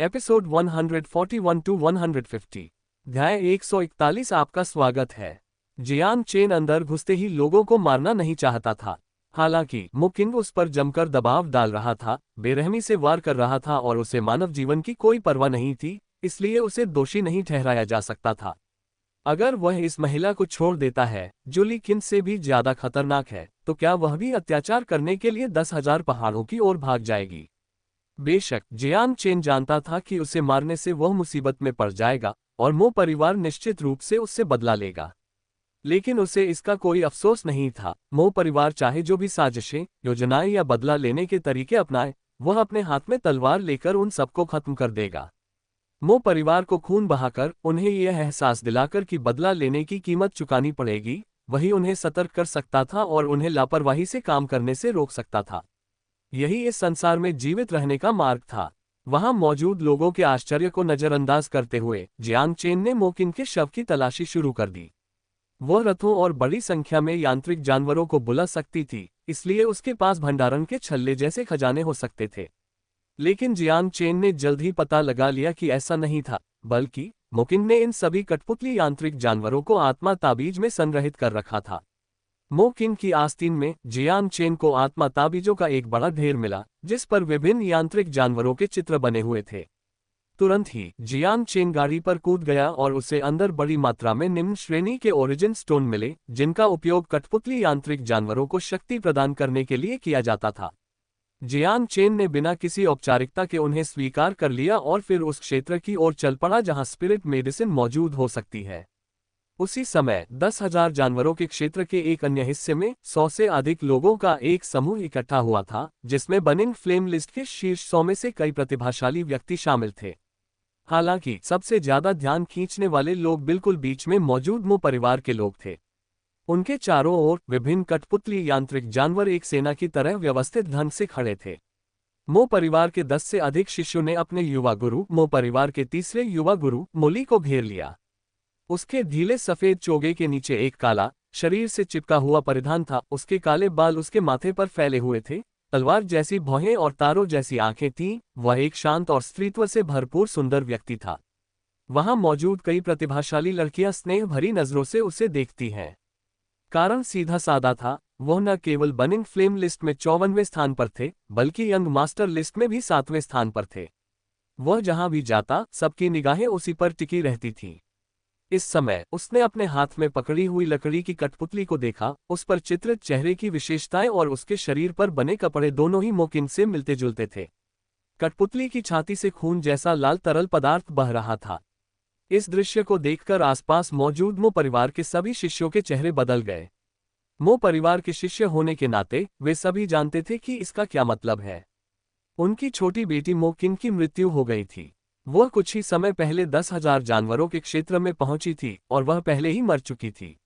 Episode 141 to 150 अध्याय 141 आपका स्वागत है। जियांग चेन अंदर घुसते ही लोगों को मारना नहीं चाहता था। हालांकि मो किंग उस पर जमकर दबाव डाल रहा था, बेरहमी से वार कर रहा था और उसे मानव जीवन की कोई परवाह नहीं थी, इसलिए उसे दोषी नहीं ठहराया जा सकता था। अगर वह इस महिला को छोड़ देता है, जो ली किन से भी ज्यादा खतरनाक है, तो क्या वह भी अत्याचार करने के लिए 10,000 पहाड़ों की ओर भाग जाएगी? बेशक जियांग चेन जानता था कि उसे मारने से वह मुसीबत में पड़ जाएगा और मो परिवार निश्चित रूप से उससे बदला लेगा। लेकिन उसे इसका कोई अफसोस नहीं था। मो परिवार चाहे जो भी साजिशें, योजनाएं या बदला लेने के तरीके अपनाए, वह अपने हाथ में तलवार लेकर उन सबको खत्म कर देगा। मो परिवार को खून बहाकर, उन्हें यह एहसास दिलाकर कि बदला लेने की कीमत चुकानी पड़ेगी, वही उन्हें सतर्क कर सकता था और उन्हें लापरवाही से काम करने से रोक सकता था। यही इस संसार में जीवित रहने का मार्ग था। वहां मौजूद लोगों के आश्चर्य को नजरअंदाज करते हुए जियांग चेन ने मो किंग के शव की तलाशी शुरू कर दी। वह रथों और बड़ी संख्या में यांत्रिक जानवरों को बुला सकती थी, इसलिए उसके पास भंडारण के छल्ले जैसे खजाने हो सकते थे। लेकिन जियांग चेन ने जल्द ही पता लगा लिया कि ऐसा नहीं था, बल्कि मो किंग ने इन सभी कठपुतली यांत्रिक जानवरों को आत्मा ताबीज में संग्रहित कर रखा था। मो किंग की आस्तीन में जियांग चेन को आत्मा ताबीजों का एक बड़ा ढेर मिला, जिस पर विभिन्न यांत्रिक जानवरों के चित्र बने हुए थे। तुरंत ही जियांग चेन गाड़ी पर कूद गया और उसे अंदर बड़ी मात्रा में निम्न श्रेणी के ओरिजिन स्टोन मिले, जिनका उपयोग कठपुतली यांत्रिक जानवरों को शक्ति प्रदान करने के लिए किया जाता था। जियांग चेन ने बिना किसी औपचारिकता के उन्हें स्वीकार कर लिया और फिर उस क्षेत्र की ओर चल पड़ा जहां स्पिरिट मेडिसिन मौजूद हो सकती है। उसी समय 10,000 जानवरों के क्षेत्र के एक अन्य हिस्से में 100 से अधिक लोगों का एक समूह इकट्ठा हुआ था, जिसमें बर्निंग फ्लेम लिस्ट के शीर्ष 100 में से कई प्रतिभाशाली व्यक्ति शामिल थे। हालांकि सबसे ज्यादा ध्यान खींचने वाले लोग बिल्कुल बीच में मौजूद मो परिवार के लोग थे। उनके चारों ओर विभिन्न कठपुतली यांत्रिक जानवर एक सेना की तरह व्यवस्थित ढंग से खड़े थे। मो परिवार के 10 से अधिक शिष्यों ने अपने युवा गुरु मो परिवार के तीसरे युवा गुरु मोली को घेर लिया। उसके ढीले सफेद चोगे के नीचे एक काला, शरीर से चिपका हुआ परिधान था। उसके काले बाल उसके माथे पर फैले हुए थे, तलवार जैसी भौहें और तारों जैसी आंखें थीं। वह एक शांत और स्त्रीत्व से भरपूर सुंदर व्यक्ति था। वहां मौजूद कई प्रतिभाशाली लड़कियां स्नेह भरी नजरों से उसे देखती हैं। कारण सीधा सादा था, वह न केवल बर्निंग फ्लेम लिस्ट में 54वें स्थान पर थे, बल्कि यंग मास्टर लिस्ट में भी 7वें स्थान पर थे। वह जहां भी जाता, सबकी निगाहें उसी पर टिकी रहती थीं। इस समय उसने अपने हाथ में पकड़ी हुई लकड़ी की कठपुतली को देखा। उस पर चित्रित चेहरे की विशेषताएं और उसके शरीर पर बने कपड़े दोनों ही मो किंग से मिलते जुलते थे। कठपुतली की छाती से खून जैसा लाल तरल पदार्थ बह रहा था। इस दृश्य को देखकर आसपास मौजूद मो परिवार के सभी शिष्यों के चेहरे बदल गए। मो परिवार के शिष्य होने के नाते वे सभी जानते थे कि इसका क्या मतलब है। उनकी छोटी बेटी मो किंग की मृत्यु हो गई थी। वह कुछ ही समय पहले 10,000 जानवरों के क्षेत्र में पहुंची थी और वह पहले ही मर चुकी थी।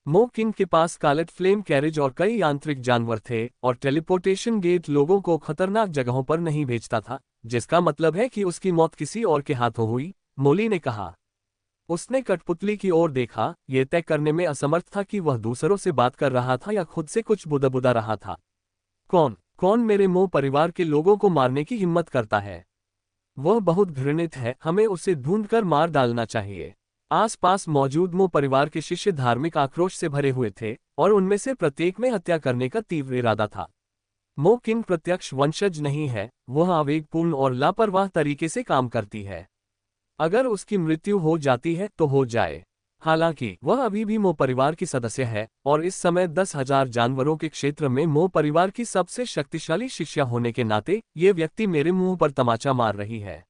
मो किंग के पास स्कारलेट फ्लेम कैरेज और कई यांत्रिक जानवर थे और टेलीपोर्टेशन गेट लोगों को खतरनाक जगहों पर नहीं भेजता था, जिसका मतलब है कि उसकी मौत किसी और के हाथों हुई, मोली ने कहा। उसने कठपुतली की ओर देखा, यह तय करने में असमर्थ था कि वह दूसरों से बात कर रहा था या खुद से कुछ बुदबुदा रहा था। कौन मेरे मो परिवार के लोगों को मारने की हिम्मत करता है? वह बहुत घृणित है, हमें उसे ढूंढकर मार डालना चाहिए। आसपास मौजूद मो परिवार के शिष्य धार्मिक आक्रोश से भरे हुए थे और उनमें से प्रत्येक में हत्या करने का तीव्र इरादा था। मो किंग प्रत्यक्ष वंशज नहीं है, वह आवेगपूर्ण और लापरवाह तरीके से काम करती है। अगर उसकी मृत्यु हो जाती है तो हो जाए। हालांकि वह अभी भी मो परिवार की सदस्य है और इस समय 10,000 जानवरों के क्षेत्र में मो परिवार की सबसे शक्तिशाली शिष्या होने के नाते ये व्यक्ति मेरे मुंह पर तमाचा मार रही है।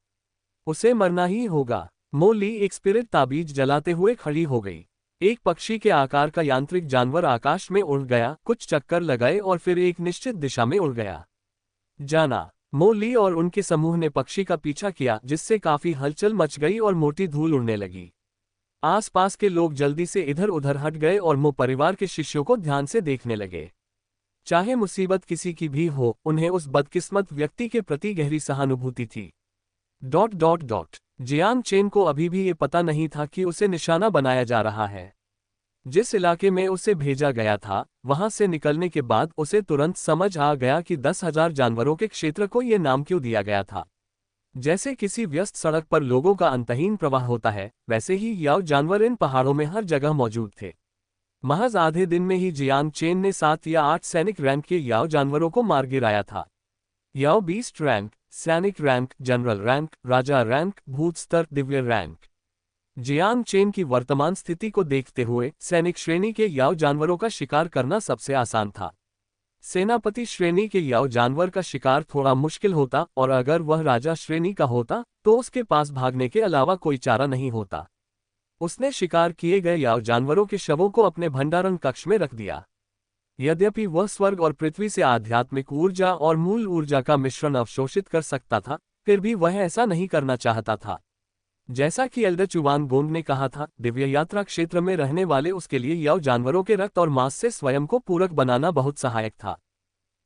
उसे मरना ही होगा। मो ली एक स्पिरिट ताबीज जलाते हुए खड़ी हो गई। एक पक्षी के आकार का यांत्रिक जानवर आकाश में उड़ गया, कुछ चक्कर लगाए और फिर एक निश्चित दिशा में उड़ गया। जाना। मो ली और उनके समूह ने पक्षी का पीछा किया, जिससे काफी हलचल मच गई और मोटी धूल उड़ने लगी। आसपास के लोग जल्दी से इधर उधर हट गए और मो परिवार के शिष्यों को ध्यान से देखने लगे। चाहे मुसीबत किसी की भी हो, उन्हें उस बदकिस्मत व्यक्ति के प्रति गहरी सहानुभूति थी। जियांग चेन को अभी भी ये पता नहीं था कि उसे निशाना बनाया जा रहा है। जिस इलाके में उसे भेजा गया था, वहां से निकलने के बाद उसे तुरंत समझ आ गया कि 10,000 जानवरों के क्षेत्र को ये नाम क्यों दिया गया था। जैसे किसी व्यस्त सड़क पर लोगों का अंतहीन प्रवाह होता है, वैसे ही याओ जानवर इन पहाड़ों में हर जगह मौजूद थे। महज आधे दिन में ही जियांग चेन ने 7 या 8 सैनिक रैंक के याओ जानवरों को मार गिराया था। याओ बीस्ट रैंक, सैनिक रैंक, जनरल रैंक, राजा रैंक, भूत स्तर, दिव्य रैंक। जियांग चेन की वर्तमान स्थिति को देखते हुए सैनिक श्रेणी के याओ जानवरों का शिकार करना सबसे आसान था। सेनापति श्रेणी के याओ जानवर का शिकार थोड़ा मुश्किल होता, और अगर वह राजा श्रेणी का होता तो उसके पास भागने के अलावा कोई चारा नहीं होता। उसने शिकार किए गए याओ जानवरों के शवों को अपने भंडारण कक्ष में रख दिया। यद्यपि वह स्वर्ग और पृथ्वी से आध्यात्मिक ऊर्जा और मूल ऊर्जा का मिश्रण अवशोषित कर सकता था, फिर भी वह ऐसा नहीं करना चाहता था। जैसा कि एल्डर चुवान गोंग ने कहा था, दिव्य यात्रा क्षेत्र में रहने वाले उसके लिए याओ जानवरों के रक्त और मांस से स्वयं को पूरक बनाना बहुत सहायक था।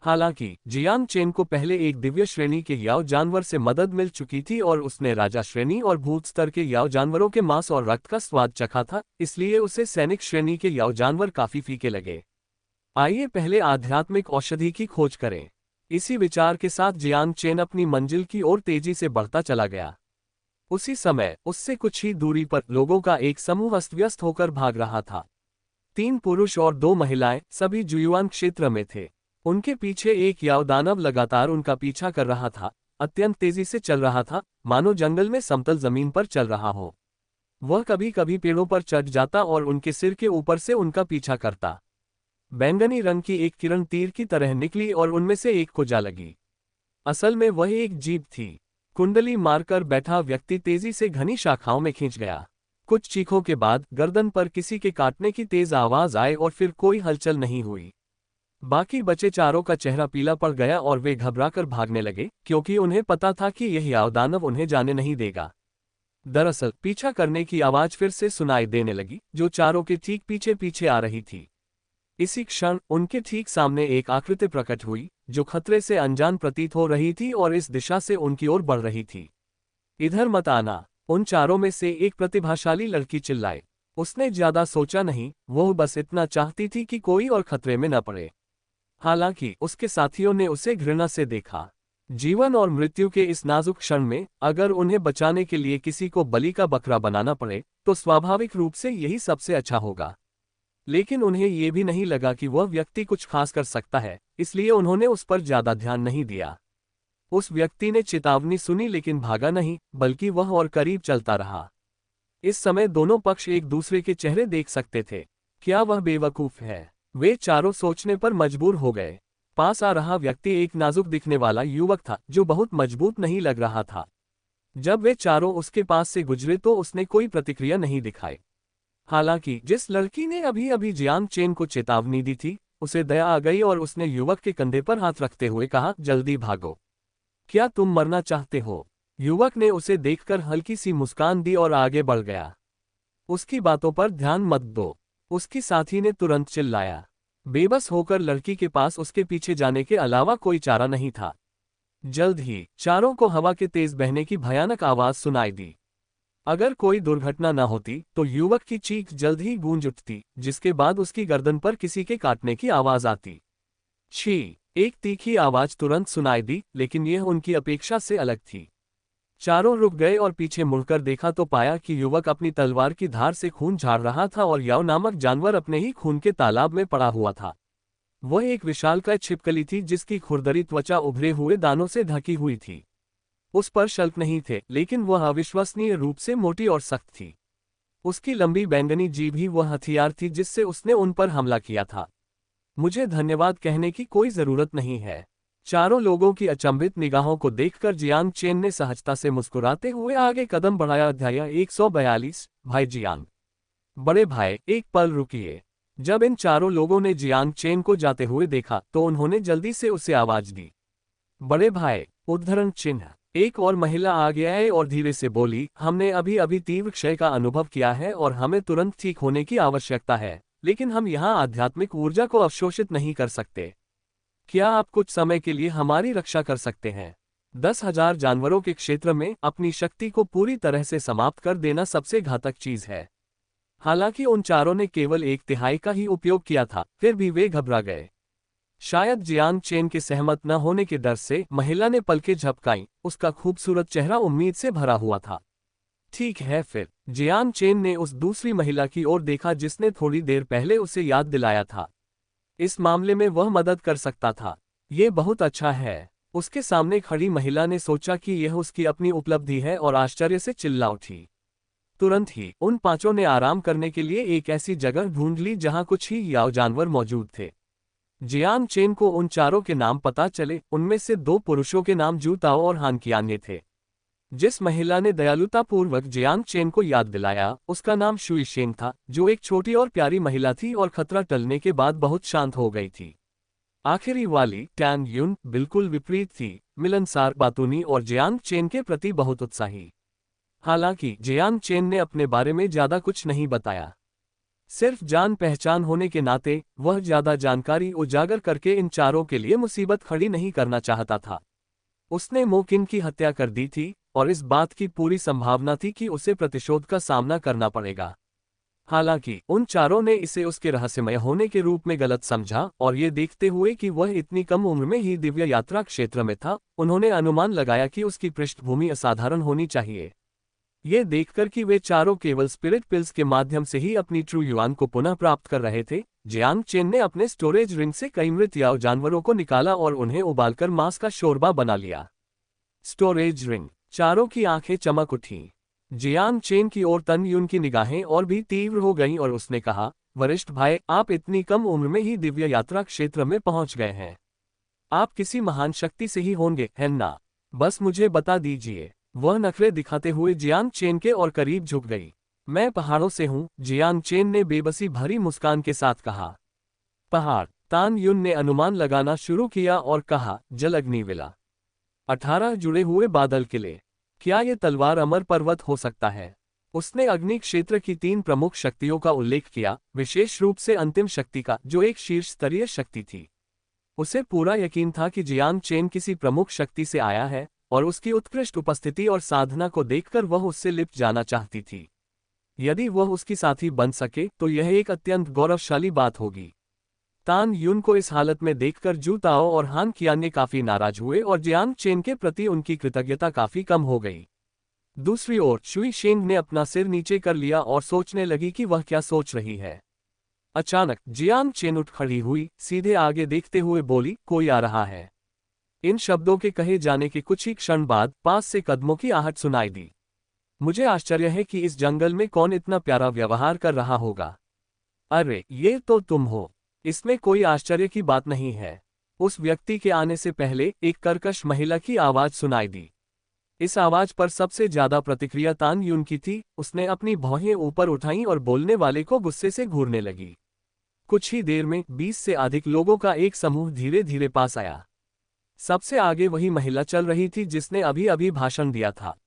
हालांकि जियांग चेन को पहले एक दिव्य श्रेणी के याओ जानवर से मदद मिल चुकी थी और उसने राजा श्रेणी और भूत स्तर के याओ जानवरों के मांस और रक्त का स्वाद चखा था, इसलिए उसे सैनिक श्रेणी के याओ जानवर काफी फीके लगे। आइए पहले आध्यात्मिक औषधि की खोज करें। इसी विचार के साथ जियांग चेन अपनी मंजिल की ओर तेजी से बढ़ता चला गया। उसी समय उससे कुछ ही दूरी पर लोगों का एक समूह अस्त व्यस्त होकर भाग रहा था। 3 पुरुष और 2 महिलाएं सभी जुयुआन क्षेत्र में थे। उनके पीछे एक याओ दानव लगातार उनका पीछा कर रहा था, अत्यंत तेजी से चल रहा था, मानो जंगल में समतल जमीन पर चल रहा हो। वह कभी कभी पेड़ों पर चढ़ जाता और उनके सिर के ऊपर से उनका पीछा करता। बैंगनी रंग की एक किरण तीर की तरह निकली और उनमें से एक को जा लगी। असल में वह एक जीभ थी। कुंडली मारकर बैठा व्यक्ति तेजी से घनी शाखाओं में खींच गया। कुछ चीखों के बाद गर्दन पर किसी के काटने की तेज आवाज आए और फिर कोई हलचल नहीं हुई। बाकी बचे चारों का चेहरा पीला पड़ गया और वे घबराकर भागने लगे, क्योंकि उन्हें पता था कि यह याओ दानव उन्हें जाने नहीं देगा। दरअसल पीछा करने की आवाज फिर से सुनाई देने लगी, जो चारों के ठीक पीछे पीछे आ रही थी। इसी क्षण उनके ठीक सामने एक आकृति प्रकट हुई, जो खतरे से अनजान प्रतीत हो रही थी और इस दिशा से उनकी ओर बढ़ रही थी। इधर मत आना! उन चारों में से एक प्रतिभाशाली लड़की चिल्लाई। उसने ज्यादा सोचा नहीं, वो बस इतना चाहती थी कि कोई और खतरे में न पड़े। हालांकि उसके साथियों ने उसे घृणा से देखा। जीवन और मृत्यु के इस नाजुक क्षण में अगर उन्हें बचाने के लिए किसी को बलि का बकरा बनाना पड़े तो स्वाभाविक रूप से यही सबसे अच्छा होगा। लेकिन उन्हें यह भी नहीं लगा कि वह व्यक्ति कुछ खास कर सकता है, इसलिए उन्होंने उस पर ज्यादा ध्यान नहीं दिया। उस व्यक्ति ने चेतावनी सुनी लेकिन भागा नहीं, बल्कि वह और करीब चलता रहा। इस समय दोनों पक्ष एक दूसरे के चेहरे देख सकते थे। क्या वह बेवकूफ है? वे चारों सोचने पर मजबूर हो गए। पास आ रहा व्यक्ति एक नाजुक दिखने वाला युवक था, जो बहुत मजबूत नहीं लग रहा था। जब वे चारों उसके पास से गुजरे तो उसने कोई प्रतिक्रिया नहीं दिखाई। हालांकि जिस लड़की ने अभी अभी जियांग चेन को चेतावनी दी थी, उसे दया आ गई और उसने युवक के कंधे पर हाथ रखते हुए कहा, जल्दी भागो। क्या तुम मरना चाहते हो? युवक ने उसे देखकर हल्की सी मुस्कान दी और आगे बढ़ गया। उसकी बातों पर ध्यान मत दो, उसकी साथी ने तुरंत चिल्लाया। बेबस होकर लड़की के पास उसके पीछे जाने के अलावा कोई चारा नहीं था। जल्द ही चारों को हवा के तेज बहने की भयानक आवाज सुनाई दी। अगर कोई दुर्घटना न होती तो युवक की चीख जल्द ही गूंज उठती, जिसके बाद उसकी गर्दन पर किसी के काटने की आवाज आती। छी! एक तीखी आवाज तुरंत सुनाई दी, लेकिन यह उनकी अपेक्षा से अलग थी। चारों रुक गए और पीछे मुड़कर देखा तो पाया कि युवक अपनी तलवार की धार से खून झाड़ रहा था और याओ नामक जानवर अपने ही खून के तालाब में पड़ा हुआ था। वह एक विशालकाय छिपकली थी जिसकी खुरदरी त्वचा उभरे हुए दानों से ढकी हुई थी। उस पर शल्क नहीं थे, लेकिन वह अविश्वसनीय रूप से मोटी और सख्त थी। उसकी लंबी बैंगनी जीभ ही वह हथियार थी जिससे उसने उन पर हमला किया था। मुझे धन्यवाद कहने की कोई जरूरत नहीं है। चारों लोगों की अचंभित निगाहों को देखकर जियांग चेन ने सहजता से मुस्कुराते हुए आगे कदम बढ़ाया। अध्याय 142। भाई जियांग। बड़े भाई, एक पल रुकिए। जब इन चारों लोगों ने जियांग चेन को जाते हुए देखा तो उन्होंने जल्दी से उसे आवाज दी। बड़े भाई, उद्धरण चिन्ह। एक और महिला आगे आई और धीरे से बोली, हमने अभी अभी तीव्र क्षय का अनुभव किया है और हमें तुरंत ठीक होने की आवश्यकता है, लेकिन हम यहाँ आध्यात्मिक ऊर्जा को अवशोषित नहीं कर सकते। क्या आप कुछ समय के लिए हमारी रक्षा कर सकते हैं? 10,000 जानवरों के क्षेत्र में अपनी शक्ति को पूरी तरह से समाप्त कर देना सबसे घातक चीज है। हालांकि उन चारों ने केवल 1/3 का ही उपयोग किया था, फिर भी वे घबरा गए। शायद जियांग चेन के सहमत न होने के डर से महिला ने पलकें झपकाईं, उसका खूबसूरत चेहरा उम्मीद से भरा हुआ था। ठीक है फिर, जियांग चेन ने उस दूसरी महिला की ओर देखा जिसने थोड़ी देर पहले उसे याद दिलाया था। इस मामले में वह मदद कर सकता था। ये बहुत अच्छा है। उसके सामने खड़ी महिला ने सोचा कि यह उसकी अपनी उपलब्धि है और आश्चर्य से चिल्ला उठी। तुरंत ही उन पांचों ने आराम करने के लिए एक ऐसी जगह ढूंढ ली जहां कुछ ही याव जानवर मौजूद थे। जियांग चेन को उन चारों के नाम पता चले। उनमें से दो पुरुषों के नाम जू ताओ और हान कियान्ये थे। जिस महिला ने दयालुतापूर्वक जियांग चेन को याद दिलाया उसका नाम शुई शेंग था, जो एक छोटी और प्यारी महिला थी और खतरा टलने के बाद बहुत शांत हो गई थी। आखिरी वाली टैन युन बिल्कुल विपरीत थी, मिलनसार, बातूनी और जियांग चेन के प्रति बहुत उत्साही। हालांकि जियांग चेन ने अपने बारे में ज्यादा कुछ नहीं बताया। सिर्फ जान पहचान होने के नाते वह ज्यादा जानकारी उजागर करके इन चारों के लिए मुसीबत खड़ी नहीं करना चाहता था। उसने मो किन की हत्या कर दी थी और इस बात की पूरी संभावना थी कि उसे प्रतिशोध का सामना करना पड़ेगा। हालांकि उन चारों ने इसे उसके रहस्यमय होने के रूप में गलत समझा और ये देखते हुए कि वह इतनी कम उम्र में ही दिव्य यात्रा क्षेत्र में था, उन्होंने अनुमान लगाया कि उसकी पृष्ठभूमि असाधारण होनी चाहिए। ये देखकर कि वे चारों केवल स्पिरिट पिल्स के माध्यम से ही अपनी ट्रू युआन को पुनः प्राप्त कर रहे थे, जियांग चेन ने अपने स्टोरेज रिंग से कई मृत याव जानवरों को निकाला और उन्हें उबालकर मांस का शोरबा बना लिया। Storage ring. चारों की आंखें चमक उठीं। जियांग चेन की ओर तन युन की निगाहें और भी तीव्र हो गईं और उसने कहा, वरिष्ठ भाई, आप इतनी कम उम्र में ही दिव्य यात्रा क्षेत्र में पहुंच गए हैं। आप किसी महान शक्ति से ही होंगे, है ना? बस मुझे बता दीजिए। वह नखरे दिखाते हुए जियांग चेन के और करीब झुक गई। मैं पहाड़ों से हूँ, जियांग चेन ने बेबसी भरी मुस्कान के साथ कहा। पहाड़? तान युन ने अनुमान लगाना शुरू किया और कहा, जल अग्निविला। 18 जुड़े हुए बादल किले। क्या ये तलवार अमर पर्वत हो सकता है? उसने अग्नि क्षेत्र की 3 प्रमुख शक्तियों का उल्लेख किया, विशेष रूप से अंतिम शक्ति का, जो एक शीर्ष स्तरीय शक्ति थी। उसे पूरा यकीन था कि जियांग चेन किसी प्रमुख शक्ति से आया है और उसकी उत्कृष्ट उपस्थिति और साधना को देखकर वह उससे लिप्त जाना चाहती थी। यदि वह उसकी साथी बन सके तो यह एक अत्यंत गौरवशाली बात होगी। तान युन को इस हालत में देखकर जू ताओ और हान कियान्ये काफी नाराज हुए और जियांग चेन के प्रति उनकी कृतज्ञता काफी कम हो गई। दूसरी ओर शुई शेंग ने अपना सिर नीचे कर लिया और सोचने लगी कि वह क्या सोच रही है। अचानक जियांग चेन उठ खड़ी हुई, सीधे आगे देखते हुए बोली, कोई आ रहा है। इन शब्दों के कहे जाने के कुछ ही क्षण बाद पास से कदमों की आहट सुनाई दी। मुझे आश्चर्य है कि इस जंगल में कौन इतना प्यारा व्यवहार कर रहा होगा। अरे, ये तो तुम हो। इसमें कोई आश्चर्य की बात नहीं है। उस व्यक्ति के आने से पहले एक कर्कश महिला की आवाज सुनाई दी। इस आवाज पर सबसे ज्यादा प्रतिक्रिया तान युन की थी। उसने अपनी भौहें ऊपर उठाईं और बोलने वाले को गुस्से से घूरने लगी। कुछ ही देर में 20 से अधिक लोगों का एक समूह धीरे धीरे पास आया। सबसे आगे वही महिला चल रही थी जिसने अभी अभी भाषण दिया था।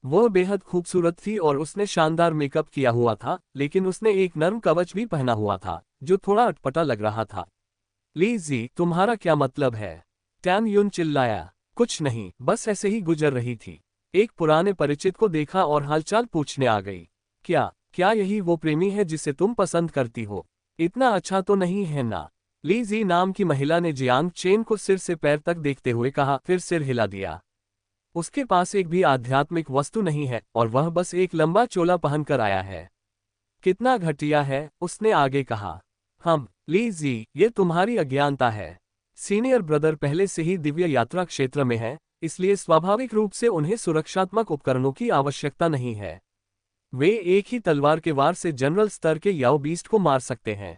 वह बेहद खूबसूरत थी और उसने शानदार मेकअप किया हुआ था, लेकिन उसने एक नर्म कवच भी पहना हुआ था जो थोड़ा अटपटा लग रहा था। ली जी, तुम्हारा क्या मतलब है? टैन युन चिल्लाया। कुछ नहीं, बस ऐसे ही गुजर रही थी। एक पुराने परिचित को देखा और हालचाल पूछने आ गई। क्या यही वो प्रेमी है जिसे तुम पसंद करती हो? इतना अच्छा तो नहीं है ना? ली जी नाम की महिला ने जियांग चेन को सिर से पैर तक देखते हुए कहा, फिर सिर हिला दिया। उसके पास एक भी आध्यात्मिक वस्तु नहीं है और वह बस एक लंबा चोला पहनकर आया है। कितना घटिया है, उसने आगे कहा। ली जी, ये तुम्हारी अज्ञानता है। सीनियर ब्रदर पहले से ही दिव्य यात्रा क्षेत्र में है, इसलिए स्वाभाविक रूप से उन्हें सुरक्षात्मक उपकरणों की आवश्यकता नहीं है। वे एक ही तलवार के वार से जनरल स्तर के याओ बीस्ट को मार सकते हैं।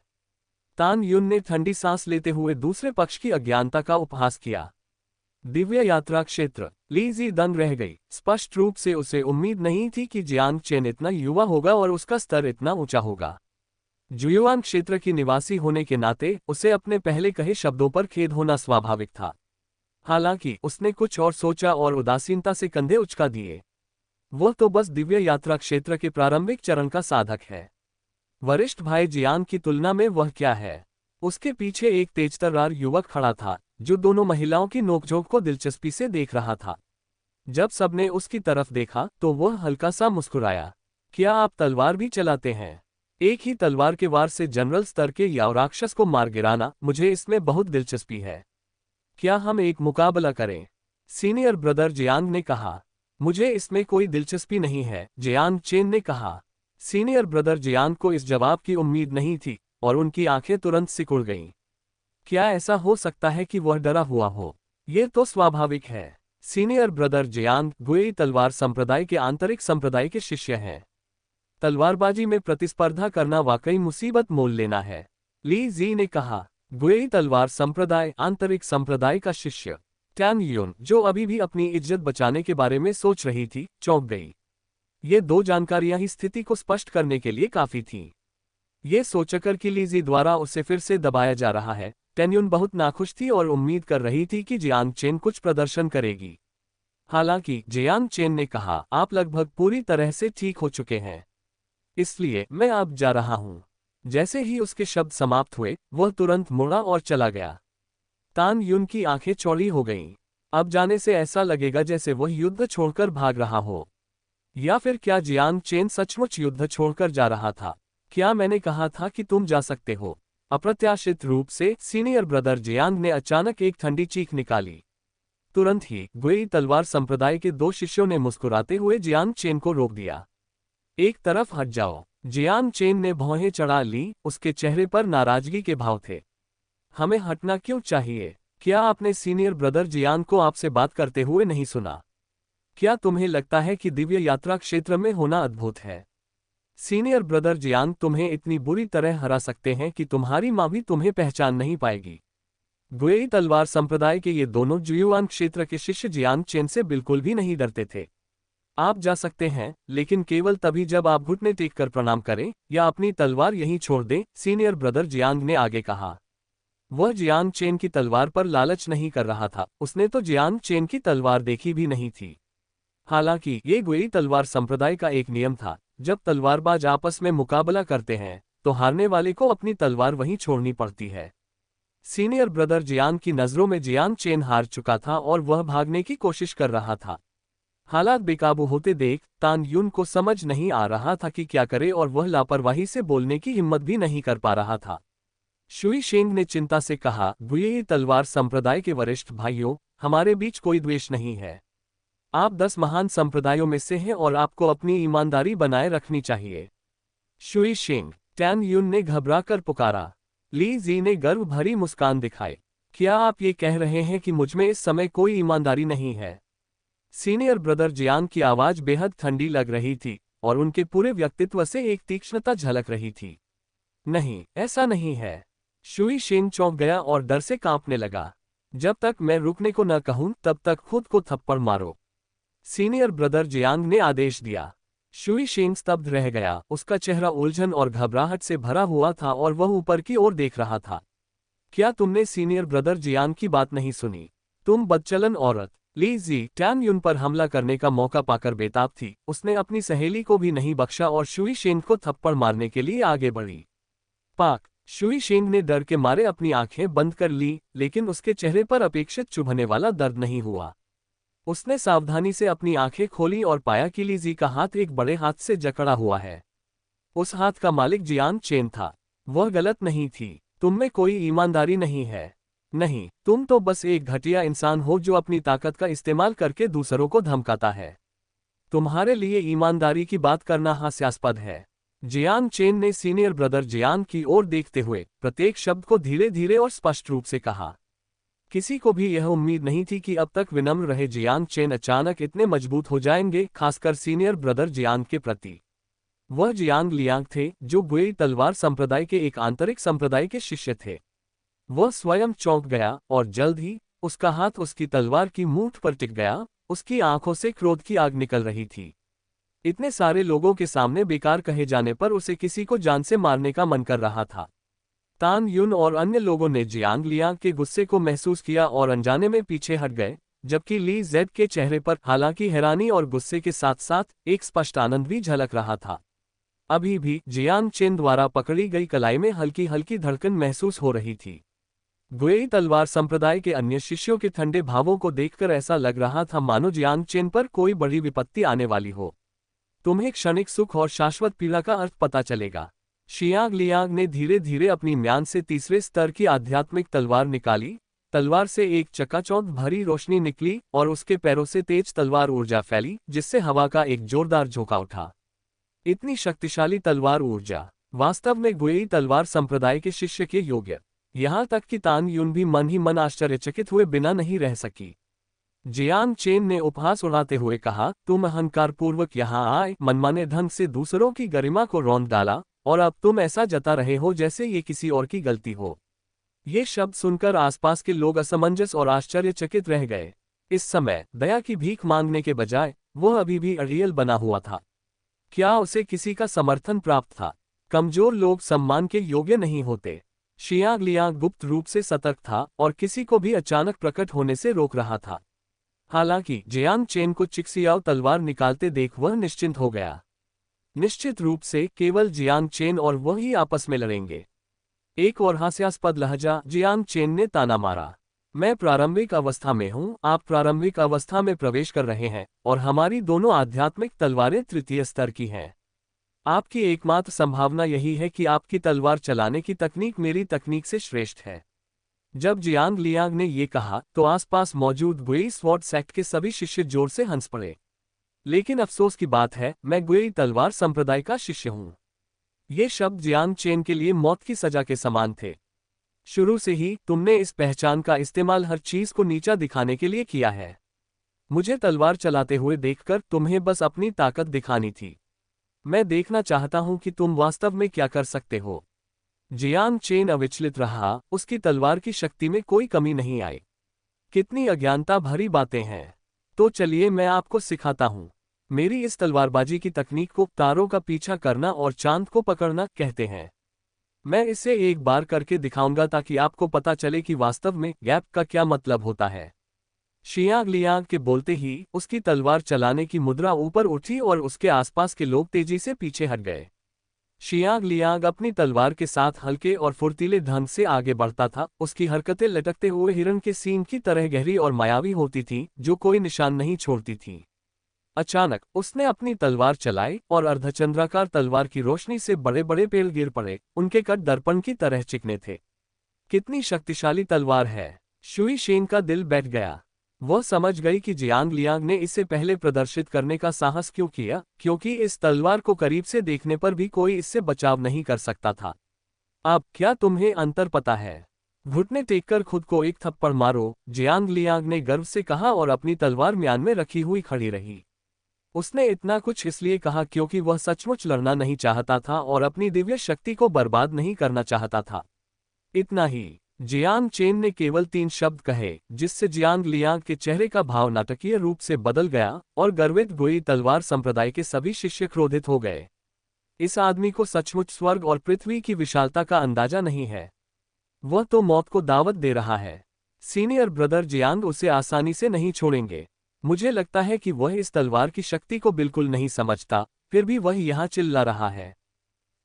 तान युन ने ठंडी सांस लेते हुए दूसरे पक्ष की अज्ञानता का उपहास किया। दिव्य यात्रा क्षेत्र। ली जी दंग रह गई। स्पष्ट रूप से उसे उम्मीद नहीं थी कि जियांग चेन इतना युवा होगा और उसका स्तर इतना ऊंचा होगा। जुयुआन क्षेत्र की निवासी होने के नाते उसे अपने पहले कहे शब्दों पर खेद होना स्वाभाविक था। हालांकि उसने कुछ और सोचा और उदासीनता से कंधे उचका दिए। वह तो बस दिव्य यात्रा क्षेत्र के प्रारंभिक चरण का साधक है। वरिष्ठ भाई जियांग की तुलना में वह क्या है? उसके पीछे एक तेजतर्रार युवक खड़ा था जो दोनों महिलाओं की नोकझोंक को दिलचस्पी से देख रहा था। जब सबने उसकी तरफ देखा तो वह हल्का सा मुस्कुराया। क्या आप तलवार भी चलाते हैं? एक ही तलवार के वार से जनरल स्तर के या राक्षस को मार गिराना, मुझे इसमें बहुत दिलचस्पी है। क्या हम एक मुकाबला करें? सीनियर ब्रदर जियांग ने कहा। मुझे इसमें कोई दिलचस्पी नहीं है, जियांग चेन ने कहा। सीनियर ब्रदर जियांग को इस जवाब की उम्मीद नहीं थी और उनकी आंखें तुरंत सिकुड़ गईं। क्या ऐसा हो सकता है कि वह डरा हुआ हो? ये तो स्वाभाविक है। सीनियर ब्रदर जियांग गुएई तलवार संप्रदाय के आंतरिक संप्रदाय के शिष्य हैं। तलवारबाजी में प्रतिस्पर्धा करना वाकई मुसीबत मोल लेना है, ली जी ने कहा। गुएई तलवार संप्रदाय आंतरिक संप्रदाय का शिष्य टैन यून, जो अभी भी अपनी इज्जत बचाने के बारे में सोच रही थी, चौंक गई। ये दो जानकारियां ही स्थिति को स्पष्ट करने के लिए काफी थीं। ये सोचकर कि लीजी द्वारा उसे फिर से दबाया जा रहा है, टैन यून बहुत नाखुश थी और उम्मीद कर रही थी कि जियांग चेन कुछ प्रदर्शन करेगी। हालांकि जियांग चेन ने कहा, आप लगभग पूरी तरह से ठीक हो चुके हैं, इसलिए मैं अब जा रहा हूं। जैसे ही उसके शब्द समाप्त हुए, वह तुरंत मुड़ा और चला गया। तान यून की आंखें चौड़ी हो गईं। अब जाने से ऐसा लगेगा जैसे वह युद्ध छोड़कर भाग रहा हो। या फिर क्या जियांग चेन सचमुच युद्ध छोड़कर जा रहा था? क्या मैंने कहा था कि तुम जा सकते हो? अप्रत्याशित रूप से सीनियर ब्रदर जियांग ने अचानक एक ठंडी चीख निकाली। तुरंत ही गुएई तलवार संप्रदाय के दो शिष्यों ने मुस्कुराते हुए जियांग चेन को रोक दिया। एक तरफ हट जाओ। जियांग चेन ने भौहें चढ़ा ली, उसके चेहरे पर नाराजगी के भाव थे। हमें हटना क्यों चाहिए? क्या आपने सीनियर ब्रदर जियांग को आपसे बात करते हुए नहीं सुना? क्या तुम्हें लगता है कि दिव्य यात्रा क्षेत्र में होना अद्भुत है? सीनियर ब्रदर जियांग तुम्हें इतनी बुरी तरह हरा सकते हैं कि तुम्हारी मां भी तुम्हें पहचान नहीं पाएगी। गुएई तलवार संप्रदाय के ये दोनों जुयुआन क्षेत्र के शिष्य जियांग चेन से बिल्कुल भी नहीं डरते थे। आप जा सकते हैं, लेकिन केवल तभी जब आप घुटने टेक कर प्रणाम करें या अपनी तलवार यहीं छोड़ दें, सीनियर ब्रदर जियांग ने आगे कहा। वह जियांग चेन की तलवार पर लालच नहीं कर रहा था, उसने तो जियांग चेन की तलवार देखी भी नहीं थी। हालांकि ये गुएई तलवार संप्रदाय का एक नियम था, जब तलवारबाज आपस में मुकाबला करते हैं तो हारने वाले को अपनी तलवार वहीं छोड़नी पड़ती है। सीनियर ब्रदर जियांग की नजरों में जियांग चेन हार चुका था और वह भागने की कोशिश कर रहा था। हालात बेकाबू होते देख तान यून को समझ नहीं आ रहा था कि क्या करे और वह लापरवाही से बोलने की हिम्मत भी नहीं कर पा रहा था। शुई शेंग ने चिंता से कहा, गुएई तलवार संप्रदाय के वरिष्ठ भाइयों, हमारे बीच कोई द्वेष नहीं है। आप 10 महान संप्रदायों में से हैं और आपको अपनी ईमानदारी बनाए रखनी चाहिए। शुई शेंग, टैन यून ने घबराकर पुकारा। ली जी ने गर्व भरी मुस्कान दिखाई। क्या आप ये कह रहे हैं कि मुझमें इस समय कोई ईमानदारी नहीं है? सीनियर ब्रदर जियांग की आवाज बेहद ठंडी लग रही थी और उनके पूरे व्यक्तित्व से एक तीक्ष्णता झलक रही थी। नहीं, ऐसा नहीं है। शुई शेंग चौंक गया और डर से कांपने लगा। जब तक मैं रुकने को न कहूं तब तक खुद को थप्पड़ मारो, सीनियर ब्रदर जियांग ने आदेश दिया। शुई शेंग स्तब्ध रह गया, उसका चेहरा उलझन और घबराहट से भरा हुआ था और वह ऊपर की ओर देख रहा था। क्या तुमने सीनियर ब्रदर जियांग की बात नहीं सुनी? तुम बदचलन औरत! ली जी टैन यून पर हमला करने का मौका पाकर बेताब थी, उसने अपनी सहेली को भी नहीं बख्शा और शुई शेंग को थप्पड़ मारने के लिए आगे बढ़ी। पाक! शुई शेंग ने डर के मारे अपनी आंखें बंद कर ली, लेकिन उसके चेहरे पर अपेक्षित चुभने वाला दर्द नहीं हुआ। उसने सावधानी से अपनी आंखें खोली और पाया कि ली जी का हाथ एक बड़े हाथ से जकड़ा हुआ है। उस हाथ का मालिक जियांग चेन था। वह गलत नहीं थी। तुम में कोई ईमानदारी नहीं है। नहीं, तुम तो बस एक घटिया इंसान हो जो अपनी ताकत का इस्तेमाल करके दूसरों को धमकाता है। तुम्हारे लिए ईमानदारी की बात करना हास्यास्पद है। जियांग चेन ने सीनियर ब्रदर जियांग की ओर देखते हुए प्रत्येक शब्द को धीरे धीरे और स्पष्ट रूप से कहा। किसी को भी यह उम्मीद नहीं थी कि अब तक विनम्र रहे जियांग चेन अचानक इतने मजबूत हो जाएंगे, खासकर सीनियर ब्रदर जियांग के प्रति। वह जियांग लियांग थे, जो गुएई तलवार संप्रदाय के एक आंतरिक संप्रदाय के शिष्य थे। वह स्वयं चौंक गया और जल्द ही उसका हाथ उसकी तलवार की मूठ पर टिक गया। उसकी आंखों से क्रोध की आग निकल रही थी। इतने सारे लोगों के सामने बेकार कहे जाने पर उसे किसी को जान से मारने का मन कर रहा था। तान यून और अन्य लोगों ने जियांग लियांग के गुस्से को महसूस किया और अनजाने में पीछे हट गए, जबकि ली जेड के चेहरे पर हालांकि हैरानी और गुस्से के साथ साथ एक स्पष्ट आनंद भी झलक रहा था। अभी भी जियांग चेन द्वारा पकड़ी गई कलाई में हल्की हल्की धड़कन महसूस हो रही थी। गुएई तलवार संप्रदाय के अन्य शिष्यों के ठंडे भावों को देखकर ऐसा लग रहा था मानो जियांग चेन पर कोई बड़ी विपत्ति आने वाली हो। तुम्हें क्षणिक सुख और शाश्वत पीड़ा का अर्थ पता चलेगा। शियांग लियांग ने धीरे धीरे अपनी म्यान से तीसरे स्तर की आध्यात्मिक तलवार निकाली। तलवार से एक चकाचौंध भरी रोशनी निकली और उसके पैरों से तेज तलवार ऊर्जा फैली, जिससे हवा का एक जोरदार झोंका उठा। इतनी शक्तिशाली तलवार ऊर्जा वास्तव में गुएई तलवार संप्रदाय के शिष्य के योग्य। यहाँ तक कि तान युन भी मन ही मन आश्चर्यचकित हुए बिना नहीं रह सकी। जियांग चेन ने उपहास उड़ाते हुए कहा, तुम अहंकारपूर्वक यहाँ आए, मनमाने ढंग से दूसरों की गरिमा को रौंद डाला, और अब तुम ऐसा जता रहे हो जैसे ये किसी और की गलती हो। ये शब्द सुनकर आसपास के लोग असमंजस और आश्चर्यचकित रह गए। इस समय दया की भीख मांगने के बजाय वह अभी भी अड़ियल बना हुआ था। क्या उसे किसी का समर्थन प्राप्त था? कमजोर लोग सम्मान के योग्य नहीं होते। शियांग लियांग गुप्त रूप से सतर्क था और किसी को भी अचानक प्रकट होने से रोक रहा था। हालांकि जियांग चेन को चिक्सियाओ तलवार निकालते देख वह निश्चिंत हो गया। निश्चित रूप से केवल जियांग चेन और वह ही आपस में लड़ेंगे। एक और हास्यास्पद लहजा जियांग चेन ने ताना मारा। मैं प्रारंभिक अवस्था में हूँ, आप प्रारंभिक अवस्था में प्रवेश कर रहे हैं, और हमारी दोनों आध्यात्मिक तलवारें तृतीय स्तर की हैं। आपकी एकमात्र संभावना यही है कि आपकी तलवार चलाने की तकनीक मेरी तकनीक से श्रेष्ठ है। जब जियांग लियांग ने ये कहा तो आसपास मौजूद गुएई स्वॉर्ड सेक्ट के सभी शिष्य जोर से हंस पड़े। लेकिन अफसोस की बात है, मैं गुएई तलवार संप्रदाय का शिष्य हूँ। ये शब्द जियांग चेन के लिए मौत की सजा के समान थे। शुरू से ही तुमने इस पहचान का इस्तेमाल हर चीज को नीचा दिखाने के लिए किया है। मुझे तलवार चलाते हुए देखकर तुम्हें बस अपनी ताकत दिखानी थी। मैं देखना चाहता हूं कि तुम वास्तव में क्या कर सकते हो। जियांग चेन अविचलित रहा, उसकी तलवार की शक्ति में कोई कमी नहीं आई। कितनी अज्ञानता भरी बातें हैं। तो चलिए मैं आपको सिखाता हूं। मेरी इस तलवारबाजी की तकनीक को तारों का पीछा करना और चांद को पकड़ना कहते हैं। मैं इसे एक बार करके दिखाऊंगा ताकि आपको पता चले कि वास्तव में गैप का क्या मतलब होता है। शियांग लियांग के बोलते ही उसकी तलवार चलाने की मुद्रा ऊपर उठी और उसके आसपास के लोग तेजी से पीछे हट गए। शियांग लियांग अपनी तलवार के साथ हल्के और फुर्तीले ढंग से आगे बढ़ता था। उसकी हरकतें लटकते हुए हिरण के सींग की तरह गहरी और मायावी होती थीं, जो कोई निशान नहीं छोड़ती थीं। अचानक उसने अपनी तलवार चलाई और अर्धचंद्राकार तलवार की रोशनी से बड़े बड़े पेड़ गिर पड़े। उनके कट दर्पण की तरह चिकने थे। कितनी शक्तिशाली तलवार है। शुई शेन का दिल बैठ गया। वह समझ गई कि जियांग लियांग ने इसे पहले प्रदर्शित करने का साहस क्यों किया, क्योंकि इस तलवार को करीब से देखने पर भी कोई इससे बचाव नहीं कर सकता था। अब क्या तुम्हें अंतर पता है? घुटने टेककर खुद को एक थप्पड़ मारो, जियांग लियांग ने गर्व से कहा और अपनी तलवार म्यान में रखी हुई खड़ी रही। उसने इतना कुछ इसलिए कहा क्योंकि वह सचमुच लड़ना नहीं चाहता था और अपनी दिव्य शक्ति को बर्बाद नहीं करना चाहता था। इतना ही। जियांग चेन ने केवल 3 शब्द कहे, जिससे जियांग लियांग के चेहरे का भाव नाटकीय रूप से बदल गया और गर्वित गुएई तलवार संप्रदाय के सभी शिष्य क्रोधित हो गए। इस आदमी को सचमुच स्वर्ग और पृथ्वी की विशालता का अंदाजा नहीं है। वह तो मौत को दावत दे रहा है। सीनियर ब्रदर जियांग उसे आसानी से नहीं छोड़ेंगे। मुझे लगता है कि वह इस तलवार की शक्ति को बिल्कुल नहीं समझता, फिर भी वह यहाँ चिल्ला रहा है।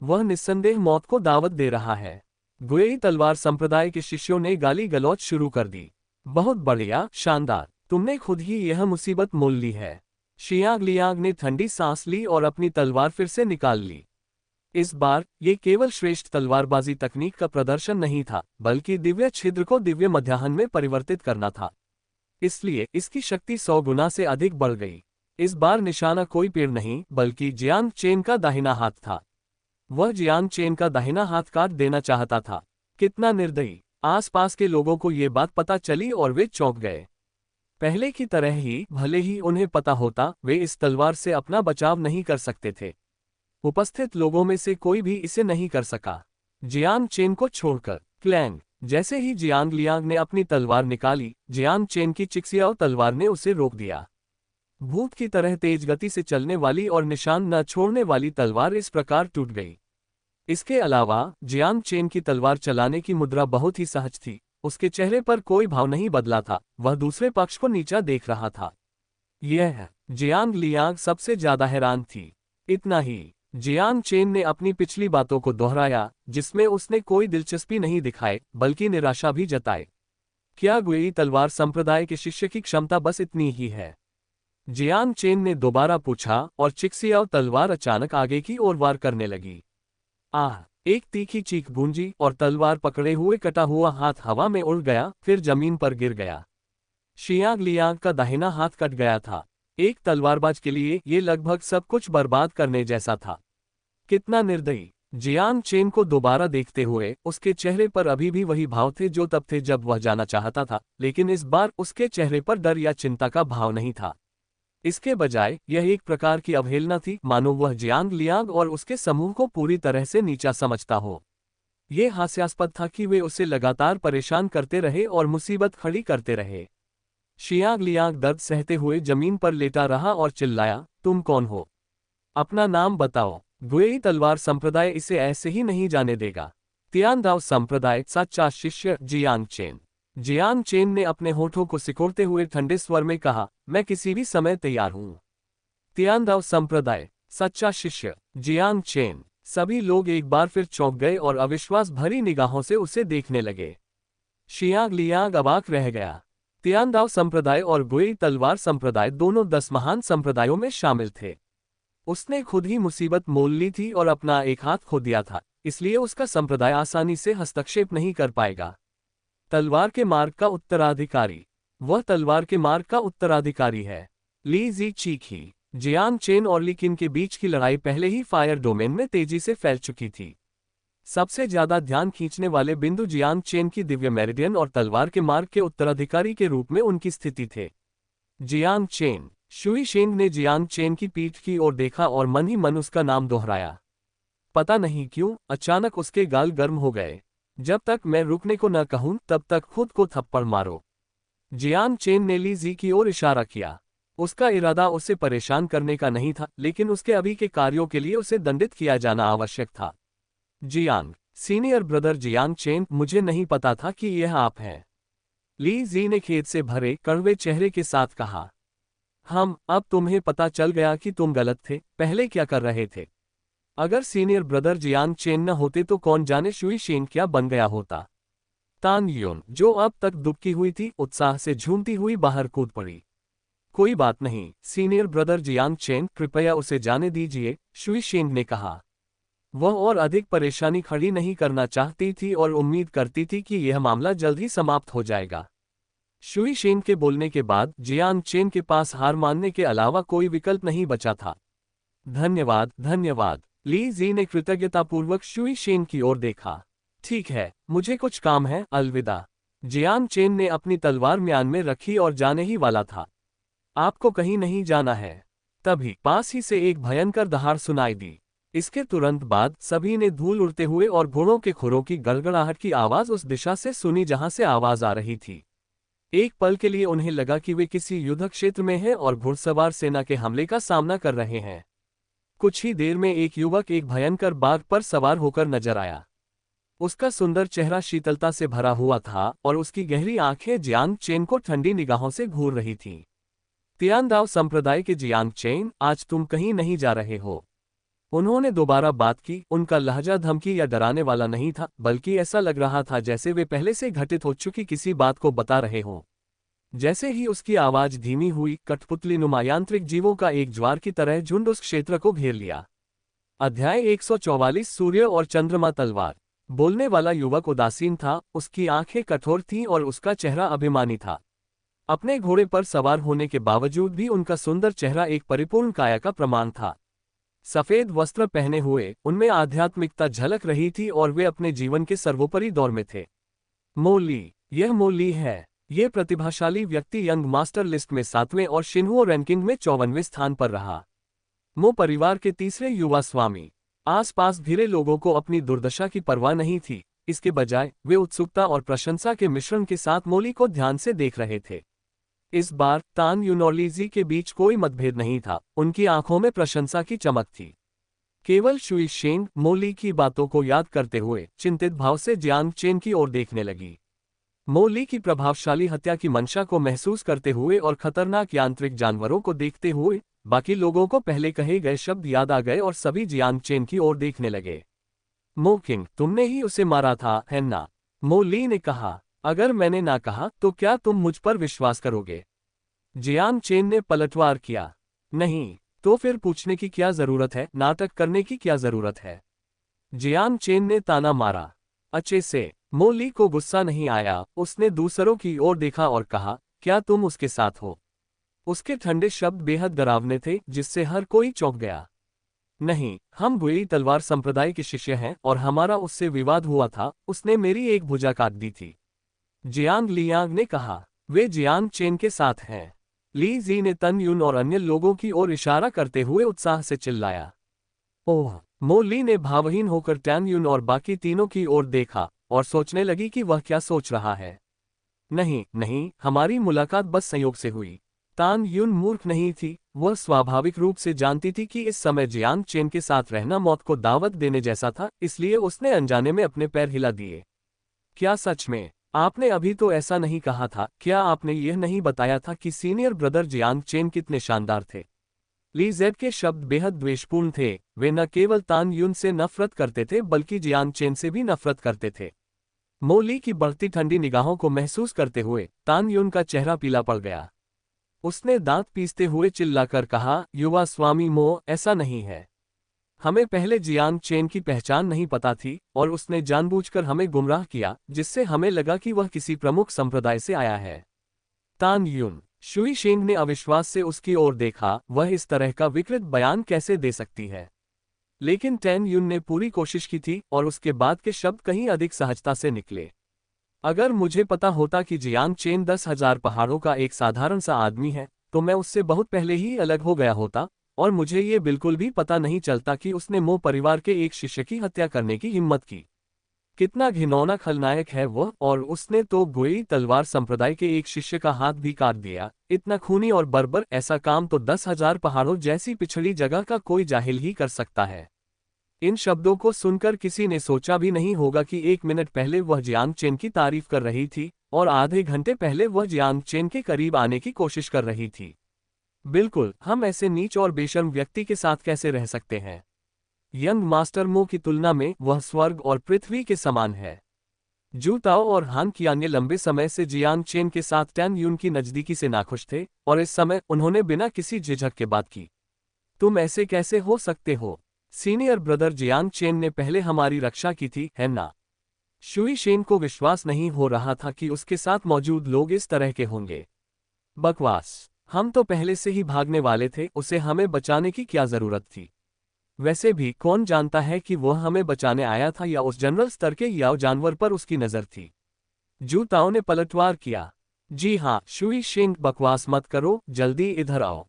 वह निस्संदेह मौत को दावत दे रहा है। गुएई तलवार संप्रदाय के शिष्यों ने गाली गलौज शुरू कर दी। बहुत बढ़िया, शानदार, तुमने खुद ही यह मुसीबत मोल ली है। शियांग लियांग ने ठंडी सांस ली और अपनी तलवार फिर से निकाल ली। इस बार ये केवल श्रेष्ठ तलवारबाजी तकनीक का प्रदर्शन नहीं था, बल्कि दिव्य छिद्र को दिव्य मध्याह्न में परिवर्तित करना था। इसलिए इसकी शक्ति 100 गुना से अधिक बढ़ गई। इस बार निशाना कोई पेड़ नहीं, बल्कि जियांग चेन का दाहिना हाथ था। वह जियांग चेन का दाहिना हाथ काट देना चाहता था। कितना निर्दयी। आसपास के लोगों को ये बात पता चली और वे चौंक गए। पहले की तरह ही, भले ही उन्हें पता होता, वे इस तलवार से अपना बचाव नहीं कर सकते थे। उपस्थित लोगों में से कोई भी इसे नहीं कर सका, जियांग चेन को छोड़कर। क्लैंग। जैसे ही जियांग लियांग ने अपनी तलवार निकाली, जियांग चेन की चिक्सियाओ तलवार ने उसे रोक दिया। भूत की तरह तेज गति से चलने वाली और निशान न छोड़ने वाली तलवार इस प्रकार टूट गई। इसके अलावा जियांग चेन की तलवार चलाने की मुद्रा बहुत ही सहज थी। उसके चेहरे पर कोई भाव नहीं बदला था, वह दूसरे पक्ष को नीचा देख रहा था। यह जियांग लियांग सबसे ज्यादा हैरान थी। इतना ही, जियांग चेन ने अपनी पिछली बातों को दोहराया, जिसमें उसने कोई दिलचस्पी नहीं दिखाई, बल्कि निराशा भी जताई। क्या गुएई तलवार संप्रदाय के शिष्य की क्षमता बस इतनी ही है? जियांग चेन ने दोबारा पूछा और चिक्सियाओ तलवार अचानक आगे की ओर वार करने लगी। आह! एक तीखी चीख गूंजी और तलवार पकड़े हुए कटा हुआ हाथ हवा में उड़ गया, फिर जमीन पर गिर गया। शियांग लियांग का दाहिना हाथ कट गया था। एक तलवारबाज के लिए ये लगभग सब कुछ बर्बाद करने जैसा था। कितना निर्दयी। जियांग चेन को दोबारा देखते हुए उसके चेहरे पर अभी भी वही भाव थे जो तब थे जब वह जाना चाहता था, लेकिन इस बार उसके चेहरे पर डर या चिंता का भाव नहीं था। इसके बजाय यह एक प्रकार की अवहेलना थी, मानो वह जियांग लियांग और उसके समूह को पूरी तरह से नीचा समझता हो। ये हास्यास्पद था कि वे उसे लगातार परेशान करते रहे और मुसीबत खड़ी करते रहे। शियांग लियांग दर्द सहते हुए जमीन पर लेटा रहा और चिल्लाया, तुम कौन हो? अपना नाम बताओ। गुएई तलवार संप्रदाय इसे ऐसे ही नहीं जाने देगा। तियानदाओ संप्रदाय सच्चा शिष्य जियांग चेन। जियांग चेन ने अपने होठों को सिकोड़ते हुए ठंडे स्वर में कहा, मैं किसी भी समय तैयार हूं। तियानदाओ संप्रदाय सच्चा शिष्य जियांग चेन। सभी लोग एक बार फिर चौंक गए और अविश्वास भरी निगाहों से उसे देखने लगे। शियांग लियांग अवाक रह गया। तियानदाओ संप्रदाय और गुएई तलवार संप्रदाय दोनों 10 महान संप्रदायों में शामिल थे। उसने खुद ही मुसीबत मोल ली थी और अपना एक हाथ खो दिया था, इसलिए उसका संप्रदाय आसानी से हस्तक्षेप नहीं कर पाएगा। तलवार के मार्ग का उत्तराधिकारी। वह तलवार के मार्ग का उत्तराधिकारी है। ली जी चीखी। जियांग चेन और ली किन के बीच की लड़ाई पहले ही फायर डोमेन में तेजी से फैल चुकी थी। सबसे ज्यादा ध्यान खींचने वाले बिंदु जियांग चेन की दिव्य मेरिडियन और तलवार के मार्ग के उत्तराधिकारी के रूप में उनकी स्थिति थे। Jiang chain. शुई शेंग ने जियांग चेन की पीठ की ओर देखा और मन ही मन उसका नाम दोहराया। पता नहीं क्यों अचानक उसके गाल गर्म हो गए। जब तक मैं रुकने को न कहूं तब तक खुद को थप्पड़ मारो। जियांग चेन ने ली जी की ओर इशारा किया। उसका इरादा उसे परेशान करने का नहीं था, लेकिन उसके अभी के कार्यों के लिए उसे दंडित किया जाना आवश्यक था। Jiang, senior brother Jiang chain, मुझे नहीं पता था कि यह आप हैं। ली जी ने खेद से भरे कड़वे चेहरे के साथ कहा। अब तुम्हें पता चल गया कि तुम गलत थे। पहले क्या कर रहे थे? अगर सीनियर ब्रदर जियांग चेन न होते तो कौन जाने शुई शेंग क्या बन गया होता। तान यून, जो अब तक दुबकी हुई थी, उत्साह से झूमती हुई बाहर कूद पड़ी। कोई बात नहीं सीनियर ब्रदर जियांग चेन, कृपया उसे जाने दीजिए, शुई शेंग ने कहा। वह और अधिक परेशानी खड़ी नहीं करना चाहती थी और उम्मीद करती थी कि यह मामला जल्द ही समाप्त हो जाएगा। शुई शेंग के बोलने के बाद जियांग चेन के पास हार मानने के अलावा कोई विकल्प नहीं बचा था। धन्यवाद धन्यवाद। ली जी ने कृतज्ञतापूर्वक शुई शेंग की ओर देखा। ठीक है, मुझे कुछ काम है, अलविदा। जियांग चेन ने अपनी तलवार म्यान में रखी और जाने ही वाला था। आपको कहीं नहीं जाना है। तभी पास ही से एक भयंकर दहाड़ सुनाई दी। इसके तुरंत बाद सभी ने धूल उड़ते हुए और घोड़ों के खुरों की गड़गड़ाहट की आवाज उस दिशा से सुनी जहां से आवाज आ रही थी। एक पल के लिए उन्हें लगा कि वे किसी युद्ध क्षेत्र में हैं और घुड़सवार सेना के हमले का सामना कर रहे हैं। कुछ ही देर में एक युवक एक भयंकर बाघ पर सवार होकर नजर आया। उसका सुंदर चेहरा शीतलता से भरा हुआ था और उसकी गहरी आंखें जियांग चेन को ठंडी निगाहों से घूर रही थीं। तियानदाओ संप्रदाय के जियांग चेन, आज तुम कहीं नहीं जा रहे हो। उन्होंने दोबारा बात की। उनका लहजा धमकी या डराने वाला नहीं था, बल्कि ऐसा लग रहा था जैसे वे पहले से घटित हो चुकी किसी बात को बता रहे हों। जैसे ही उसकी आवाज धीमी हुई, कठपुतली नुमा यांत्रिक जीवों का एक ज्वार की तरह झुंड उस क्षेत्र को घेर लिया। अध्याय 144 सूर्य और चंद्रमा तलवार। बोलने वाला युवक उदासीन था, उसकी आंखें कठोर थीं और उसका चेहरा अभिमानी था। अपने घोड़े पर सवार होने के बावजूद भी उनका सुंदर चेहरा एक परिपूर्ण काया का प्रमाण था। सफेद वस्त्र पहने हुए उनमें आध्यात्मिकता झलक रही थी और वे अपने जीवन के सर्वोपरि दौर में थे। मो ली, यह मो ली है। यह प्रतिभाशाली व्यक्ति यंग मास्टर लिस्ट में 7वें और शिन्हुओ रैंकिंग में 54वें स्थान पर रहा। मो परिवार के तीसरे युवा स्वामी। आसपास घिरे लोगों को अपनी दुर्दशा की परवाह नहीं थी, इसके बजाय वे उत्सुकता और प्रशंसा के मिश्रण के साथ मोली को ध्यान से देख रहे थे। इस बार तान यून और ली जी के बीच कोई मतभेद नहीं था, उनकी आंखों में प्रशंसा की चमक थी। केवल शुई शेंग मोली की बातों को याद करते हुए चिंतित भाव से जियांग चेन की ओर देखने लगी। मोली की प्रभावशाली हत्या की मंशा को महसूस करते हुए और खतरनाक यांत्रिक जानवरों को देखते हुए बाकी लोगों को पहले कहे गए शब्द याद आ गए और सभी जियांग चेन की ओर देखने लगे। मो किंग, तुमने ही उसे मारा था, है ना? मो ली ने कहा। अगर मैंने ना कहा तो क्या तुम मुझ पर विश्वास करोगे? जियांग चेन ने पलटवार किया। नहीं, तो फिर पूछने की क्या जरूरत है, नाटक करने की क्या जरूरत है? जियांग चेन ने ताना मारा। अच्छे से। मो ली को गुस्सा नहीं आया, उसने दूसरों की ओर देखा और कहा, क्या तुम उसके साथ हो? उसके ठंडे शब्द बेहद डरावने थे, जिससे हर कोई चौंक गया। नहीं, हम गुई तलवार संप्रदाय के शिष्य हैं और हमारा उससे विवाद हुआ था, उसने मेरी एक भुजा काट दी थी। जियांग लियांग ने कहा। वे जियांग चेन के साथ हैं। ली जी ने तन युन और अन्य लोगों की ओर इशारा करते हुए उत्साह से चिल्लाया। ओह! मो ली ने भावहीन होकर टैन युन और बाकी तीनों की ओर देखा और सोचने लगी कि वह क्या सोच रहा है। नहीं नहीं, हमारी मुलाकात बस संयोग से हुई। तान युन मूर्ख नहीं थी, वह स्वाभाविक रूप से जानती थी कि इस समय जियांग चेन के साथ रहना मौत को दावत देने जैसा था, इसलिए उसने अनजाने में अपने पैर हिला दिए। क्या सच में? आपने अभी तो ऐसा नहीं कहा था, क्या आपने यह नहीं बताया था कि सीनियर ब्रदर जियांग चेन कितने शानदार थे? ली जेड के शब्द बेहद द्वेषपूर्ण थे, वे न केवल तान युन से नफरत करते थे बल्कि जियांग चेन से भी नफरत करते थे। मो ली की बढ़ती ठंडी निगाहों को महसूस करते हुए तान युन का चेहरा पीला पड़ गया। उसने दांत पीसते हुए चिल्लाकर कहा, युवा स्वामी मो, ऐसा नहीं है। हमें पहले जियांग चेन की पहचान नहीं पता थी और उसने जानबूझकर हमें गुमराह किया, जिससे हमें लगा कि वह किसी प्रमुख संप्रदाय से आया है। तान युन। शुई शेंग ने अविश्वास से उसकी ओर देखा, वह इस तरह का विकृत बयान कैसे दे सकती है? लेकिन टैन युन ने पूरी कोशिश की थी और उसके बाद के शब्द कहीं अधिक सहजता से निकले। अगर मुझे पता होता कि जियांग चेन 10,000 पहाड़ों का एक साधारण सा आदमी है, तो मैं उससे बहुत पहले ही अलग हो गया होता, और मुझे ये बिल्कुल भी पता नहीं चलता कि उसने मो परिवार के एक शिष्य की हत्या करने की हिम्मत की। कितना घिनौना खलनायक है वह, और उसने तो गुई तलवार संप्रदाय के एक शिष्य का हाथ भी काट दिया। इतना खूनी और बर्बर ऐसा काम तो 10,000 पहाड़ों जैसी पिछड़ी जगह का कोई जाहिल ही कर सकता है। इन शब्दों को सुनकर किसी ने सोचा भी नहीं होगा कि 1 मिनट पहले वह जियांग चेन की तारीफ कर रही थी और आधे घंटे पहले वह जियांग चेन के करीब आने की कोशिश कर रही थी। बिल्कुल, हम ऐसे नीच और बेशर्म व्यक्ति के साथ कैसे रह सकते हैं? यंग मास्टर मो की तुलना में वह स्वर्ग और पृथ्वी के समान है। जू ताओ और हान कियांग लंबे समय से जियांग चेन के साथ टैन युन की नजदीकी से नाखुश थे, और इस समय उन्होंने बिना किसी झिझक के बात की। तुम ऐसे कैसे हो सकते हो? सीनियर ब्रदर जियांग चेन ने पहले हमारी रक्षा की थी, है ना? शुई शेन को विश्वास नहीं हो रहा था कि उसके साथ मौजूद लोग इस तरह के होंगे। बकवास। हम तो पहले से ही भागने वाले थे, उसे हमें बचाने की क्या जरूरत थी? वैसे भी कौन जानता है कि वह हमें बचाने आया था या उस जनरल स्तर के याओ जानवर पर उसकी नजर थी। जू ताओ ने पलटवार किया। जी हाँ, शुई शेंग, बकवास मत करो, जल्दी इधर आओ।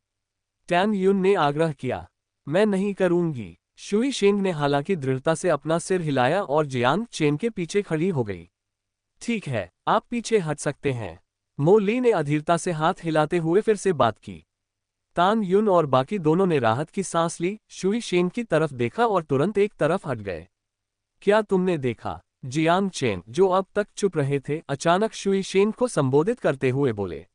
टैन युन ने आग्रह किया। मैं नहीं करूंगी। शुई शेंग ने हालांकि दृढ़ता से अपना सिर हिलाया और जियांग चेन के पीछे खड़ी हो गई। ठीक है, आप पीछे हट सकते हैं। मो ली ने अधीरता से हाथ हिलाते हुए फिर से बात की। तान युन और बाकी दोनों ने राहत की सांस ली, शुई शेन की तरफ देखा और तुरंत एक तरफ हट गए। क्या तुमने देखा? जियांग चेन, जो अब तक चुप रहे थे, अचानक शुई शेन को संबोधित करते हुए बोले।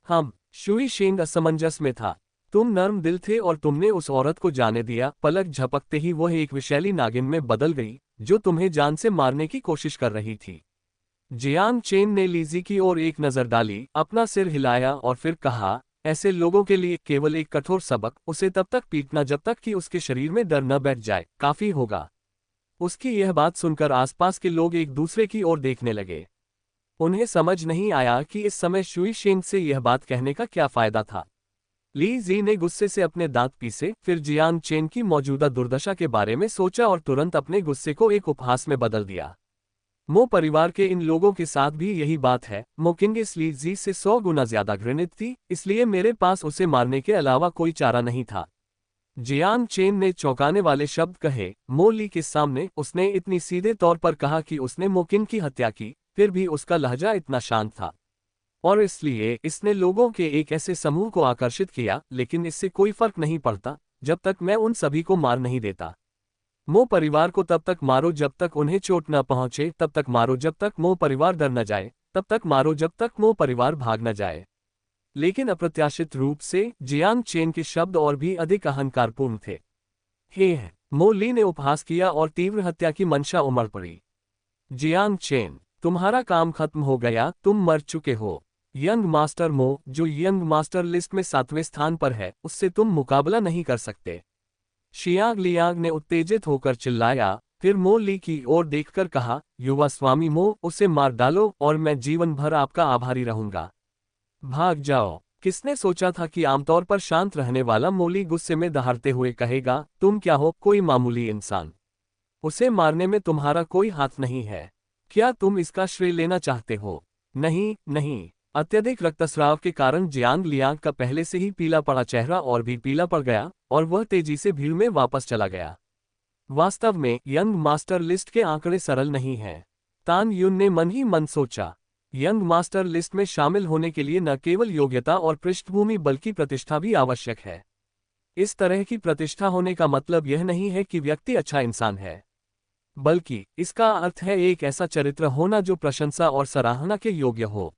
हम। शुई शेन असमंजस में था। तुम नर्म दिल थे और तुमने उस औरत को जाने दिया। पलक झपकते ही वह एक विषैली नागिन में बदल गई, जो तुम्हें जान से मारने की कोशिश कर रही थी। जियांग चेन ने लीजी की ओर एक नजर डाली, अपना सिर हिलाया और फिर कहा, ऐसे लोगों के लिए केवल एक कठोर सबक, उसे तब तक पीटना जब तक कि उसके शरीर में डर न बैठ जाए, काफी होगा। उसकी यह बात सुनकर आसपास के लोग एक दूसरे की ओर देखने लगे। उन्हें समझ नहीं आया कि इस समय शुई शेंग से यह बात कहने का क्या फायदा था। ली जी ने गुस्से से अपने दांत पीसे, फिर जियांग चेन की मौजूदा दुर्दशा के बारे में सोचा और तुरंत अपने गुस्से को एक उपहास में बदल दिया। मो परिवार के इन लोगों के साथ भी यही बात है। मो किंग इस ली जी से 100 गुना ज्यादा घृणित थी, इसलिए मेरे पास उसे मारने के अलावा कोई चारा नहीं था। जियांग चेन ने चौंकाने वाले शब्द कहे। मो ली के सामने उसने इतनी सीधे तौर पर कहा कि उसने मो किंग की हत्या की, फिर भी उसका लहजा इतना शांत था। और इसलिए इसने लोगों के एक ऐसे समूह को आकर्षित किया, लेकिन इससे कोई फर्क नहीं पड़ता जब तक मैं उन सभी को मार नहीं देता। मो परिवार को तब तक मारो जब तक उन्हें चोट न पहुंचे, तब तक मारो जब तक मो परिवार डर न जाए, तब तक मारो जब तक मो परिवार भाग न जाए। लेकिन अप्रत्याशित रूप से जियांग चेन के शब्द और भी अधिक अहंकारपूर्ण थे। हे है, मो ली ने उपहास किया और तीव्र हत्या की मंशा उमड़ पड़ी। जियांग चेन, तुम्हारा काम खत्म हो गया, तुम मर चुके हो। यंग मास्टर मो, जो यंग मास्टर लिस्ट में 7वें स्थान पर है, उससे तुम मुकाबला नहीं कर सकते। शियांग लियांग ने उत्तेजित होकर चिल्लाया, फिर मो ली की ओर देखकर कहा, युवा स्वामी मो, उसे मार डालो और मैं जीवन भर आपका आभारी रहूंगा। भाग जाओ। किसने सोचा था कि आमतौर पर शांत रहने वाला मोली गुस्से में दहाड़ते हुए कहेगा, तुम क्या हो, कोई मामूली इंसान। उसे मारने में तुम्हारा कोई हाथ नहीं है। क्या तुम इसका श्रेय लेना चाहते हो? नहीं नहीं। अत्यधिक रक्तस्राव के कारण जियांग लियांग का पहले से ही पीला पड़ा चेहरा और भी पीला पड़ गया और वह तेजी से भीड़ में वापस चला गया। वास्तव में यंग मास्टर लिस्ट के आंकड़े सरल नहीं हैं। तान युन ने मन ही मन सोचा। यंग मास्टर लिस्ट में शामिल होने के लिए न केवल योग्यता और पृष्ठभूमि बल्कि प्रतिष्ठा भी आवश्यक है। इस तरह की प्रतिष्ठा होने का मतलब यह नहीं है कि व्यक्ति अच्छा इंसान है, बल्कि इसका अर्थ है एक ऐसा चरित्र होना जो प्रशंसा और सराहना के योग्य हो।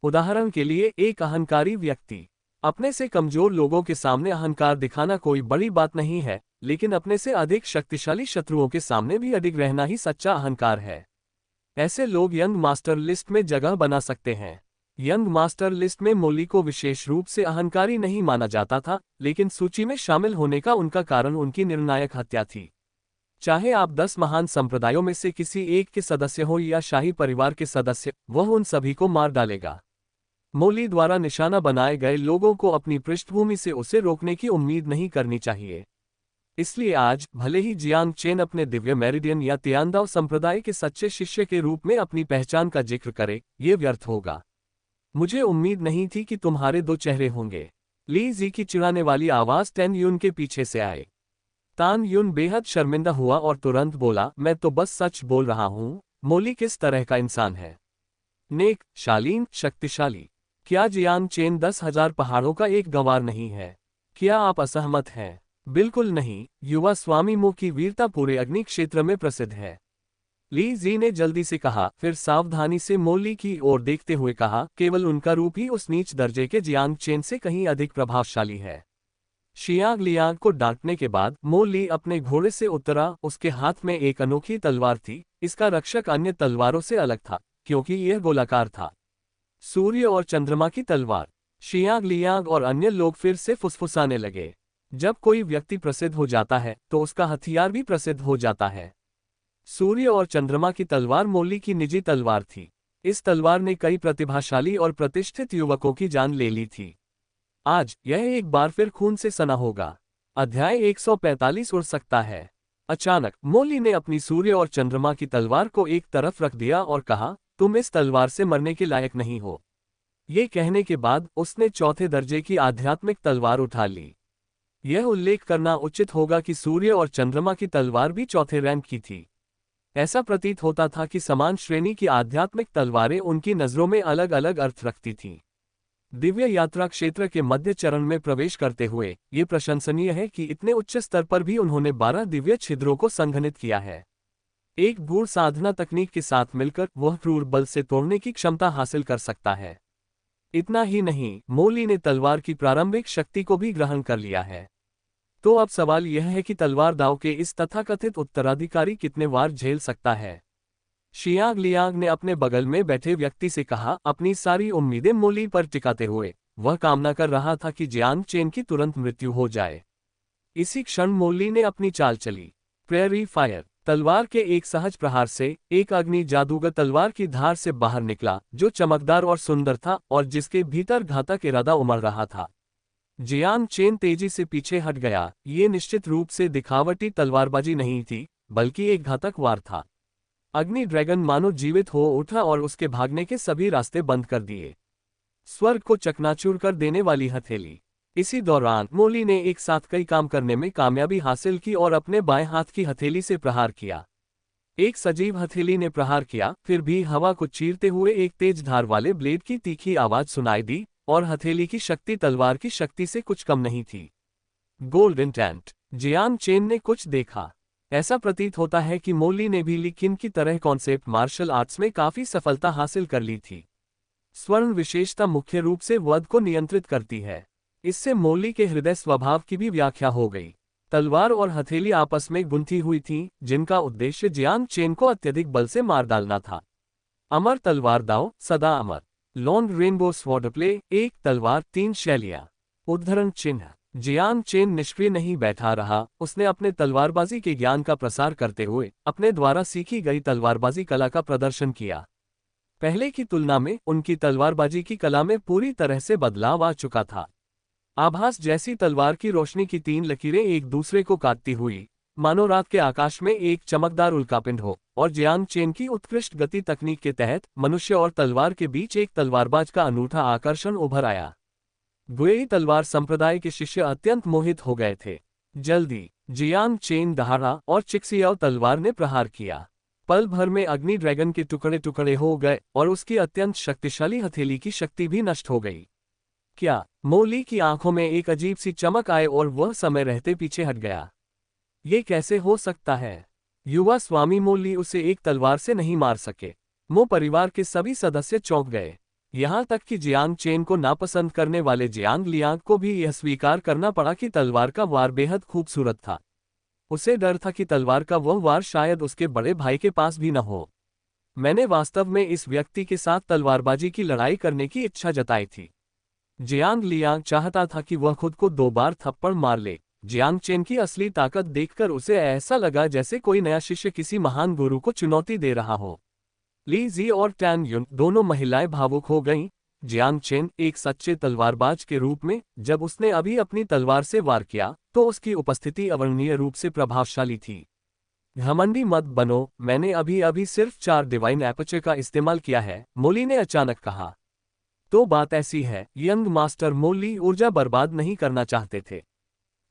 उदाहरण के लिए, एक अहंकारी व्यक्ति। अपने से कमजोर लोगों के सामने अहंकार दिखाना कोई बड़ी बात नहीं है, लेकिन अपने से अधिक शक्तिशाली शत्रुओं के सामने भी अडिग रहना ही सच्चा अहंकार है। ऐसे लोग यंग मास्टर लिस्ट में जगह बना सकते हैं। यंग मास्टर लिस्ट में मोली को विशेष रूप से अहंकारी नहीं माना जाता था, लेकिन सूची में शामिल होने का उनका कारण उनकी निर्णायक हत्या थी। चाहे आप 10 महान संप्रदायों में से किसी एक के सदस्य हो या शाही परिवार के सदस्य, वह उन सभी को मार डालेगा। मोली द्वारा निशाना बनाए गए लोगों को अपनी पृष्ठभूमि से उसे रोकने की उम्मीद नहीं करनी चाहिए। इसलिए आज, भले ही जियांग चेन अपने दिव्य मेरिडियन या तियांदाओ संप्रदाय के सच्चे शिष्य के रूप में अपनी पहचान का जिक्र करे, ये व्यर्थ होगा। मुझे उम्मीद नहीं थी कि तुम्हारे दो चेहरे होंगे। ली जी की चिढ़ाने वाली आवाज टैन युन के पीछे से आए। तान युन बेहद शर्मिंदा हुआ और तुरंत बोला, मैं तो बस सच बोल रहा हूँ। मोली किस तरह का इंसान है? नेक, शालीन, शक्तिशाली। क्या जियांग चेन 10,000 पहाड़ों का एक गंवार नहीं है? क्या आप असहमत हैं? बिल्कुल नहीं। युवा स्वामी मो की वीरता पूरे अग्नि क्षेत्र में प्रसिद्ध है। ली जी ने जल्दी से कहा, फिर सावधानी से मोली की ओर देखते हुए कहा, केवल उनका रूप ही उस नीच दर्जे के जियांग चेन से कहीं अधिक प्रभावशाली है। शियांग लियांग को डांटने के बाद मो ली अपने घोड़े से उतरा। उसके हाथ में एक अनोखी तलवार थी। इसका रक्षक अन्य तलवारों से अलग था, क्योंकि यह गोलाकार था। सूर्य और चंद्रमा की तलवार। शियांग लियांग और अन्य लोग फिर से फुसफुसाने लगे। जब कोई व्यक्ति प्रसिद्ध हो जाता है तो उसका हथियार भी प्रसिद्ध हो जाता है। सूर्य और चंद्रमा की तलवार मोली की निजी तलवार थी। इस तलवार ने कई प्रतिभाशाली और प्रतिष्ठित युवकों की जान ले ली थी। आज यह एक बार फिर खून से सना होगा। अध्याय 145 उड़ सकता है। अचानक मोली ने अपनी सूर्य और चंद्रमा की तलवार को एक तरफ रख दिया और कहा, तुम इस तलवार से मरने के लायक नहीं हो। ये कहने के बाद उसने चौथे दर्जे की आध्यात्मिक तलवार उठा ली। यह उल्लेख करना उचित होगा कि सूर्य और चंद्रमा की तलवार भी चौथे रैंक की थी। ऐसा प्रतीत होता था कि समान श्रेणी की आध्यात्मिक तलवारें उनकी नजरों में अलग अलग अर्थ रखती थीं। दिव्य यात्रा क्षेत्र के मध्य चरण में प्रवेश करते हुए ये प्रशंसनीय है कि इतने उच्च स्तर पर भी उन्होंने 12 दिव्य छिद्रों को संघनित किया है। एक गूढ़ साधना तकनीक के साथ मिलकर वह क्रूर बल से तोड़ने की क्षमता हासिल कर सकता है। इतना ही नहीं, मोली ने तलवार की प्रारंभिक शक्ति को भी ग्रहण कर लिया है। तो अब सवाल यह है कि तलवार दाव के इस तथाकथित उत्तराधिकारी कितने वार झेल सकता है। शियांग लियांग ने अपने बगल में बैठे व्यक्ति से कहा, अपनी सारी उम्मीदें मोली पर टिकाते हुए वह कामना कर रहा था कि जियांग चेन की तुरंत मृत्यु हो जाए। इसी क्षण मोली ने अपनी चाल चली। Prairie fire. तलवार के एक सहज प्रहार से एक अग्नि जादूगर तलवार की धार से बाहर निकला, जो चमकदार और सुंदर था और जिसके भीतर घातक इरादा उमड़ रहा था। जियांग चेन तेजी से पीछे हट गया। ये निश्चित रूप से दिखावटी तलवारबाजी नहीं थी, बल्कि एक घातक वार था। अग्नि ड्रैगन मानो जीवित हो उठा और उसके भागने के सभी रास्ते बंद कर दिए। स्वर्ग को चकनाचूर कर देने वाली हथेली। इसी दौरान मोली ने एक साथ कई काम करने में कामयाबी हासिल की और अपने बाएं हाथ की हथेली से प्रहार किया। एक सजीव हथेली ने प्रहार किया, फिर भी हवा को चीरते हुए एक तेज धार वाले ब्लेड की तीखी आवाज सुनाई दी और हथेली की शक्ति तलवार की शक्ति से कुछ कम नहीं थी। Golden tent. जियांग चेन ने कुछ देखा। ऐसा प्रतीत होता है कि मोली ने भी लिकिन की तरह कॉन्सेप्ट मार्शल आर्ट्स में काफी सफलता हासिल कर ली थी। स्वर्ण विशेषता मुख्य रूप से वध को नियंत्रित करती है। इससे मोली के हृदय स्वभाव की भी व्याख्या हो गई। तलवार और हथेली आपस में गुंथी हुई थीं, जिनका उद्देश्य जियांग चेन को अत्यधिक बल से मार डालना था। अमर तलवार दाव, सदा अमर। Long rainbow sword play. एक तलवार, 3 शैलियां। उद्धरण चिन्ह। जियांग चेन निष्क्रिय नहीं बैठा रहा, उसने अपने तलवारबाजी के ज्ञान का प्रसार करते हुए अपने द्वारा सीखी गई तलवारबाजी कला का प्रदर्शन किया। पहले की तुलना में उनकी तलवारबाजी की कला में पूरी तरह से बदलाव आ चुका था। आभास जैसी तलवार की रोशनी की 3 लकीरें एक दूसरे को काटती हुई, मानो रात के आकाश में एक चमकदार उल्कापिंड हो, और जियांग चेन की उत्कृष्ट गति तकनीक के तहत मनुष्य और तलवार के बीच एक तलवारबाज का अनूठा आकर्षण उभर आया। गुएई तलवार संप्रदाय के शिष्य अत्यंत मोहित हो गए थे। जल्दी जियांग चेन दहाड़ा और चिक्सियाओ तलवार ने प्रहार किया। पल भर में अग्नि ड्रैगन के टुकड़े टुकड़े हो गए और उसकी अत्यंत शक्तिशाली हथेली की शक्ति भी नष्ट हो गई। क्या? मो ली की आंखों में एक अजीब सी चमक आए और वह समय रहते पीछे हट गया। ये कैसे हो सकता है? युवा स्वामी मो ली उसे एक तलवार से नहीं मार सके। मो परिवार के सभी सदस्य चौंक गए। यहाँ तक कि जियांग चेन को नापसंद करने वाले जियांग लियांग को भी यह स्वीकार करना पड़ा कि तलवार का वार बेहद खूबसूरत था। उसे डर था कि तलवार का वह वार शायद उसके बड़े भाई के पास भी न हो। मैंने वास्तव में इस व्यक्ति के साथ तलवारबाजी की लड़ाई करने की इच्छा जताई थी। जियांग लियांग चाहता था कि वह खुद को 2 बार थप्पड़ मार ले। जियांग चेन की असली ताकत देखकर उसे ऐसा लगा जैसे कोई नया शिष्य किसी महान गुरु को चुनौती दे रहा हो। ली जी और टैन युन दोनों महिलाएं भावुक हो गईं। जियांग चेन एक सच्चे तलवारबाज के रूप में जब उसने अभी अपनी तलवार से वार किया तो उसकी उपस्थिति अवर्णनीय रूप से प्रभावशाली थी। घमंडी मत बनो, मैंने अभी अभी सिर्फ 4 डिवाइन एपर्चर का इस्तेमाल किया है, मोली ने अचानक कहा। तो बात ऐसी है, यंग मास्टर मोली ऊर्जा बर्बाद नहीं करना चाहते थे।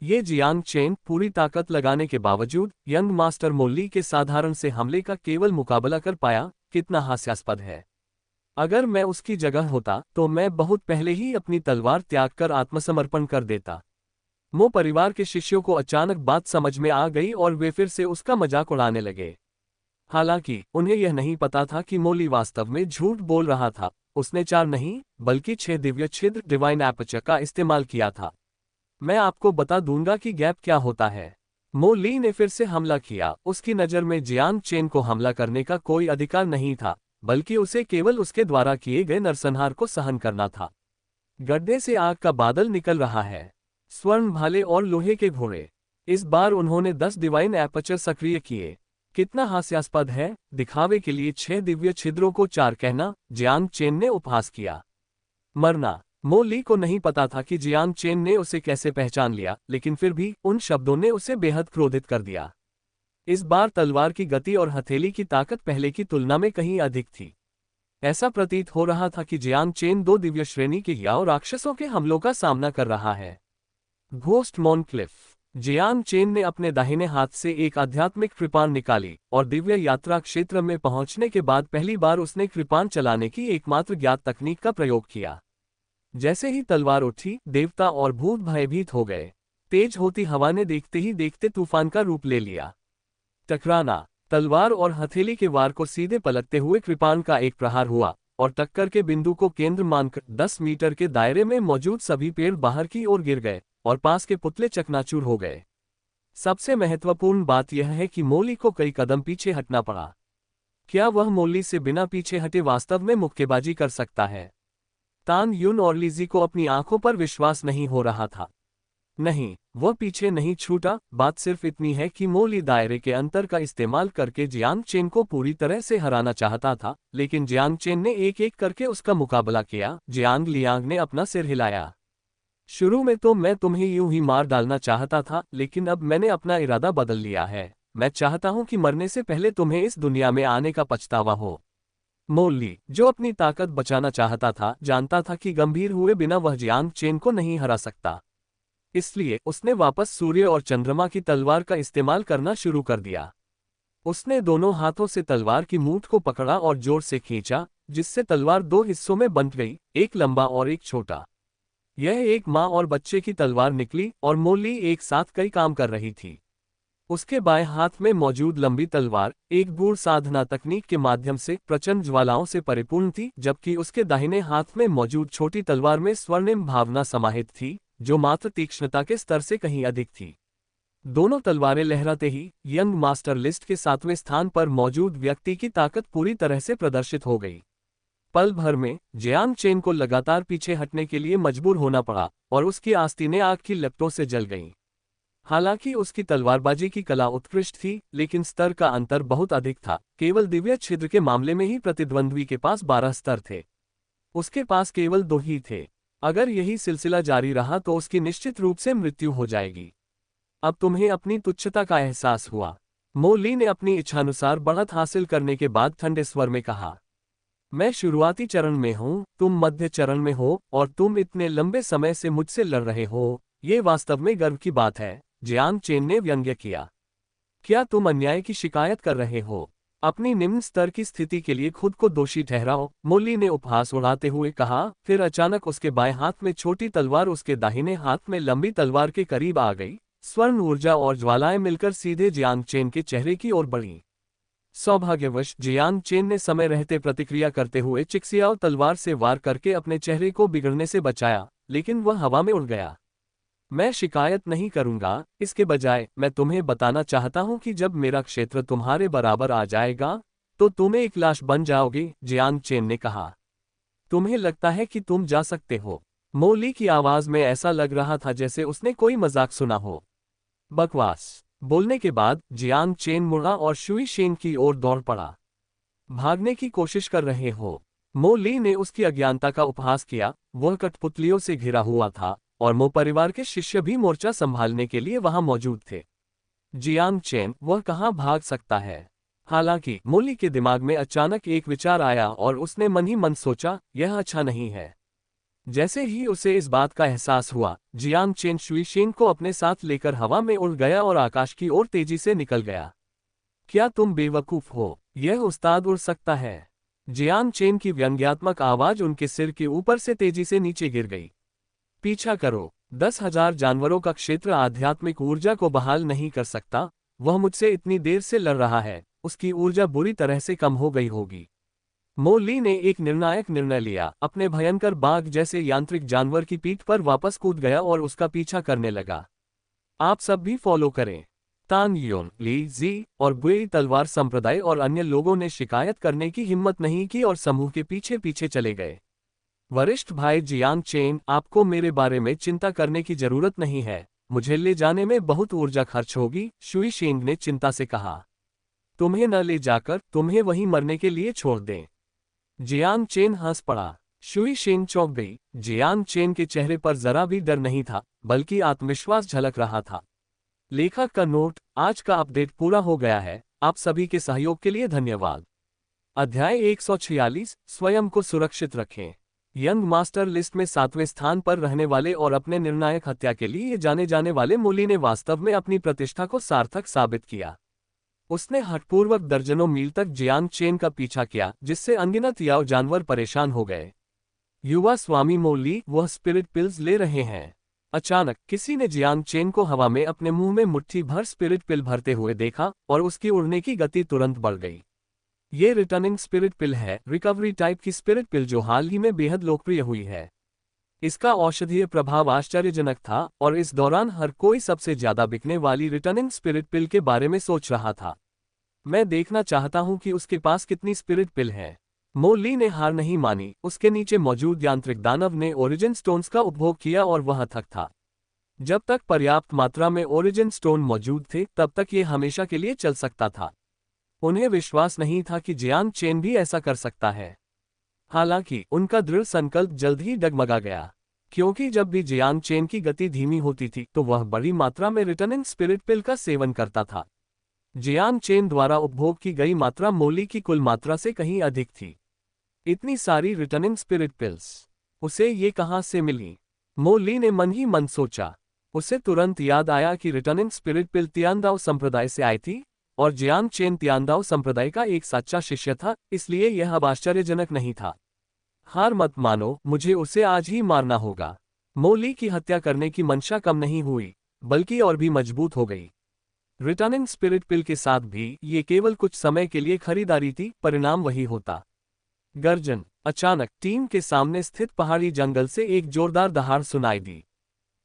ये जियांग चेन पूरी ताकत लगाने के बावजूद यंग मास्टर मोली के साधारण से हमले का केवल मुकाबला कर पाया। कितना हास्यास्पद है। अगर मैं उसकी जगह होता तो मैं बहुत पहले ही अपनी तलवार त्याग कर आत्मसमर्पण कर देता। मो परिवार के शिष्यों को अचानक बात समझ में आ गई और वे फिर से उसका मजाक उड़ाने लगे। हालांकि उन्हें यह नहीं पता था कि मोली वास्तव में झूठ बोल रहा था। उसने 4 नहीं बल्कि 6 दिव्य छिद्र डिवाइन एपर्चर का इस्तेमाल किया था। मैं आपको बता दूंगा कि गैप क्या होता है। मो ली ने फिर से हमला किया। उसकी नज़र में जियांग चेन को हमला करने का कोई अधिकार नहीं था, बल्कि उसे केवल उसके द्वारा किए गए नरसंहार को सहन करना था। गड्ढे से आग का बादल निकल रहा है। स्वर्ण भाले और लोहे के घोड़े। इस बार उन्होंने 10 डिवाइन एपर्चर सक्रिय किए। कितना हास्यास्पद है, दिखावे के लिए 6 दिव्य छिद्रों को 4 कहना। जियांग चेन ने उपहास किया। मरना। मो ली को नहीं पता था कि जियांग चेन ने उसे कैसे पहचान लिया, लेकिन फिर भी उन शब्दों ने उसे बेहद क्रोधित कर दिया। इस बार तलवार की गति और हथेली की ताकत पहले की तुलना में कहीं अधिक थी। ऐसा प्रतीत हो रहा था कि जियांग चेन 2 दिव्य श्रेणी के याओ राक्षसों के हमलों का सामना कर रहा है। घोस्ट मॉनक्लिफ। जियांग चेन ने अपने दाहिने हाथ से एक आध्यात्मिक कृपाण निकाली और दिव्य यात्रा क्षेत्र में पहुंचने के बाद पहली बार उसने कृपाण चलाने की एकमात्र ज्ञात तकनीक का प्रयोग किया। जैसे ही तलवार उठी, देवता और भूत भयभीत हो गए। तेज होती हवा ने देखते ही देखते तूफान का रूप ले लिया। टकराना। तलवार और हथेली के वार को सीधे पलटते हुए कृपाण का एक प्रहार हुआ और टक्कर के बिंदु को केंद्र मानकर 10 मीटर के दायरे में मौजूद सभी पेड़ बाहर की ओर गिर गए और पास के पुतले चकनाचूर हो गए। सबसे महत्वपूर्ण बात यह है कि मोली को कई कदम पीछे हटना पड़ा। क्या वह मोली से बिना पीछे हटे वास्तव में मुक्केबाजी कर सकता है? तान युन और लीजी को अपनी आंखों पर विश्वास नहीं हो रहा था। नहीं, वह पीछे नहीं छूटा। बात सिर्फ इतनी है कि मोली दायरे के अंतर का इस्तेमाल करके जियांग चेन को पूरी तरह से हराना चाहता था, लेकिन जियांग चेन ने एक एक करके उसका मुकाबला किया। जियांग लियांग ने अपना सिर हिलाया। शुरू में तो मैं तुम्हें यूं ही मार डालना चाहता था, लेकिन अब मैंने अपना इरादा बदल लिया है। मैं चाहता हूं कि मरने से पहले तुम्हें इस दुनिया में आने का पछतावा हो। मो ली, जो अपनी ताकत बचाना चाहता था, जानता था कि गंभीर हुए बिना वह जियांग चेन को नहीं हरा सकता। इसलिए उसने वापस सूर्य और चंद्रमा की तलवार का इस्तेमाल करना शुरू कर दिया। उसने दोनों हाथों से तलवार की मूठ को पकड़ा और जोर से खींचा, जिससे तलवार 2 हिस्सों में बंट गई, एक लंबा और एक छोटा। यह एक माँ और बच्चे की तलवार निकली और मो ली एक साथ कई काम कर रही थी। उसके बाएं हाथ में मौजूद लंबी तलवार एक गूढ़ साधना तकनीक के माध्यम से प्रचंड ज्वालाओं से परिपूर्ण थी, जबकि उसके दाहिने हाथ में मौजूद छोटी तलवार में स्वर्णिम भावना समाहित थी, जो मात्र तीक्ष्णता के स्तर से कहीं अधिक थी। दोनों तलवारें लहराते ही यंग मास्टर लिस्ट के 7वें स्थान पर मौजूद व्यक्ति की ताकत पूरी तरह से प्रदर्शित हो गई। पल भर में जियांग चेन को लगातार पीछे हटने के लिए मजबूर होना पड़ा और उसकी आस्तीनें आग की लपटों से जल गईं। हालांकि उसकी तलवारबाजी की कला उत्कृष्ट थी, लेकिन स्तर का अंतर बहुत अधिक था। केवल दिव्य छिद्र के मामले में ही प्रतिद्वंद्वी के पास 12 स्तर थे, उसके पास केवल 2 ही थे। अगर यही सिलसिला जारी रहा तो उसकी निश्चित रूप से मृत्यु हो जाएगी। अब तुम्हें अपनी तुच्छता का एहसास हुआ, मो ली ने अपनी इच्छानुसार बढ़त हासिल करने के बाद ठंडे स्वर में कहा। मैं शुरुआती चरण में हूँ, तुम मध्य चरण में हो और तुम इतने लंबे समय से मुझसे लड़ रहे हो। ये वास्तव में गर्व की बात है, जियांग चेन ने व्यंग्य किया। क्या तुम अन्याय की शिकायत कर रहे हो? अपनी निम्न स्तर की स्थिति के लिए खुद को दोषी ठहराओ, मो ली ने उपहास उड़ाते हुए कहा। फिर अचानक उसके बाएं हाथ में छोटी तलवार उसके दाहिने हाथ में लंबी तलवार के करीब आ गई। स्वर्ण ऊर्जा और ज्वालाएं मिलकर सीधे जियांग चेन के चेहरे की ओर बढ़ीं। सौभाग्यवश जियांग चेन ने समय रहते प्रतिक्रिया करते हुए चिक्सियाओ तलवार से वार करके अपने चेहरे को बिगड़ने से बचाया, लेकिन वह हवा में उड़ गया। मैं शिकायत नहीं करूंगा, इसके बजाय मैं तुम्हें बताना चाहता हूं कि जब मेरा क्षेत्र तुम्हारे बराबर आ जाएगा तो तुम एक लाश बन जाओगे, जियांग चेन ने कहा। तुम्हें लगता है कि तुम जा सकते हो? मो ली की आवाज में ऐसा लग रहा था जैसे उसने कोई मजाक सुना हो। बकवास। बोलने के बाद जियांग चेन मुड़ा और शुई शेन की ओर दौड़ पड़ा। भागने की कोशिश कर रहे हो? मो ली ने उसकी अज्ञानता का उपहास किया। वह कठपुतलियों से घिरा हुआ था और मो परिवार के शिष्य भी मोर्चा संभालने के लिए वहां मौजूद थे। जियांग चेन, वह कहां भाग सकता है? हालांकि मो ली के दिमाग में अचानक एक विचार आया और उसने मन ही मन सोचा, यह अच्छा नहीं है। जैसे ही उसे इस बात का एहसास हुआ, जियांग चेन शुई शेन को अपने साथ लेकर हवा में उड़ गया और आकाश की ओर तेजी से निकल गया। क्या तुम बेवकूफ हो? यह उस्ताद उड़ सकता है? जियांग चेन की व्यंग्यात्मक आवाज उनके सिर के ऊपर से तेजी से नीचे गिर गई। पीछा करो। 10,000 जानवरों का क्षेत्र आध्यात्मिक ऊर्जा को बहाल नहीं कर सकता। वह मुझसे इतनी देर से लड़ रहा है, उसकी ऊर्जा बुरी तरह से कम हो गई होगी। मो ली ने एक निर्णायक निर्णय लिया। अपने भयंकर बाघ जैसे यांत्रिक जानवर की पीठ पर वापस कूद गया और उसका पीछा करने लगा। आप सब भी फॉलो करें। तान योन, ली जी और गुई तलवार संप्रदाय और अन्य लोगों ने शिकायत करने की हिम्मत नहीं की और समूह के पीछे पीछे चले गए। वरिष्ठ भाई जियांग चेन, आपको मेरे बारे में चिंता करने की जरूरत नहीं है, मुझे ले जाने में बहुत ऊर्जा खर्च होगी, शुई शेंग ने चिंता से कहा। तुम्हें न ले जाकर तुम्हें वहीं मरने के लिए छोड़ दें। जियांग चेन हंस पड़ा। शुई शेंग चौंक गई। जियांग चेन के चेहरे पर जरा भी डर नहीं था, बल्कि आत्मविश्वास झलक रहा था। लेखक का नोट, आज का अपडेट पूरा हो गया है। आप सभी के सहयोग के लिए धन्यवाद। अध्याय 146, स्वयं को सुरक्षित रखें। यंग मास्टर लिस्ट में 7वें स्थान पर रहने वाले और अपने निर्णायक हत्या के लिए जाने जाने वाले मो ली ने वास्तव में अपनी प्रतिष्ठा को सार्थक साबित किया। उसने हठपूर्वक दर्जनों मील तक जियांग चेन का पीछा किया, जिससे अनगिनत याओ जानवर परेशान हो गए। युवा स्वामी मो ली, वह स्पिरिट पिल्स ले रहे हैं। अचानक किसी ने जियांग चेन को हवा में अपने मुंह में मुट्ठी भर स्पिरिट पिल भरते हुए देखा और उसकी उड़ने की गति तुरंत बढ़ गई। ये रिटर्निंग स्पिरिट पिल है, रिकवरी टाइप की स्पिरिट पिल जो हाल ही में बेहद लोकप्रिय हुई है। इसका औषधीय प्रभाव आश्चर्यजनक था और इस दौरान हर कोई सबसे ज्यादा बिकने वाली रिटर्निंग स्पिरिट पिल के बारे में सोच रहा था। मैं देखना चाहता हूं कि उसके पास कितनी स्पिरिट पिल है। मो ली ने हार नहीं मानी। उसके नीचे मौजूद यांत्रिक दानव ने ओरिजिन स्टोन्स का उपभोग किया और वह थक था। जब तक पर्याप्त मात्रा में ओरिजिन स्टोन मौजूद थे तब तक ये हमेशा के लिए चल सकता था। उन्हें विश्वास नहीं था कि जियांग चेन भी ऐसा कर सकता है। हालांकि उनका दृढ़ संकल्प जल्द ही डगमगा गया, क्योंकि जब भी जियांग चेन की गति धीमी होती थी तो वह बड़ी मात्रा में रिटर्निंग स्पिरिट पिल का सेवन करता था। जियांग चेन द्वारा उपभोग की गई मात्रा मो ली की कुल मात्रा से कहीं अधिक थी। इतनी सारी रिटर्निंग स्पिरिट पिल्स उसे ये कहां से मिली? मो ली ने मन ही मन सोचा। उसे तुरंत याद आया कि रिटर्निंग स्पिरिट पिल तियानदाओ संप्रदाय से आई थी और जियांग चेन तियानदाओ संप्रदाय का एक सच्चा शिष्य था, इसलिए यह अब आश्चर्यजनक नहीं था। हार मत मानो, मुझे उसे आज ही मारना होगा। मो ली की हत्या करने की मंशा कम नहीं हुई, बल्कि और भी मजबूत हो गई। रिटर्निंग स्पिरिट पिल के साथ भी ये केवल कुछ समय के लिए खरीदारी थी, परिणाम वही होता। गर्जन। अचानक टीम के सामने स्थित पहाड़ी जंगल से एक जोरदार दहाड़ सुनाई दी।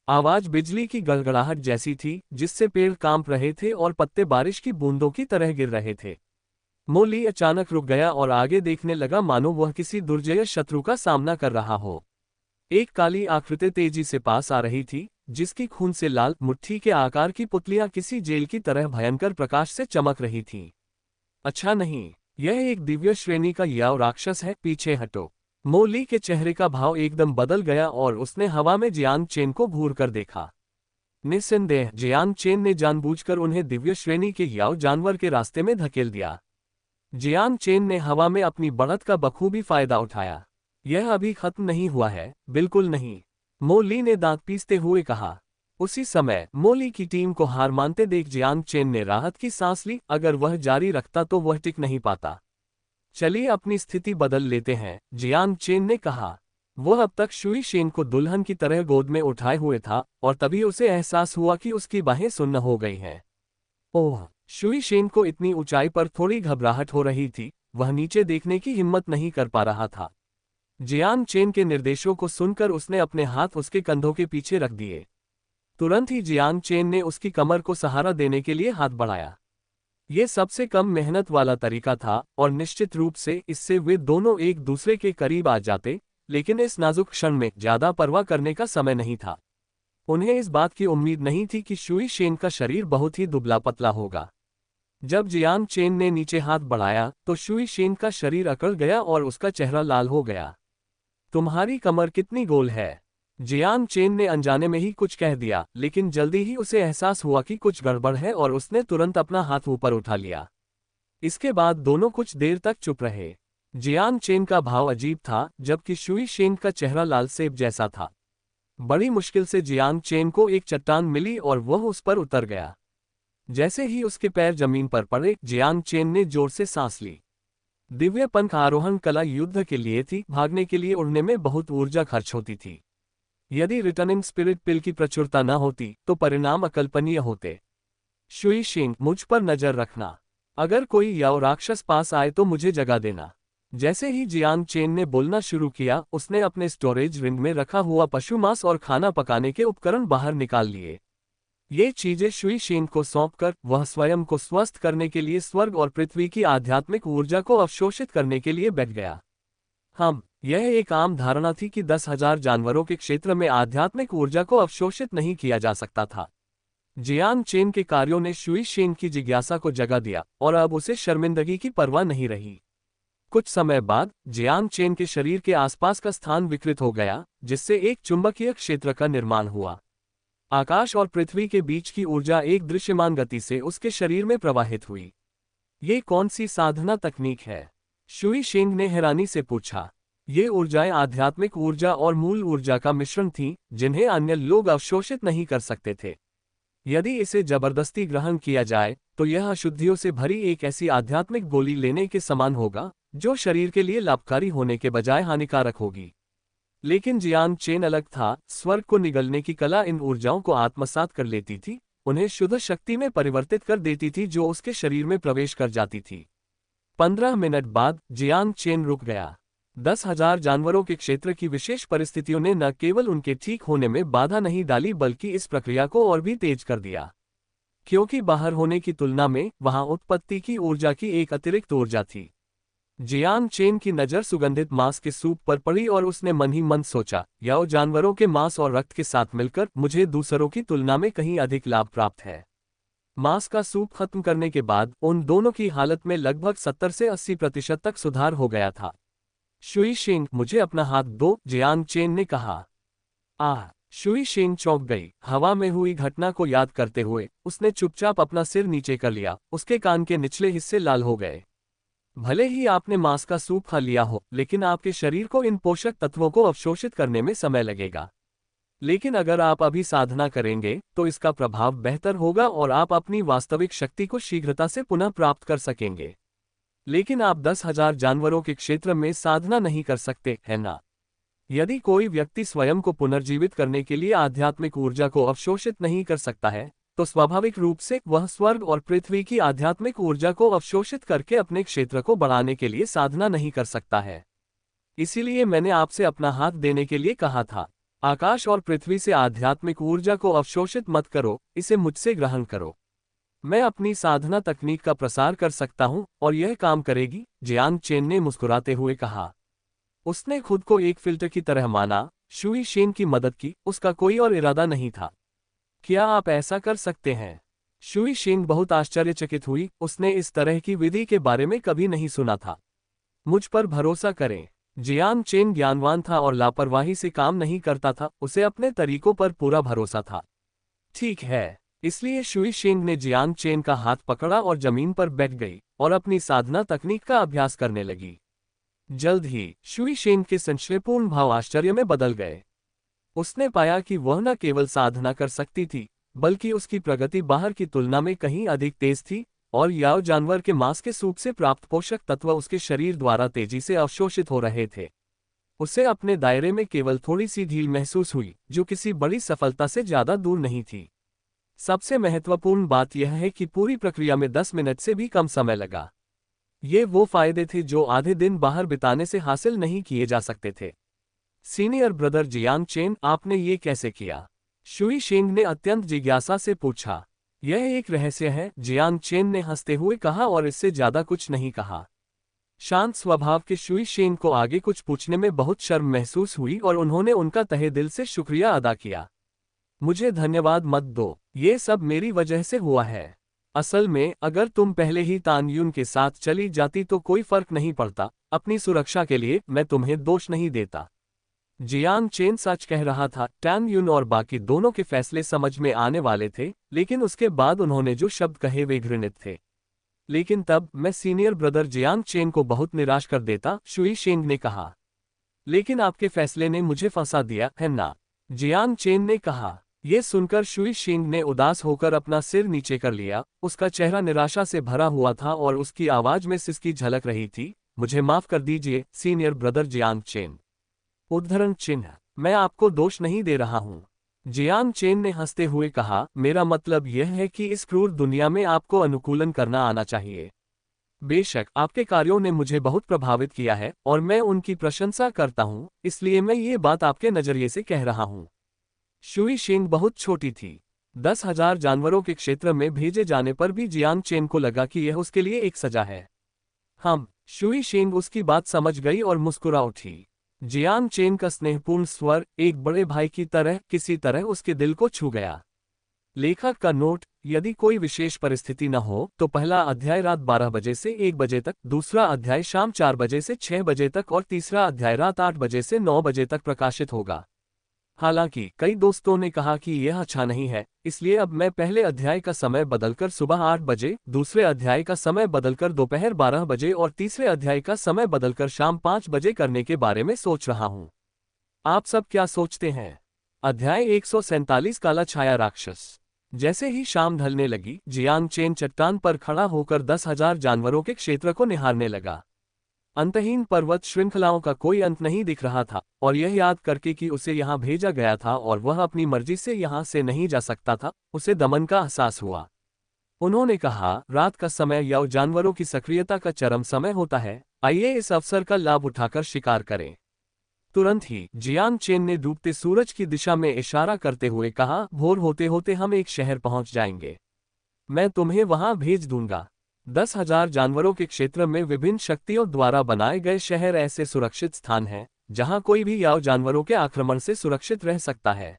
आवाज बिजली की गड़गड़ाहट जैसी थी, जिससे पेड़ कांप रहे थे और पत्ते बारिश की बूंदों की तरह गिर रहे थे। मोली अचानक रुक गया और आगे देखने लगा मानो वह किसी दुर्जय शत्रु का सामना कर रहा हो। एक काली आकृति तेजी से पास आ रही थी, जिसकी खून से लाल मुट्ठी के आकार की पुतलियां किसी जेल की तरह भयंकर प्रकाश से चमक रही थीं। अच्छा नहीं, यह एक दिव्य श्रेणी का याव राक्षस है, पीछे हटो। मोली के चेहरे का भाव एकदम बदल गया और उसने हवा में जियान चेन को घूर कर देखा। निस्संदेह जियान चेन ने जानबूझकर उन्हें दिव्य श्रेणी के याव जानवर के रास्ते में धकेल दिया। जियान चेन ने हवा में अपनी बढ़त का बखूबी फायदा उठाया। यह अभी खत्म नहीं हुआ है, बिल्कुल नहीं, मोली ने दांत पीसते हुए कहा। उसी समय मोली की टीम को हार मानते देख जियान चेन ने राहत की सांस ली। अगर वह जारी रखता तो वह टिक नहीं पाता। चलिए अपनी स्थिति बदल लेते हैं, जियान चेन ने कहा। वह अब तक शुई शेन को दुल्हन की तरह गोद में उठाए हुए था और तभी उसे एहसास हुआ कि उसकी बाहें सुन्न हो गई हैं। ओह, शुई शेन को इतनी ऊंचाई पर थोड़ी घबराहट हो रही थी, वह नीचे देखने की हिम्मत नहीं कर पा रहा था। जियान चेन के निर्देशों को सुनकर उसने अपने हाथ उसके कंधों के पीछे रख दिए। तुरंत ही जियान चेन ने उसकी कमर को सहारा देने के लिए हाथ बढ़ाया। ये सबसे कम मेहनत वाला तरीका था और निश्चित रूप से इससे वे दोनों एक दूसरे के करीब आ जाते, लेकिन इस नाजुक क्षण में ज्यादा परवाह करने का समय नहीं था। उन्हें इस बात की उम्मीद नहीं थी कि शुई शेन का शरीर बहुत ही दुबला पतला होगा। जब जियान चेन ने नीचे हाथ बढ़ाया तो शुई शेन का शरीर अकड़ गया और उसका चेहरा लाल हो गया। तुम्हारी कमर कितनी गोल है? जियान चेन ने अनजाने में ही कुछ कह दिया, लेकिन जल्दी ही उसे एहसास हुआ कि कुछ गड़बड़ है और उसने तुरंत अपना हाथ ऊपर उठा लिया। इसके बाद दोनों कुछ देर तक चुप रहे। जियान चेन का भाव अजीब था, जबकि शुई शेन का चेहरा लाल सेब जैसा था। बड़ी मुश्किल से जियान चेन को एक चट्टान मिली और वह उस पर उतर गया। जैसे ही उसके पैर जमीन पर पड़े, जियान चेन ने जोर से सांस ली। दिव्य पंख आरोहण कला युद्ध के लिए थी, भागने के लिए उड़ने में बहुत ऊर्जा खर्च होती थी। यदि रिटर्निंग स्पिरिट पिल की प्रचुरता न होती तो परिणाम अकल्पनीय होते। शुई शेन, मुझ पर नजर रखना। अगर कोई याव राक्षस पास आए तो मुझे जगा देना। जैसे ही जियान चेन ने बोलना शुरू किया, उसने अपने स्टोरेज रिंग में रखा हुआ पशु मांस और खाना पकाने के उपकरण बाहर निकाल लिए। ये चीजें शुई शेन को सौंपकर वह स्वयं को स्वस्थ करने के लिए स्वर्ग और पृथ्वी की आध्यात्मिक ऊर्जा को अवशोषित करने के लिए बैठ गया। यह एक आम धारणा थी कि 10,000 जानवरों के क्षेत्र में आध्यात्मिक ऊर्जा को अवशोषित नहीं किया जा सकता था। जियान चेन के कार्यों ने शुई शेन की जिज्ञासा को जगा दिया और अब उसे शर्मिंदगी की परवाह नहीं रही। कुछ समय बाद जियान चेन के शरीर के आसपास का स्थान विकृत हो गया, जिससे एक चुंबकीय क्षेत्र का निर्माण हुआ। आकाश और पृथ्वी के बीच की ऊर्जा एक दृश्यमान गति से उसके शरीर में प्रवाहित हुई। ये कौन सी साधना तकनीक है? शुई शेन ने हैरानी से पूछा। ये ऊर्जाएं आध्यात्मिक ऊर्जा और मूल ऊर्जा का मिश्रण थीं, जिन्हें अन्य लोग अवशोषित नहीं कर सकते थे। यदि इसे जबरदस्ती ग्रहण किया जाए तो यह अशुद्धियों से भरी एक ऐसी आध्यात्मिक गोली लेने के समान होगा, जो शरीर के लिए लाभकारी होने के बजाय हानिकारक होगी। लेकिन जियान चेन अलग था। स्वर्ग को निगलने की कला इन ऊर्जाओं को आत्मसात कर लेती थी, उन्हें शुद्ध शक्ति में परिवर्तित कर देती थी जो उसके शरीर में प्रवेश कर जाती थी। 15 मिनट बाद जियान चेन रुक गया। 10,000 जानवरों के क्षेत्र की विशेष परिस्थितियों ने न केवल उनके ठीक होने में बाधा नहीं डाली, बल्कि इस प्रक्रिया को और भी तेज कर दिया। क्योंकि बाहर होने की तुलना में वहां उत्पत्ति की ऊर्जा की एक अतिरिक्त ऊर्जा थी। जियान चेन की नज़र सुगंधित मांस के सूप पर पड़ी और उसने मन ही मन सोचा, यह जानवरों के मांस और रक्त के साथ मिलकर मुझे दूसरों की तुलना में कहीं अधिक लाभ प्राप्त है। मांस का सूप खत्म करने के बाद उन दोनों की हालत में लगभग 70 से 80% तक सुधार हो गया था। शुई शेन, मुझे अपना हाथ दो, जियान चेन ने कहा। शुई शेन चौंक गई। हवा में हुई घटना को याद करते हुए उसने चुपचाप अपना सिर नीचे कर लिया। उसके कान के निचले हिस्से लाल हो गए। भले ही आपने मांस का सूप खा लिया हो, लेकिन आपके शरीर को इन पोषक तत्वों को अवशोषित करने में समय लगेगा। लेकिन अगर आप अभी साधना करेंगे तो इसका प्रभाव बेहतर होगा और आप अपनी वास्तविक शक्ति को शीघ्रता से पुनः प्राप्त कर सकेंगे। लेकिन आप 10,000 जानवरों के क्षेत्र में साधना नहीं कर सकते, है ना? यदि कोई व्यक्ति स्वयं को पुनर्जीवित करने के लिए आध्यात्मिक ऊर्जा को अवशोषित नहीं कर सकता है, तो स्वाभाविक रूप से वह स्वर्ग और पृथ्वी की आध्यात्मिक ऊर्जा को अवशोषित करके अपने क्षेत्र को बढ़ाने के लिए साधना नहीं कर सकता है। इसीलिए मैंने आपसे अपना हाथ देने के लिए कहा था। आकाश और पृथ्वी से आध्यात्मिक ऊर्जा को अवशोषित मत करो, इसे मुझसे ग्रहण करो। मैं अपनी साधना तकनीक का प्रसार कर सकता हूं और यह काम करेगी, जियांग चेन ने मुस्कुराते हुए कहा। उसने खुद को एक फिल्टर की तरह माना, शुई शेन की मदद की उसका कोई और इरादा नहीं था। क्या आप ऐसा कर सकते हैं? शुई शेन बहुत आश्चर्यचकित हुई, उसने इस तरह की विधि के बारे में कभी नहीं सुना था। मुझ पर भरोसा करें। जियांग चेन ज्ञानवान था और लापरवाही से काम नहीं करता था, उसे अपने तरीकों पर पूरा भरोसा था। ठीक है। इसलिए शुई शेंग ने जियांग चेन का हाथ पकड़ा और जमीन पर बैठ गई और अपनी साधना तकनीक का अभ्यास करने लगी। जल्द ही शुई शेंग के संशयपूर्ण भाव आश्चर्य में बदल गए। उसने पाया कि वह न केवल साधना कर सकती थी, बल्कि उसकी प्रगति बाहर की तुलना में कहीं अधिक तेज थी, और याओ जानवर के मांस के सूप से प्राप्त पोषक तत्व उसके शरीर द्वारा तेजी से अवशोषित हो रहे थे। उसे अपने दायरे में केवल थोड़ी सी ढील महसूस हुई, जो किसी बड़ी सफलता से ज्यादा दूर नहीं थी। सबसे महत्वपूर्ण बात यह है कि पूरी प्रक्रिया में 10 मिनट से भी कम समय लगा। ये वो फायदे थे जो आधे दिन बाहर बिताने से हासिल नहीं किए जा सकते थे। सीनियर ब्रदर जियांग चेन, आपने ये कैसे किया? शुई शेंग ने अत्यंत जिज्ञासा से पूछा। यह एक रहस्य है, जियांग चेन ने हंसते हुए कहा और इससे ज्यादा कुछ नहीं कहा। शांत स्वभाव के शुई शेंग को आगे कुछ पूछने में बहुत शर्म महसूस हुई और उन्होंने उनका तहे दिल से शुक्रिया अदा किया। मुझे धन्यवाद मत दो, ये सब मेरी वजह से हुआ है। असल में अगर तुम पहले ही तान युन के साथ चली जाती तो कोई फर्क नहीं पड़ता। अपनी सुरक्षा के लिए मैं तुम्हें दोष नहीं देता। जियांग चेन सच कह रहा था। टैन युन और बाकी दोनों के फैसले समझ में आने वाले थे, लेकिन उसके बाद उन्होंने जो शब्द कहे वे घृणित थे। लेकिन तब मैं सीनियर ब्रदर जियांग चेन को बहुत निराश कर देता, शुई शेंग ने कहा। लेकिन आपके फैसले ने मुझे फंसा दिया है ना? जियांग चेन ने कहा। यह सुनकर शुई शेंग ने उदास होकर अपना सिर नीचे कर लिया। उसका चेहरा निराशा से भरा हुआ था और उसकी आवाज में सिसकी झलक रही थी। मुझे माफ कर दीजिए सीनियर ब्रदर जियांग चेन। उद्धरण चिन्ह, मैं आपको दोष नहीं दे रहा हूं। जियांग चेन ने हंसते हुए कहा, मेरा मतलब यह है कि इस क्रूर दुनिया में आपको अनुकूलन करना आना चाहिए। बेशक आपके कार्यों ने मुझे बहुत प्रभावित किया है और मैं उनकी प्रशंसा करता हूं, इसलिए मैं ये बात आपके नजरिए से कह रहा हूं। शुई शेंग बहुत छोटी थी। 10,000 जानवरों के क्षेत्र में भेजे जाने पर भी जियांग चेन को लगा कि यह उसके लिए एक सजा है। शुई शेंग उसकी बात समझ गई और मुस्कुरा उठी। जियांग चेन का स्नेहपूर्ण स्वर एक बड़े भाई की तरह किसी तरह उसके दिल को छू गया। लेखक का नोट, यदि कोई विशेष परिस्थिति न हो तो पहला अध्याय रात 12 बजे से 1 बजे तक, दूसरा अध्याय शाम 4 बजे से 6 बजे तक और तीसरा अध्याय रात 8 बजे से 9 बजे तक प्रकाशित होगा। हालांकि कई दोस्तों ने कहा कि यह अच्छा नहीं है, इसलिए अब मैं पहले अध्याय का समय बदलकर सुबह 8 बजे, दूसरे अध्याय का समय बदलकर दोपहर 12 बजे और तीसरे अध्याय का समय बदलकर शाम 5 बजे करने के बारे में सोच रहा हूं। आप सब क्या सोचते हैं? अध्याय 147 काला छाया राक्षस। जैसे ही शाम ढलने लगी, जियांग चेन चट्टान पर खड़ा होकर 10,000 जानवरों के क्षेत्र को निहारने लगा। अंतहीन पर्वत श्रृंखलाओं का कोई अंत नहीं दिख रहा था, और यह याद करके कि उसे यहाँ भेजा गया था और वह अपनी मर्जी से यहाँ से नहीं जा सकता था, उसे दमन का एहसास हुआ। उन्होंने कहा, रात का समय या जानवरों की सक्रियता का चरम समय होता है, आइए इस अवसर का लाभ उठाकर शिकार करें। तुरंत ही जियांग चेन ने डूबते सूरज की दिशा में इशारा करते हुए कहा, भोर होते होते हम एक शहर पहुंच जाएंगे। मैं तुम्हें वहां भेज दूंगा। 10,000 जानवरों के क्षेत्र में विभिन्न शक्तियों द्वारा बनाए गए शहर ऐसे सुरक्षित स्थान हैं जहां कोई भी याव जानवरों के आक्रमण से सुरक्षित रह सकता है।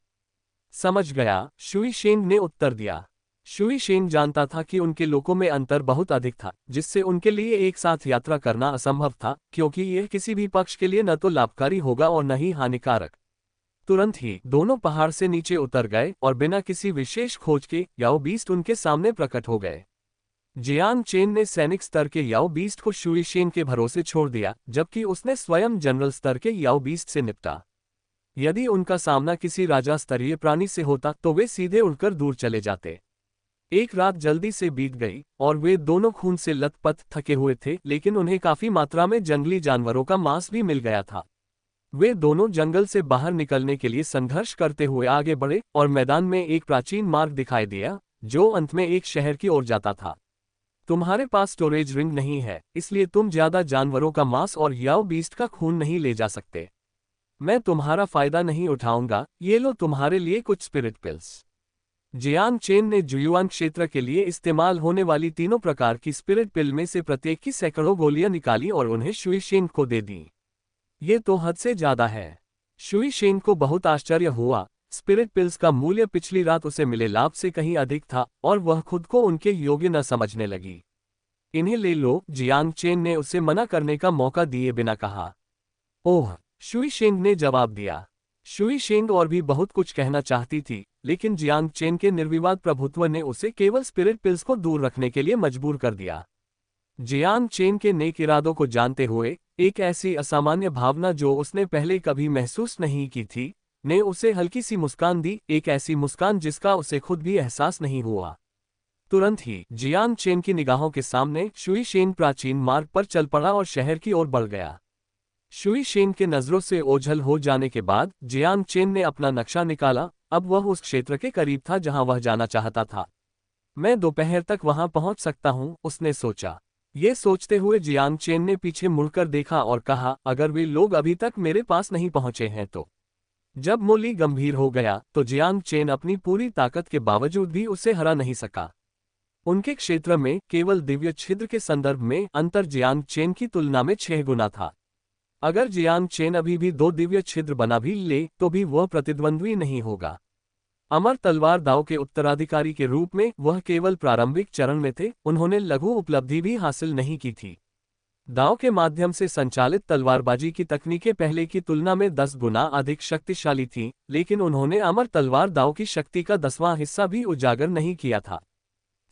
समझ गया, शुई शेंग ने उत्तर दिया। शुई शेंग जानता था कि उनके लोगों में अंतर बहुत अधिक था, जिससे उनके लिए एक साथ यात्रा करना असंभव था, क्योंकि यह किसी भी पक्ष के लिए न तो लाभकारी होगा और न ही हानिकारक। तुरंत ही दोनों पहाड़ से नीचे उतर गए और बिना किसी विशेष खोज के याओ बीस्ट उनके सामने प्रकट हो गए। जियांग चेन ने सैनिक स्तर के याओ बीस्ट को शुई शेंग के भरोसे छोड़ दिया, जबकि उसने स्वयं जनरल स्तर के याओ बीस्ट से निपटा। यदि उनका सामना किसी राजा स्तरीय प्राणी से होता तो वे सीधे उड़कर दूर चले जाते। एक रात जल्दी से बीत गई और वे दोनों खून से लथपथ थके हुए थे, लेकिन उन्हें काफी मात्रा में जंगली जानवरों का मांस भी मिल गया था। वे दोनों जंगल से बाहर निकलने के लिए संघर्ष करते हुए आगे बढ़े और मैदान में एक प्राचीन मार्ग दिखाई दिया, जो अंत में एक शहर की ओर जाता था। तुम्हारे पास स्टोरेज रिंग नहीं है, इसलिए तुम ज्यादा जानवरों का मांस और याओ बीस्ट का खून नहीं ले जा सकते। मैं तुम्हारा फायदा नहीं उठाऊंगा, ये लो तुम्हारे लिए कुछ स्पिरिट पिल्स। जियांग चेन ने जुयुआन क्षेत्र के लिए इस्तेमाल होने वाली तीनों प्रकार की स्पिरिट पिल में से प्रत्येक की सैकड़ों गोलियां निकाली और उन्हें शुई शेंग को दे दी। ये तो हद से ज्यादा है। शुई शेंग को बहुत आश्चर्य हुआ। स्पिरिट पिल्स का मूल्य पिछली रात उसे मिले लाभ से कहीं अधिक था और वह खुद को उनके योग्य न समझने लगी। इन्हें ले लो, जियांग चेन ने उसे मना करने का मौका दिए बिना कहा। ओह, शुई शेंग ने जवाब दिया। शुई शेंग और भी बहुत कुछ कहना चाहती थी, लेकिन जियांग चेन के निर्विवाद प्रभुत्व ने उसे केवल स्पिरिट पिल्स को दूर रखने के लिए मजबूर कर दिया। जियांग चेन के नेक इरादों को जानते हुए एक ऐसी असामान्य भावना जो उसने पहले कभी महसूस नहीं की थी, ने उसे हल्की सी मुस्कान दी, एक ऐसी मुस्कान जिसका उसे खुद भी एहसास नहीं हुआ। तुरंत ही जियांग चेन की निगाहों के सामने शुई शेंग प्राचीन मार्ग पर चल पड़ा और शहर की ओर बढ़ गया। शुई शेंग के नजरों से ओझल हो जाने के बाद जियांग चेन ने अपना नक्शा निकाला। अब वह उस क्षेत्र के करीब था जहां वह जाना चाहता था। मैं दोपहर तक वहां पहुंच सकता हूं, उसने सोचा। ये सोचते हुए जियांग चेन ने पीछे मुड़कर देखा और कहा, अगर वे लोग अभी तक मेरे पास नहीं पहुंचे हैं तो। जब मोली गंभीर हो गया तो जियांग चेन अपनी पूरी ताकत के बावजूद भी उसे हरा नहीं सका। उनके क्षेत्र में केवल दिव्य छिद्र के संदर्भ में अंतर जियांग चेन की तुलना में 6 गुना था। अगर जियांग चेन अभी भी 2 दिव्य छिद्र बना भी ले तो भी वह प्रतिद्वंद्वी नहीं होगा। अमर तलवार दाव के उत्तराधिकारी के रूप में वह केवल प्रारंभिक चरण में थे, उन्होंने लघु उपलब्धि भी हासिल नहीं की थी। दाव के माध्यम से संचालित तलवारबाजी की तकनीकें पहले की तुलना में 10 गुना अधिक शक्तिशाली थीं, लेकिन उन्होंने अमर तलवार दाव की शक्ति का 10वां हिस्सा भी उजागर नहीं किया था।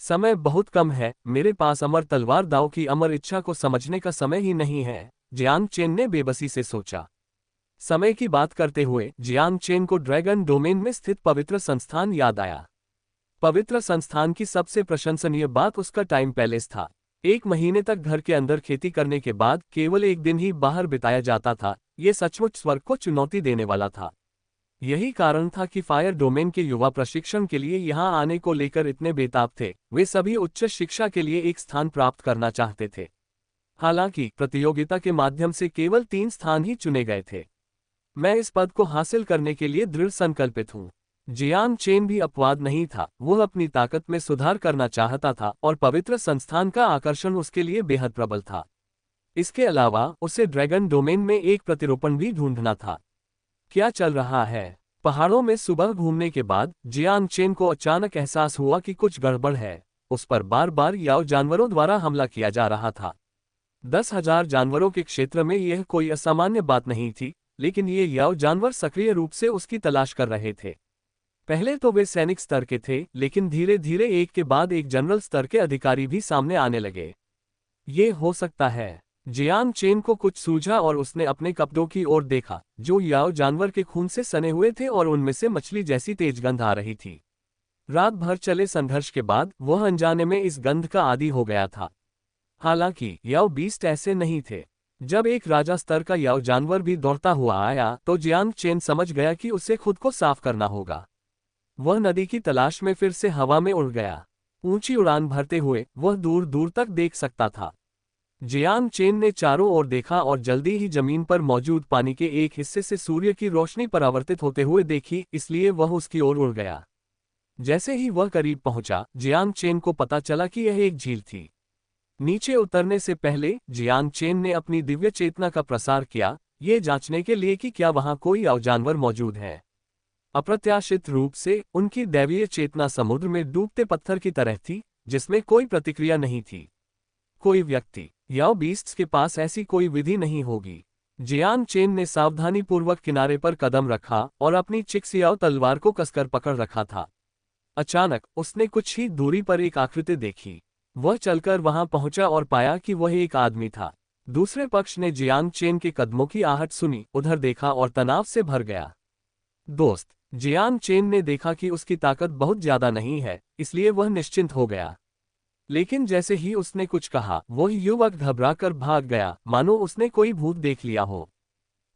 समय बहुत कम है, मेरे पास अमर तलवार दाव की अमर इच्छा को समझने का समय ही नहीं है, जियांग चेन ने बेबसी से सोचा। समय की बात करते हुए जियांग चेन को ड्रैगन डोमेन में स्थित पवित्र संस्थान याद आया। पवित्र संस्थान की सबसे प्रशंसनीय बात उसका टाइम पैलेस था। 1 महीने तक घर के अंदर खेती करने के बाद केवल 1 दिन ही बाहर बिताया जाता था। ये सचमुच स्वर्ग को चुनौती देने वाला था। यही कारण था कि फायर डोमेन के युवा प्रशिक्षण के लिए यहां आने को लेकर इतने बेताब थे। वे सभी उच्च शिक्षा के लिए एक स्थान प्राप्त करना चाहते थे। हालांकि प्रतियोगिता के माध्यम से केवल 3 स्थान ही चुने गए थे। मैं इस पद को हासिल करने के लिए दृढ़ संकल्पित हूँ। जियांग चेन भी अपवाद नहीं था, वह अपनी ताकत में सुधार करना चाहता था और पवित्र संस्थान का आकर्षण उसके लिए बेहद प्रबल था। इसके अलावा उसे ड्रैगन डोमेन में एक प्रतिरूपण भी ढूंढना था। क्या चल रहा है? पहाड़ों में सुबह घूमने के बाद जियांग चेन को अचानक एहसास हुआ कि कुछ गड़बड़ है। उस पर बार बार याओ जानवरों द्वारा हमला किया जा रहा था। 10,000 जानवरों के क्षेत्र में यह कोई असामान्य बात नहीं थी, लेकिन ये याओ जानवर सक्रिय रूप से उसकी तलाश कर रहे थे। पहले तो वे सैनिक स्तर के थे, लेकिन धीरे धीरे एक के बाद एक जनरल स्तर के अधिकारी भी सामने आने लगे। ये हो सकता है। जियांग चेन को कुछ सूझा और उसने अपने कपड़ों की ओर देखा, जो याओ जानवर के खून से सने हुए थे और उनमें से मछली जैसी तेज गंध आ रही थी। रात भर चले संघर्ष के बाद वह अनजाने में इस गंध का आदी हो गया था। हालांकि याओ बीस्ट ऐसे नहीं थे। जब एक राजा स्तर का याओ जानवर भी दौड़ता हुआ आया तो जियांग चेन समझ गया कि उसे खुद को साफ करना होगा। वह नदी की तलाश में फिर से हवा में उड़ गया। ऊंची उड़ान भरते हुए वह दूर दूर तक देख सकता था। जियांग चेन ने चारों ओर देखा और जल्दी ही जमीन पर मौजूद पानी के एक हिस्से से सूर्य की रोशनी परावर्तित होते हुए देखी, इसलिए वह उसकी ओर उड़ गया। जैसे ही वह करीब पहुंचा, जियांग चेन को पता चला कि यह एक झील थी। नीचे उतरने से पहले जियांग चेन ने अपनी दिव्य चेतना का प्रसार किया, ये जांचने के लिए कि क्या वहां कोई और जानवर मौजूद है। अप्रत्याशित रूप से उनकी दैवीय चेतना समुद्र में डूबते पत्थर की तरह थी, जिसमें कोई प्रतिक्रिया नहीं थी। कोई व्यक्ति याओ बीस्ट्स के पास ऐसी कोई विधि नहीं होगी। जियांग चेन ने सावधानीपूर्वक किनारे पर कदम रखा और अपनी चिक्सियाओ तलवार को कसकर पकड़ रखा था। अचानक उसने कुछ ही दूरी पर एक आकृति देखी। वह चलकर वहां पहुंचा और पाया कि वह एक आदमी था। दूसरे पक्ष ने जियांग चेन के कदमों की आहट सुनी, उधर देखा और तनाव से भर गया। दोस्त, जियांग चेन ने देखा कि उसकी ताकत बहुत ज्यादा नहीं है, इसलिए वह निश्चिंत हो गया। लेकिन जैसे ही उसने कुछ कहा, वह युवक घबराकर भाग गया, मानो उसने कोई भूत देख लिया हो।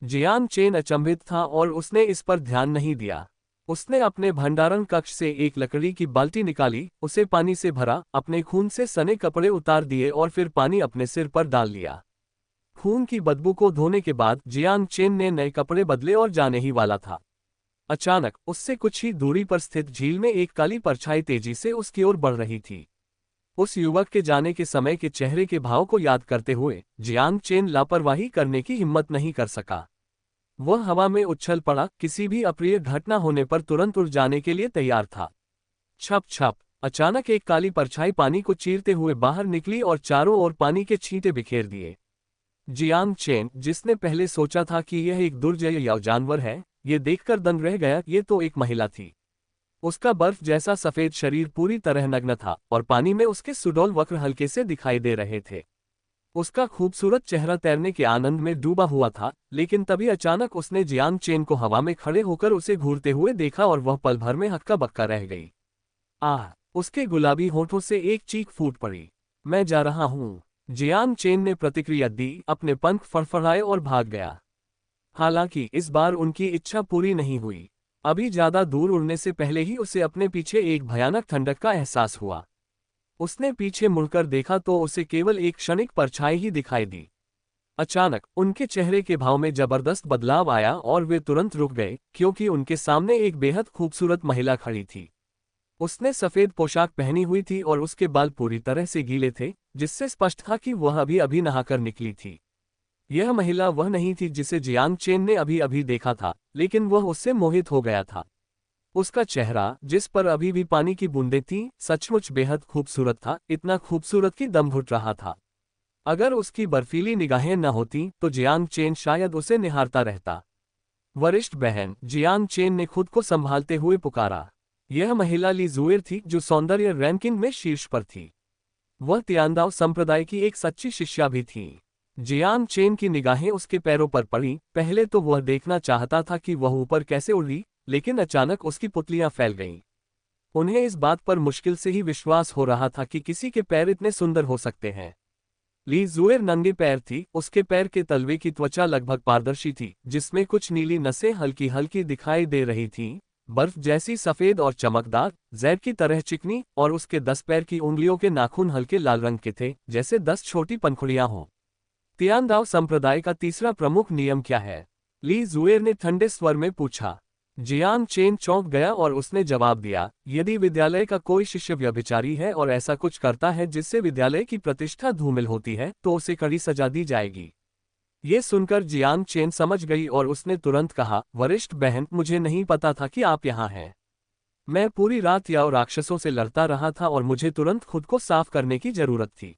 जियांग चेन अचंभित था और उसने इस पर ध्यान नहीं दिया। उसने अपने भंडारण कक्ष से एक लकड़ी की बाल्टी निकाली, उसे पानी से भरा, अपने खून से सने कपड़े उतार दिए और फिर पानी अपने सिर पर डाल लिया। खून की बदबू को धोने के बाद जियांग चेन ने नए कपड़े बदले और जाने ही वाला था। अचानक उससे कुछ ही दूरी पर स्थित झील में एक काली परछाई तेजी से उसकी ओर बढ़ रही थी। उस युवक के जाने के समय के चेहरे के भाव को याद करते हुए जियांग चेन लापरवाही करने की हिम्मत नहीं कर सका। वह हवा में उछल पड़ा, किसी भी अप्रिय घटना होने पर तुरंत उड़ जाने के लिए तैयार था। छप छप, अचानक एक काली परछाई पानी को चीरते हुए बाहर निकली और चारों ओर पानी के छींटे बिखेर दिए। जियांग चेन, जिसने पहले सोचा था कि यह एक दुर्जय या जानवर है, ये देखकर दंग रह गया। ये तो एक महिला थी। उसका बर्फ जैसा सफेद शरीर पूरी तरह नग्न था और पानी में उसके सुडौल वक्र हल्के से दिखाई दे रहे थे। उसका खूबसूरत चेहरा तैरने के आनंद में डूबा हुआ था, लेकिन तभी अचानक उसने जियांग चेन को हवा में खड़े होकर उसे घूरते हुए देखा और वह पल भर में हक्का बक्का रह गई। आह! उसके गुलाबी होठों से एक चीख फूट पड़ी। मैं जा रहा हूँ। जियांग चेन ने प्रतिक्रिया दी, अपने पंख फड़फड़ाए और भाग गया। हालांकि इस बार उनकी इच्छा पूरी नहीं हुई। अभी ज्यादा दूर उड़ने से पहले ही उसे अपने पीछे एक भयानक ठंडक का एहसास हुआ। उसने पीछे मुड़कर देखा तो उसे केवल एक क्षणिक परछाई ही दिखाई दी। अचानक उनके चेहरे के भाव में जबरदस्त बदलाव आया और वे तुरंत रुक गए, क्योंकि उनके सामने एक बेहद खूबसूरत महिला खड़ी थी। उसने सफेद पोशाक पहनी हुई थी और उसके बाल पूरी तरह से गीले थे, जिससे स्पष्ट था कि वह अभी अभी नहाकर निकली थी। यह महिला वह नहीं थी जिसे जियांग चेन ने अभी अभी देखा था, लेकिन वह उससे मोहित हो गया था। उसका चेहरा, जिस पर अभी भी पानी की बूंदें थीं, सचमुच बेहद खूबसूरत था, इतना खूबसूरत कि दम घुट रहा था। अगर उसकी बर्फीली निगाहें न होतीं तो जियांग चेन शायद उसे निहारता रहता। वरिष्ठ बहन, जियांग चेन ने खुद को संभालते हुए पुकारा। यह महिला ली जुएर थी, जो सौंदर्य रैंकिंग में शीर्ष पर थी। वह तियांदाओ संप्रदाय की एक सच्ची शिष्या भी थी। जियांग चेन की निगाहें उसके पैरों पर पड़ी। पहले तो वह देखना चाहता था कि वह ऊपर कैसे उड़ी, लेकिन अचानक उसकी पुतलियां फैल गईं। उन्हें इस बात पर मुश्किल से ही विश्वास हो रहा था कि किसी के पैर इतने सुंदर हो सकते हैं। ली जुएर नंगे पैर थी। उसके पैर के तलवे की त्वचा लगभग पारदर्शी थी, जिसमें कुछ नीली नसें हल्की हल्की दिखाई दे रही थीं। बर्फ जैसी सफेद और चमकदार, जैब की तरह चिकनी, और उसके 10 पैर की उंगलियों के नाखून हल्के लाल रंग के थे, जैसे 10 छोटी पंखुड़ियां हों। तियांदाओ संप्रदाय का तीसरा प्रमुख नियम क्या है? ली जुएर ने ठंडे स्वर में पूछा। जियांग चेन चौंक गया और उसने जवाब दिया, यदि विद्यालय का कोई शिष्य व्यभिचारी है और ऐसा कुछ करता है जिससे विद्यालय की प्रतिष्ठा धूमिल होती है, तो उसे कड़ी सजा दी जाएगी। ये सुनकर जियांग चेन समझ गई और उसने तुरंत कहा, वरिष्ठ बहन, मुझे नहीं पता था कि आप यहाँ हैं। मैं पूरी रात याओ राक्षसों से लड़ता रहा था और मुझे तुरंत खुद को साफ करने की जरूरत थी।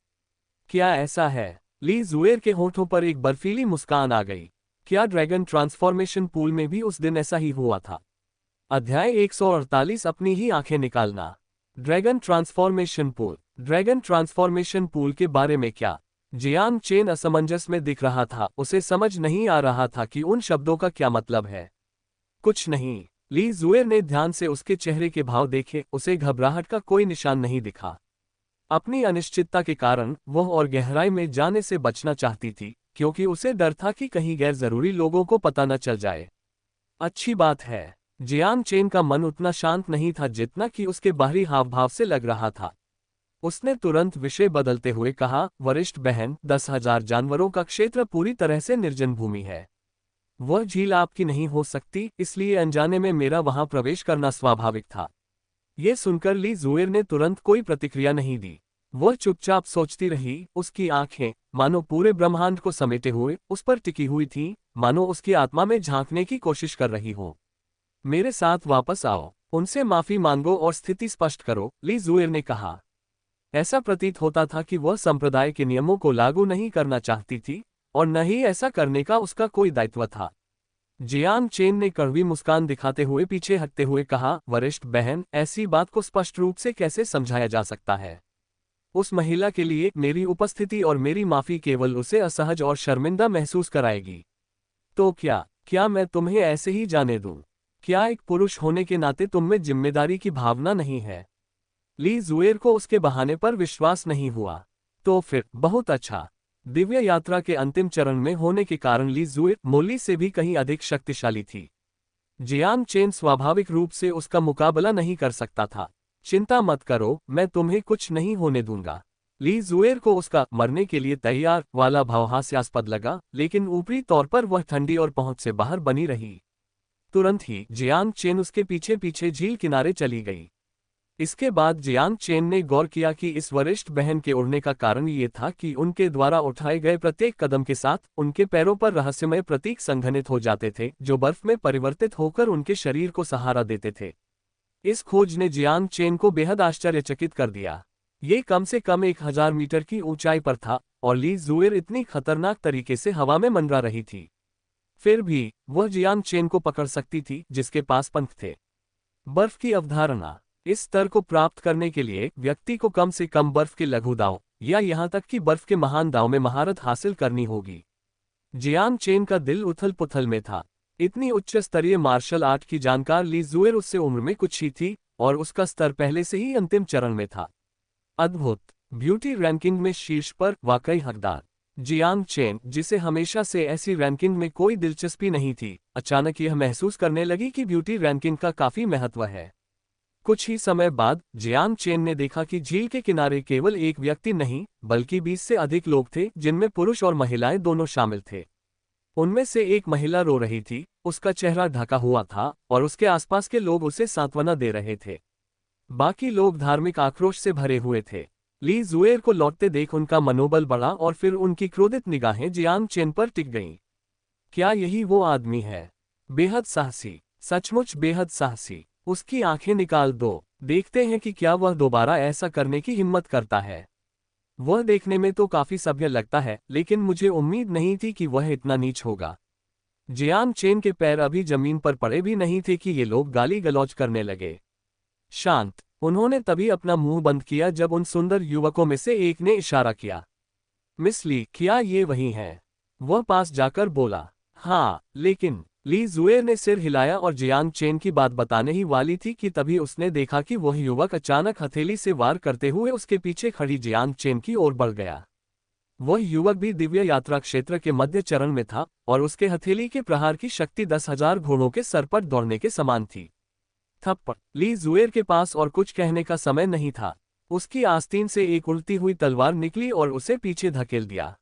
क्या ऐसा है? ली जुएर के होठों पर एक बर्फीली मुस्कान आ गई। क्या ड्रैगन ट्रांसफॉर्मेशन पूल में भी उस दिन ऐसा ही हुआ था? अध्याय 148, अपनी ही आंखें निकालना। Dragon transformation pool. Dragon transformation pool के बारे में क्या? जियांग चेन असमंजस में दिख रहा था। उसे समझ नहीं आ रहा था कि उन शब्दों का क्या मतलब है। कुछ नहीं। ली जुएर ने ध्यान से उसके चेहरे के भाव देखे। उसे घबराहट का कोई निशान नहीं दिखा। अपनी अनिश्चितता के कारण वह और गहराई में जाने से बचना चाहती थी, क्योंकि उसे डर था कि कहीं गैर जरूरी लोगों को पता न चल जाए। अच्छी बात है। जियांग चेन का मन उतना शांत नहीं था जितना कि उसके बाहरी हाव भाव से लग रहा था। उसने तुरंत विषय बदलते हुए कहा, वरिष्ठ बहन, 10,000 जानवरों का क्षेत्र पूरी तरह से निर्जन भूमि है। वह झील आपकी नहीं हो सकती, इसलिए अनजाने में मेरा वहां प्रवेश करना स्वाभाविक था। ये सुनकर ली जुएर ने तुरंत कोई प्रतिक्रिया नहीं दी। वह चुपचाप सोचती रही। उसकी आंखें, मानो पूरे ब्रह्मांड को समेटे हुए, उस पर टिकी हुई थीं, मानो उसकी आत्मा में झांकने की कोशिश कर रही हो। मेरे साथ वापस आओ, उनसे माफी मांगो और स्थिति स्पष्ट करो, ली जुएर ने कहा। ऐसा प्रतीत होता था कि वह संप्रदाय के नियमों को लागू नहीं करना चाहती थी, और न ही ऐसा करने का उसका कोई दायित्व था। जियांग चेन ने कड़वी मुस्कान दिखाते हुए पीछे हटते हुए कहा, वरिष्ठ बहन, ऐसी बात को स्पष्ट रूप से कैसे समझाया जा सकता है? उस महिला के लिए मेरी उपस्थिति और मेरी माफी केवल उसे असहज और शर्मिंदा महसूस कराएगी। तो क्या मैं तुम्हें ऐसे ही जाने दूं? क्या एक पुरुष होने के नाते तुम में जिम्मेदारी की भावना नहीं है? ली जुएर को उसके बहाने पर विश्वास नहीं हुआ। तो फिर बहुत अच्छा। दिव्य यात्रा के अंतिम चरण में होने के कारण ली जुएर मोली से भी कहीं अधिक शक्तिशाली थी। जियांग चेन स्वाभाविक रूप से उसका मुकाबला नहीं कर सकता था। चिंता मत करो, मैं तुम्हें कुछ नहीं होने दूंगा। ली जुएर को उसका मरने के लिए तैयार वाला भाव हास्यास्पद लगा, लेकिन ऊपरी तौर पर वह ठंडी और पहुंच से बाहर बनी रही। तुरंत ही जियांग चेन उसके पीछे पीछे झील किनारे चली गई। इसके बाद जियांग चेन ने गौर किया कि इस वरिष्ठ बहन के उड़ने का कारण ये था कि उनके द्वारा उठाए गए प्रत्येक कदम के साथ उनके पैरों पर रहस्यमय प्रतीक संघनित हो जाते थे, जो बर्फ में परिवर्तित होकर उनके शरीर को सहारा देते थे। इस खोज ने जियांग चेन को बेहद आश्चर्यचकित कर दिया। ये कम से कम 1000 मीटर की ऊंचाई पर था और ली जुएर इतनी खतरनाक तरीके से हवा में मंडरा रही थी। फिर भी वह जियांग चेन को पकड़ सकती थी, जिसके पास पंख थे। बर्फ की अवधारणा। इस स्तर को प्राप्त करने के लिए व्यक्ति को कम से कम बर्फ के लघु दांव या यहां तक कि बर्फ के महान दांव में महारत हासिल करनी होगी। जियांग चेन का दिल उथल पुथल में था। इतनी उच्च स्तरीय मार्शल आर्ट की जानकार ली जुएर उससे उम्र में कुछ ही थी और उसका स्तर पहले से ही अंतिम चरण में था। अद्भुत। ब्यूटी रैंकिंग में शीर्ष पर वाकई हकदार। जियांग चेन, जिसे हमेशा से ऐसी रैंकिंग में कोई दिलचस्पी नहीं थी, अचानक यह महसूस करने लगी कि ब्यूटी रैंकिंग का काफी महत्व है। कुछ ही समय बाद जियांग चेन ने देखा कि झील के किनारे केवल एक व्यक्ति नहीं बल्कि 20 से अधिक लोग थे, जिनमें पुरुष और महिलाएं दोनों शामिल थे। उनमें से एक महिला रो रही थी, उसका चेहरा ढका हुआ था और उसके आसपास के लोग उसे सांत्वना दे रहे थे। बाकी लोग धार्मिक आक्रोश से भरे हुए थे। ली जुएर को लौटते देख उनका मनोबल बढ़ा और फिर उनकी क्रोधित निगाहें जियांग चेन पर टिक गईं। क्या यही वो आदमी है? बेहद साहसी, सचमुच बेहद साहसी। उसकी आंखें निकाल दो, देखते हैं कि क्या वह दोबारा ऐसा करने की हिम्मत करता है। वह देखने में तो काफी सभ्य लगता है, लेकिन मुझे उम्मीद नहीं थी कि वह इतना नीच होगा। जियांग चेन के पैर अभी जमीन पर पड़े भी नहीं थे कि ये लोग गाली गलौज करने लगे। शांत। उन्होंने तभी अपना मुंह बंद किया जब उन सुंदर युवकों में से एक ने इशारा किया। मिस ली, क्या ये वही हैं? वह पास जाकर बोला। हाँ, लेकिन ली जुएर ने सिर हिलाया और जियांग चेन की बात बताने ही वाली थी कि तभी उसने देखा कि वह युवक अचानक हथेली से वार करते हुए उसके पीछे खड़ी जियांग चेन की ओर बढ़ गया। वह युवक भी दिव्य यात्रा क्षेत्र के मध्य चरण में था और उसके हथेली के प्रहार की शक्ति 10,000 घोड़ों के सर पर दौड़ने के समान थी। थप्पड़। ली जुएर के पास और कुछ कहने का समय नहीं था। उसकी आस्तीन से एक उड़ती हुई तलवार निकली और उसे पीछे धकेल दिया।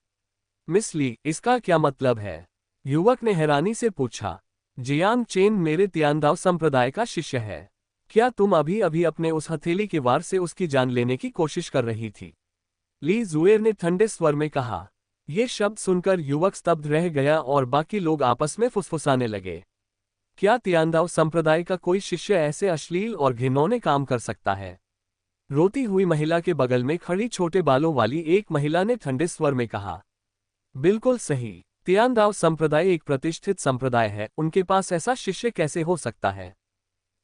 मिस ली, इसका क्या मतलब है? युवक ने हैरानी से पूछा। जियांग चेन मेरे तियांदाओ संप्रदाय का शिष्य है। क्या तुम अभी अभी अपने उस हथेली के वार से उसकी जान लेने की कोशिश कर रही थी? ली जुएर ने ठंडे स्वर में कहा। ये शब्द सुनकर युवक स्तब्ध रह गया और बाकी लोग आपस में फुसफुसाने लगे। क्या तियांदाओ संप्रदाय का कोई शिष्य ऐसे अश्लील और घिनौने काम कर सकता है? रोती हुई महिला के बगल में खड़ी छोटे बालों वाली एक महिला ने ठंडे स्वर में कहा। बिल्कुल सही। तियांदाओ संप्रदाय एक प्रतिष्ठित संप्रदाय है, उनके पास ऐसा शिष्य कैसे हो सकता है?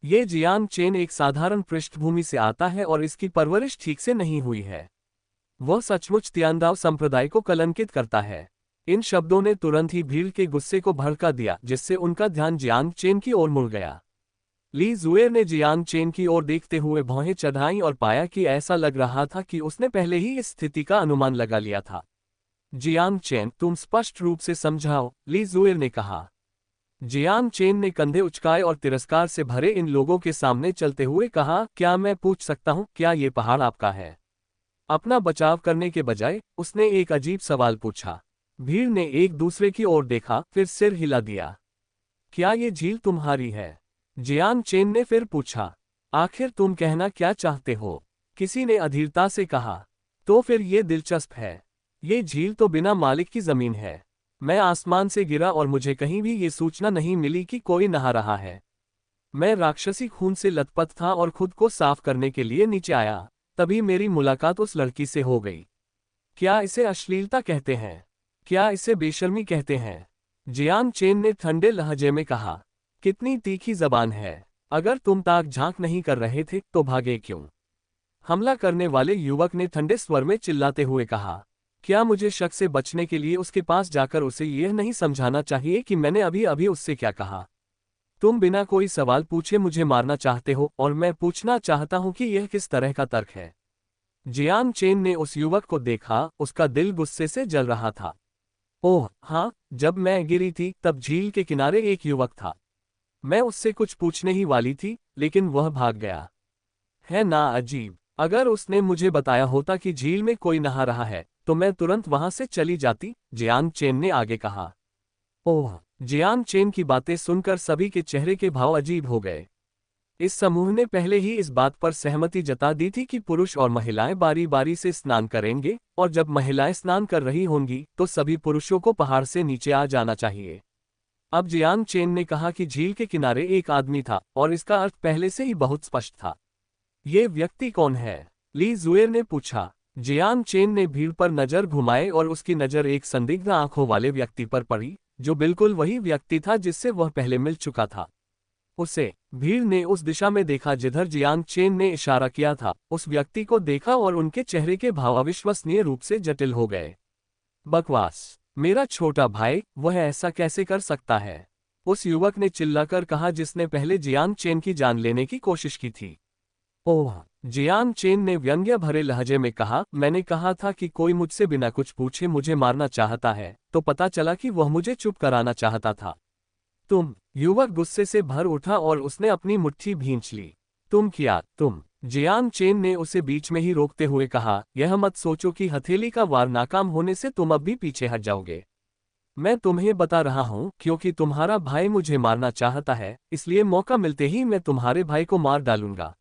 ये जियांग चेन एक साधारण पृष्ठभूमि से आता है और इसकी परवरिश ठीक से नहीं हुई है। वह सचमुच तियांदाओ संप्रदाय को कलंकित करता है। इन शब्दों ने तुरंत ही भीड़ के गुस्से को भड़का दिया, जिससे उनका ध्यान जियांग चेन की ओर मुड़ गया। ली जुएर ने जियांग चेन की ओर देखते हुए भौहें चढ़ाईं और पाया कि ऐसा लग रहा था कि उसने पहले ही इस स्थिति का अनुमान लगा लिया था। जियांग चेन, तुम स्पष्ट रूप से समझाओ, ली जुएर ने कहा। जियांग चेन ने कंधे उचकाए और तिरस्कार से भरे इन लोगों के सामने चलते हुए कहा, क्या मैं पूछ सकता हूं, क्या ये पहाड़ आपका है? अपना बचाव करने के बजाय उसने एक अजीब सवाल पूछा। भीड़ ने एक दूसरे की ओर देखा, फिर सिर हिला दिया। क्या ये झील तुम्हारी है? जियांग चेन ने फिर पूछा। आखिर तुम कहना क्या चाहते हो? किसी ने अधीरता से कहा। तो फिर ये दिलचस्प है। ये झील तो बिना मालिक की जमीन है। मैं आसमान से गिरा और मुझे कहीं भी ये सूचना नहीं मिली कि कोई नहा रहा है। मैं राक्षसी खून से लथपथ था और खुद को साफ करने के लिए नीचे आया, तभी मेरी मुलाकात उस लड़की से हो गई। क्या इसे अश्लीलता कहते हैं? क्या इसे बेशर्मी कहते हैं? जियांग चेन ने ठंडे लहजे में कहा। कितनी तीखी जबान है। अगर तुम ताक झांक नहीं कर रहे थे तो भागे क्यों? हमला करने वाले युवक ने ठंडे स्वर में चिल्लाते हुए कहा। क्या मुझे शक से बचने के लिए उसके पास जाकर उसे यह नहीं समझाना चाहिए कि मैंने अभी अभी उससे क्या कहा? तुम बिना कोई सवाल पूछे मुझे मारना चाहते हो और मैं पूछना चाहता हूं कि यह किस तरह का तर्क है? जियांग चेन ने उस युवक को देखा, उसका दिल गुस्से से जल रहा था। ओह हाँ, जब मैं गिरी थी तब झील के किनारे एक युवक था। मैं उससे कुछ पूछने ही वाली थी, लेकिन वह भाग गया। है ना अजीब? अगर उसने मुझे बताया होता कि झील में कोई नहा रहा है तो मैं तुरंत वहां से चली जाती, जियांग चेन ने आगे कहा। ओह, जियांग चेन की बातें सुनकर सभी के चेहरे के भाव अजीब हो गए। इस समूह ने पहले ही इस बात पर सहमति जता दी थी कि पुरुष और महिलाएं बारी बारी से स्नान करेंगे, और जब महिलाएं स्नान कर रही होंगी तो सभी पुरुषों को पहाड़ से नीचे आ जाना चाहिए। अब जियांग चेन ने कहा कि झील के किनारे एक आदमी था, और इसका अर्थ पहले से ही बहुत स्पष्ट था। ये व्यक्ति कौन है? ली जुएर ने पूछा। जियांग चेन ने भीड़ पर नजर घुमाए और उसकी नजर एक संदिग्ध आंखों वाले व्यक्ति पर पड़ी, जो बिल्कुल वही व्यक्ति था जिससे वह पहले मिल चुका था। उसे भीड़ ने उस दिशा में देखा जिधर जियांग चेन ने इशारा किया था, उस व्यक्ति को देखा और उनके चेहरे के भाव अविश्वसनीय रूप से जटिल हो गए। बकवास, मेरा छोटा भाई, वह ऐसा कैसे कर सकता है? उस युवक ने चिल्लाकर कहा जिसने पहले जियांग चेन की जान लेने की कोशिश की थी। ओह! जियांग चेन ने व्यंग्य भरे लहजे में कहा, मैंने कहा था कि कोई मुझसे बिना कुछ पूछे मुझे मारना चाहता है, तो पता चला कि वह मुझे चुप कराना चाहता था। तुम! युवक गुस्से से भर उठा और उसने अपनी मुट्ठी भींच ली। तुम! जियांग चेन ने उसे बीच में ही रोकते हुए कहा, यह मत सोचो कि हथेली का वार नाकाम होने से तुम अब भी पीछे हट जाओगे। मैं तुम्हें बता रहा हूं क्योंकि तुम्हारा भाई मुझे मारना चाहता है, इसलिए मौका मिलते ही मैं तुम्हारे भाई को मार डालूंगा।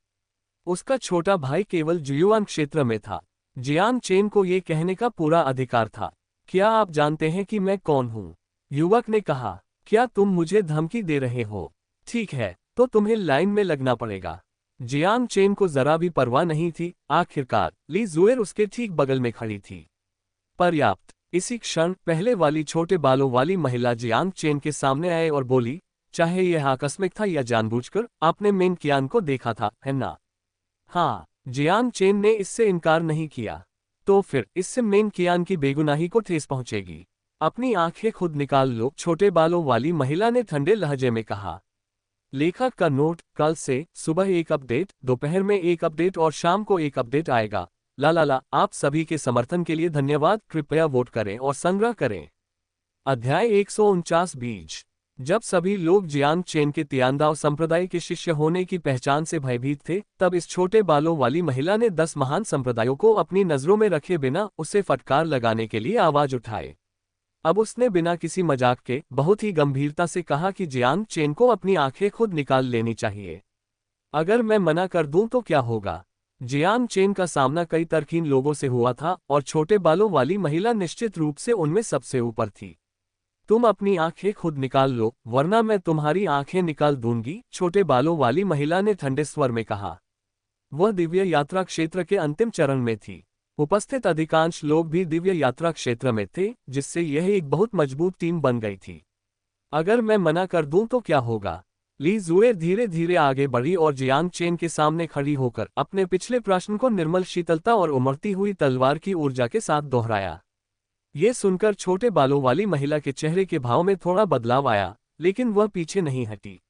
उसका छोटा भाई केवल जुयुआन क्षेत्र में था। जियांग चेन को ये कहने का पूरा अधिकार था। क्या आप जानते हैं कि मैं कौन हूँ? युवक ने कहा। क्या तुम मुझे धमकी दे रहे हो? ठीक है, तो तुम्हें लाइन में लगना पड़ेगा। जियांग चेन को जरा भी परवाह नहीं थी। आखिरकार ली जुएर उसके ठीक बगल में खड़ी थी। पर्याप्त। इसी क्षण पहले वाली छोटे बालों वाली महिला जियांग चेन के सामने आए और बोली, चाहे यह आकस्मिक था या जानबूझकर, आपने मेन कियान को देखा था, है ना? हाँ, जियांग चेन ने इससे इनकार नहीं किया। तो फिर इससे मेन कियान की बेगुनाही को ठेस पहुंचेगी। अपनी आंखें खुद निकाल लो, छोटे बालों वाली महिला ने ठंडे लहजे में कहा। लेखक का नोट, कल से सुबह एक अपडेट, दोपहर में एक अपडेट और शाम को एक अपडेट आएगा। ला आप सभी के समर्थन के लिए धन्यवाद। कृपया वोट करें और संग्रह करें। अध्याय 149 बीज। जब सभी लोग जियांग चेन के तियांदाओ संप्रदाय के शिष्य होने की पहचान से भयभीत थे, तब इस छोटे बालों वाली महिला ने 10 महान संप्रदायों को अपनी नजरों में रखे बिना उसे फटकार लगाने के लिए आवाज उठाए। अब उसने बिना किसी मजाक के बहुत ही गंभीरता से कहा कि जियांग चेन को अपनी आंखें खुद निकाल लेनी चाहिए। अगर मैं मना कर दूं तो क्या होगा? जियांग चेन का सामना कई तर्कहीन लोगों से हुआ था और छोटे बालों वाली महिला निश्चित रूप से उनमें सबसे ऊपर थी। तुम अपनी आंखें खुद निकाल लो, वरना मैं तुम्हारी आंखें निकाल दूंगी, छोटे बालों वाली महिला ने ठंडे स्वर में कहा। वह दिव्य यात्रा क्षेत्र के अंतिम चरण में थी। उपस्थित अधिकांश लोग भी दिव्य यात्रा क्षेत्र में थे, जिससे यह एक बहुत मजबूत टीम बन गई थी। अगर मैं मना कर दूं तो क्या होगा? ली जुएर धीरे धीरे आगे बढ़ी और जियांग चेन के सामने खड़ी होकर अपने पिछले प्रश्न को निर्मल शीतलता और उमड़ती हुई तलवार की ऊर्जा के साथ दोहराया। ये सुनकर छोटे बालों वाली महिला के चेहरे के भाव में थोड़ा बदलाव आया, लेकिन वह पीछे नहीं हटी।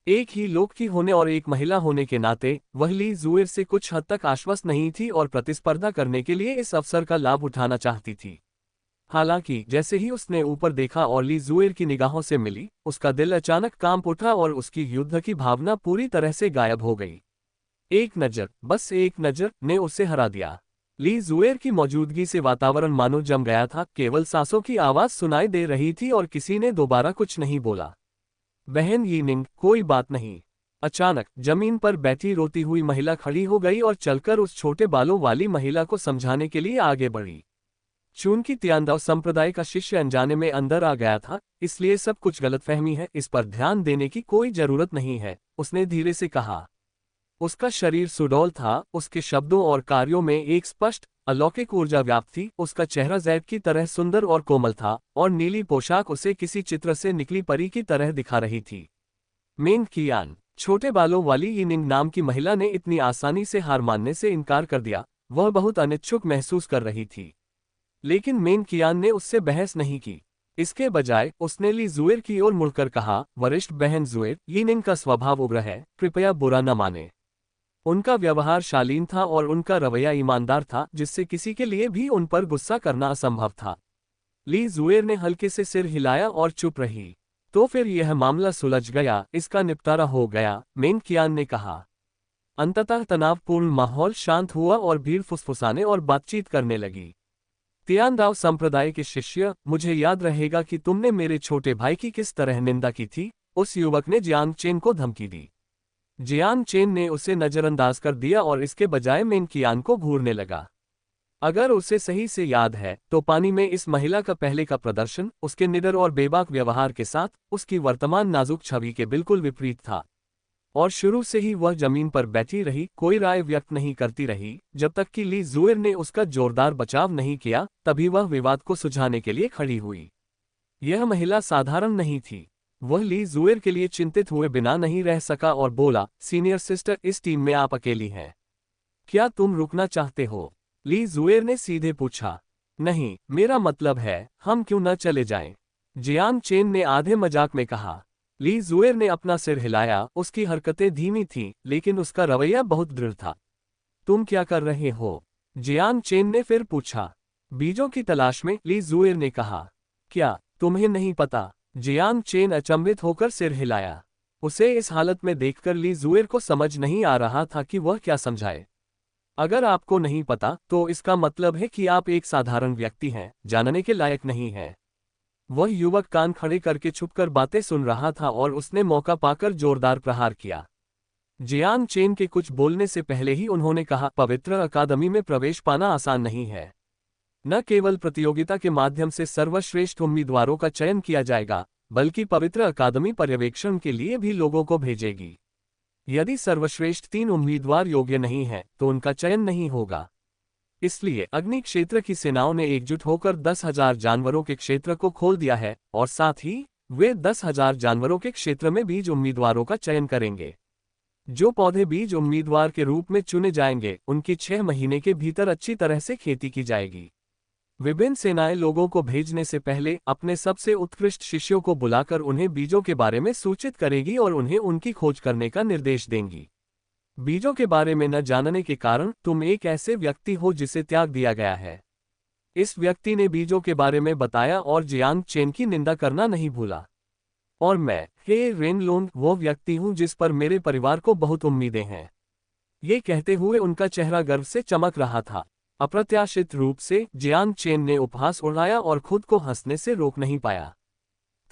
एक ही लोक की होने और एक महिला होने के नाते वह ली जुएर से कुछ हद तक आश्वस्त नहीं थी और प्रतिस्पर्धा करने के लिए इस अवसर का लाभ उठाना चाहती थी। हालांकि जैसे ही उसने ऊपर देखा और ली जुएर की निगाहों से मिली, उसका दिल अचानक कांप उठा और उसकी युद्ध की भावना पूरी तरह से गायब हो गई। एक नजर, बस एक नजर ने उसे हरा दिया। ली जुएर की मौजूदगी से वातावरण मानो जम गया था। केवल सांसों की आवाज सुनाई दे रही थी और किसी ने दोबारा कुछ नहीं बोला। बहन यीनिंग, कोई बात नहीं। अचानक जमीन पर बैठी रोती हुई महिला खड़ी हो गई और चलकर उस छोटे बालों वाली महिला को समझाने के लिए आगे बढ़ी। चूंकि तियांदाओ संप्रदाय का शिष्य अनजाने में अंदर आ गया था, इसलिए सब कुछ गलतफहमी है, इस पर ध्यान देने की कोई जरूरत नहीं है, उसने धीरे से कहा। उसका शरीर सुडौल था, उसके शब्दों और कार्यों में एक स्पष्ट अलौकिक ऊर्जा व्याप्त थी। उसका चेहरा जैद की तरह सुंदर और कोमल था और नीली पोशाक उसे किसी चित्र से निकली परी की तरह दिखा रही थी। मेन कियान, छोटे बालों वाली यीनिंग नाम की महिला ने इतनी आसानी से हार मानने से इनकार कर दिया। वह बहुत अनिच्छुक महसूस कर रही थी, लेकिन मेन कियान ने उससे बहस नहीं की। इसके बजाय उसने ली जुएर की ओर मुड़कर कहा, वरिष्ठ बहन जुएर, यीनिंग का स्वभाव उग्र है, कृपया बुरा न माने। उनका व्यवहार शालीन था और उनका रवैया ईमानदार था, जिससे किसी के लिए भी उन पर गुस्सा करना असंभव था। ली जुएर ने हल्के से सिर हिलाया और चुप रही। तो फिर यह मामला सुलझ गया, इसका निपटारा हो गया, मेन कियान ने कहा। अंततः तनावपूर्ण माहौल शांत हुआ और भीड़ फुसफुसाने और बातचीत करने लगी। तियानदाओ संप्रदाय के शिष्य, मुझे याद रहेगा कि तुमने मेरे छोटे भाई की किस तरह निंदा की थी। उस युवक ने जियांग चेन को धमकी दी। जियांग चेन ने उसे नजरअंदाज कर दिया और इसके बजाय मेन कियान को घूरने लगा। अगर उसे सही से याद है तो पानी में इस महिला का पहले का प्रदर्शन उसके निडर और बेबाक व्यवहार के साथ उसकी वर्तमान नाजुक छवि के बिल्कुल विपरीत था। और शुरू से ही वह जमीन पर बैठी रही, कोई राय व्यक्त नहीं करती रही, जब तक कि ली जुएर ने उसका जोरदार बचाव नहीं किया। तभी वह विवाद को सुलझाने के लिए खड़ी हुई। यह महिला साधारण नहीं थी। वह ली जुएर के लिए चिंतित हुए बिना नहीं रह सका और बोला, सीनियर सिस्टर, इस टीम में आप अकेली हैं। क्या तुम रुकना चाहते हो? ली जुएर ने सीधे पूछा। नहीं, मेरा मतलब है, हम क्यों न चले जाएं? जियांग चेन ने आधे मजाक में कहा। ली जुएर ने अपना सिर हिलाया। उसकी हरकतें धीमी थीं, लेकिन उसका रवैया बहुत दृढ़ था। तुम क्या कर रहे हो? जियांग चेन ने फिर पूछा। बीजों की तलाश में, ली जुएर ने कहा। क्या तुम्हें नहीं पता? जियांग चेन अचंभित होकर सिर हिलाया। उसे इस हालत में देखकर ली जुएर को समझ नहीं आ रहा था कि वह क्या समझाए। अगर आपको नहीं पता तो इसका मतलब है कि आप एक साधारण व्यक्ति हैं, जानने के लायक नहीं हैं। वह युवक कान खड़े करके छुपकर बातें सुन रहा था और उसने मौका पाकर जोरदार प्रहार किया। जियांग चेन के कुछ बोलने से पहले ही उन्होंने कहा, पवित्र अकादमी में प्रवेश पाना आसान नहीं है। न केवल प्रतियोगिता के माध्यम से सर्वश्रेष्ठ उम्मीदवारों का चयन किया जाएगा, बल्कि पवित्र अकादमी पर्यवेक्षण के लिए भी लोगों को भेजेगी। यदि सर्वश्रेष्ठ 3 उम्मीदवार योग्य नहीं हैं, तो उनका चयन नहीं होगा। इसलिए अग्नि क्षेत्र की सेनाओं ने एकजुट होकर 10,000 जानवरों के क्षेत्र को खोल दिया है और साथ ही वे 10,000 जानवरों के क्षेत्र में बीज उम्मीदवारों का चयन करेंगे। जो पौधे बीज उम्मीदवार के रूप में चुने जाएंगे, उनकी 6 महीने के भीतर अच्छी तरह से खेती की जाएगी। विभिन्न सेनाएं लोगों को भेजने से पहले अपने सबसे उत्कृष्ट शिष्यों को बुलाकर उन्हें बीजों के बारे में सूचित करेगी और उन्हें उनकी खोज करने का निर्देश देंगी। बीजों के बारे में न जानने के कारण तुम एक ऐसे व्यक्ति हो जिसे त्याग दिया गया है। इस व्यक्ति ने बीजों के बारे में बताया और जियांग चेन की निंदा करना नहीं भूला। और मैं, हे रेनलोंग, वो व्यक्ति हूं जिस पर मेरे परिवार को बहुत उम्मीदें हैं। ये कहते हुए उनका चेहरा गर्व से चमक रहा था। अप्रत्याशित रूप से जियांग चेन ने उपहास उड़ाया और खुद को हंसने से रोक नहीं पाया।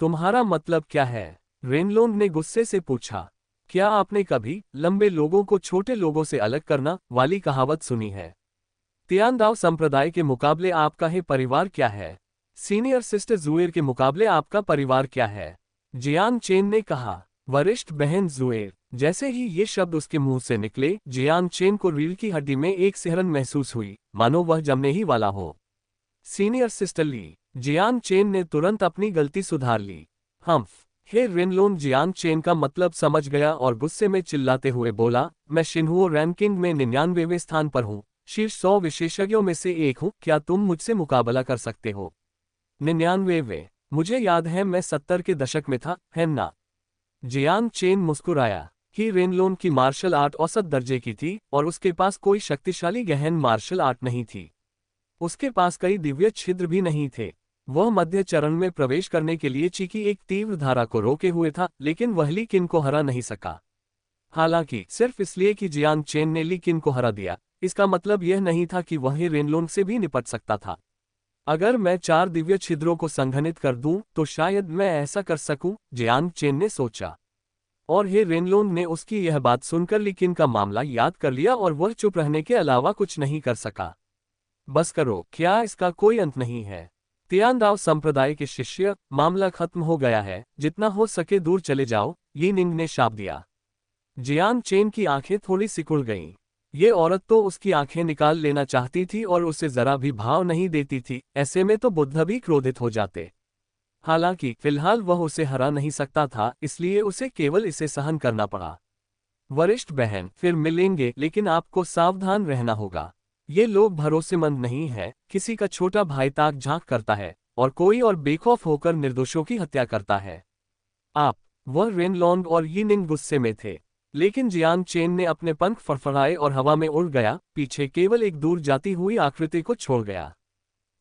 तुम्हारा मतलब क्या है? रेनलोंग ने गुस्से से पूछा। क्या आपने कभी लंबे लोगों को छोटे लोगों से अलग करना वाली कहावत सुनी है? तियानदाओ संप्रदाय के मुकाबले आपका है परिवार क्या है? सीनियर सिस्टर जुएर के मुकाबले आपका परिवार क्या है? जियांग चेन ने कहा। वरिष्ठ बहन जुएर। जैसे ही ये शब्द उसके मुंह से निकले, जियांग चेन को रीढ़ की हड्डी में एक सिहरन महसूस हुई, मानो वह जमने ही वाला हो। सीनियर सिस्टर ली। जियांग चेन ने तुरंत अपनी गलती सुधार ली। हम्फ। हे रेनलोंग जियांग चेन का मतलब समझ गया और गुस्से में चिल्लाते हुए बोला, मैं शिन्हुओ रैंकिंग में 99वें स्थान पर हूँ, शीर्ष 100 विशेषज्ञों में से एक हूँ। क्या तुम मुझसे मुकाबला कर सकते हो? 99वें? मुझे याद है मैं 70 के दशक में था, है ना? जियांग चेन मुस्कुराया। कि रेनलोंग की मार्शल आर्ट औसत दर्जे की थी और उसके पास कोई शक्तिशाली गहन मार्शल आर्ट नहीं थी। उसके पास कई दिव्य छिद्र भी नहीं थे। वह मध्य चरण में प्रवेश करने के लिए ची की एक तीव्र धारा को रोके हुए था, लेकिन वह ली किन को हरा नहीं सका। हालांकि सिर्फ इसलिए कि जियांग चेन ने ली किन को हरा दिया, इसका मतलब यह नहीं था कि वह रेनलोंग से भी निपट सकता था। अगर मैं 4 दिव्य छिद्रों को संघनित कर दूं, तो शायद मैं ऐसा कर सकूं, जियांग चेन ने सोचा। और हे रेनलोंग ने उसकी यह बात सुनकर ली किन का मामला याद कर लिया और वह चुप रहने के अलावा कुछ नहीं कर सका। बस करो, क्या इसका कोई अंत नहीं है? तियानदाओ संप्रदाय के शिष्य, मामला खत्म हो गया है, जितना हो सके दूर चले जाओ, यी निंग ने शाप दिया। जियांग चेन की आंखें थोड़ी सिकुड़ गईं। ये औरत तो उसकी आंखें निकाल लेना चाहती थी और उसे जरा भी भाव नहीं देती थी, ऐसे में तो बुद्ध भी क्रोधित हो जाते। हालांकि फिलहाल वह उसे हरा नहीं सकता था, इसलिए उसे केवल इसे सहन करना पड़ा। वरिष्ठ बहन, फिर मिलेंगे, लेकिन आपको सावधान रहना होगा। ये लोग भरोसेमंद नहीं है। किसी का छोटा भाई ताक झांक करता है और कोई और बेखौफ होकर निर्दोषों की हत्या करता है। वह रेनलोंग और यी निंग गुस्से में थे, लेकिन जियांग चेन ने अपने पंख फड़फड़ाए और हवा में उड़ गया, पीछे केवल एक दूर जाती हुई आकृति को छोड़ गया।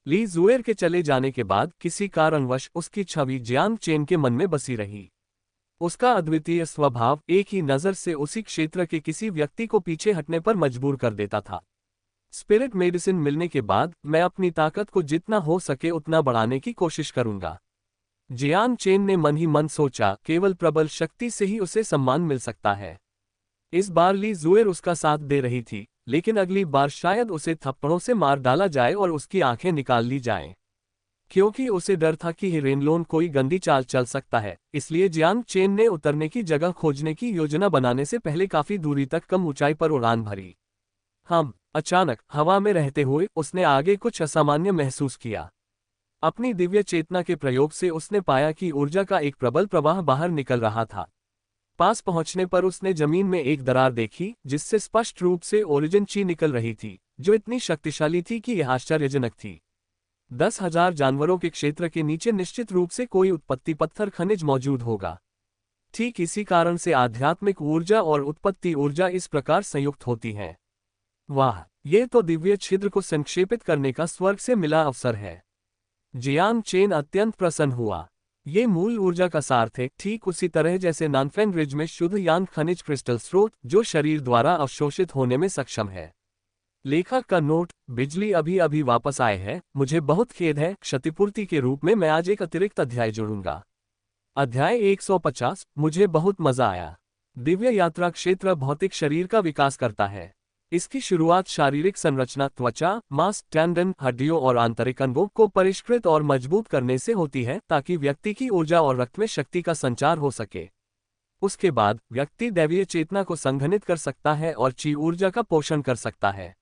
ली जुएर के चले जाने के बाद किसी कारणवश उसकी छवि जियांग चेन के मन में बसी रही। उसका अद्वितीय स्वभाव एक ही नज़र से उसी क्षेत्र के किसी व्यक्ति को पीछे हटने पर मजबूर कर देता था। स्पिरिट मेडिसिन मिलने के बाद मैं अपनी ताकत को जितना हो सके उतना बढ़ाने की कोशिश करूंगा। जियान चेन ने मन ही मन सोचा, केवल प्रबल शक्ति से ही उसे सम्मान मिल सकता है। इस बार ली जुएर उसका साथ दे रही थी, लेकिन अगली बार शायद उसे थप्पड़ों से मार डाला जाए और उसकी आंखें निकाल ली जाएं। क्योंकि उसे डर था कि हेरेनलोन कोई गंदी चाल चल सकता है, इसलिए जियांग चेन ने उतरने की जगह खोजने की योजना बनाने से पहले काफी दूरी तक कम ऊंचाई पर उड़ान भरी। अचानक हवा में रहते हुए उसने आगे कुछ असामान्य महसूस किया। अपनी दिव्य चेतना के प्रयोग से उसने पाया कि ऊर्जा का एक प्रबल प्रवाह बाहर निकल रहा था। पास पहुंचने पर उसने जमीन में एक दरार देखी जिससे स्पष्ट रूप से ओरिजिन ची निकल रही थी, जो इतनी शक्तिशाली थी कि यह आश्चर्यजनक थी। 10,000 जानवरों के क्षेत्र के नीचे निश्चित रूप से कोई उत्पत्ति पत्थर खनिज मौजूद होगा। ठीक इसी कारण से आध्यात्मिक ऊर्जा और उत्पत्ति ऊर्जा इस प्रकार संयुक्त होती हैं। वाह, ये तो दिव्य छिद्र को संक्षेपित करने का स्वर्ग से मिला अवसर है। जियांग चेन अत्यंत प्रसन्न हुआ। ये मूल ऊर्जा का सार थे, ठीक उसी तरह जैसे नानफेंग रिज में शुद्ध यांग खनिज क्रिस्टल स्रोत जो शरीर द्वारा अवशोषित होने में सक्षम है। लेखक का नोट, बिजली अभी अभी वापस आए हैं, मुझे बहुत खेद है। क्षतिपूर्ति के रूप में मैं आज एक अतिरिक्त अध्याय जोड़ूंगा। अध्याय 150। मुझे बहुत मजा आया। दिव्य यात्रा क्षेत्र भौतिक शरीर का विकास करता है। इसकी शुरुआत शारीरिक संरचना, त्वचा, मांस, टेंडन, हड्डियों और आंतरिक अंगों को परिष्कृत और मजबूत करने से होती है, ताकि व्यक्ति की ऊर्जा और रक्त में शक्ति का संचार हो सके। उसके बाद व्यक्ति दैवीय चेतना को संघनित कर सकता है और ची ऊर्जा का पोषण कर सकता है।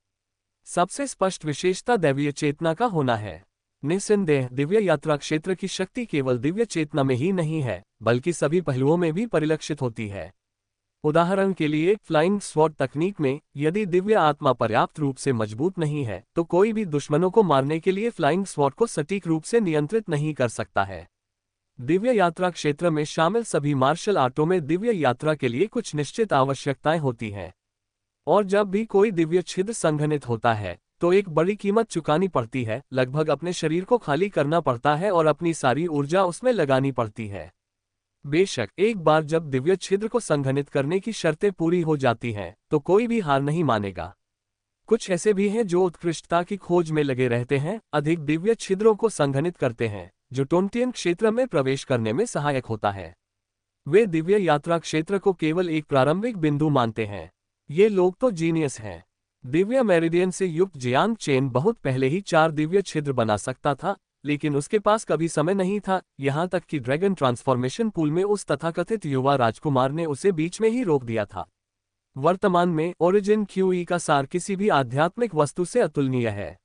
सबसे स्पष्ट विशेषता दैवीय चेतना का होना है। निस्संदेह दिव्य यात्रा क्षेत्र की शक्ति केवल दिव्य चेतना में ही नहीं है, बल्कि सभी पहलुओं में भी परिलक्षित होती है। उदाहरण के लिए फ्लाइंग स्वॉर्ड तकनीक में, यदि दिव्य आत्मा पर्याप्त रूप से मजबूत नहीं है तो कोई भी दुश्मनों को मारने के लिए फ्लाइंग स्वॉर्ड को सटीक रूप से नियंत्रित नहीं कर सकता है। दिव्य यात्रा क्षेत्र में शामिल सभी मार्शल आर्टों में दिव्य यात्रा के लिए कुछ निश्चित आवश्यकताएं होती हैं, और जब भी कोई दिव्य छिद्र संघनित होता है तो एक बड़ी कीमत चुकानी पड़ती है। लगभग अपने शरीर को खाली करना पड़ता है और अपनी सारी ऊर्जा उसमें लगानी पड़ती है। बेशक एक बार जब दिव्य छिद्र को संघनित करने की शर्तें पूरी हो जाती हैं तो कोई भी हार नहीं मानेगा। कुछ ऐसे भी हैं जो उत्कृष्टता की खोज में लगे रहते हैं, अधिक दिव्य छिद्रों को संघनित करते हैं, जो टोंटियन क्षेत्र में प्रवेश करने में सहायक होता है। वे दिव्य यात्रा क्षेत्र को केवल एक प्रारंभिक बिंदु मानते हैं। ये लोग तो जीनियस हैं। दिव्य मेरिडियन से युक्त जियांग चेन बहुत पहले ही 4 दिव्य छिद्र बना सकता था, लेकिन उसके पास कभी समय नहीं था, यहाँ तक कि ड्रैगन ट्रांसफॉर्मेशन पूल में उस तथाकथित युवा राजकुमार ने उसे बीच में ही रोक दिया था। वर्तमान में ओरिजिन क्यूई का सार किसी भी आध्यात्मिक वस्तु से अतुलनीय है।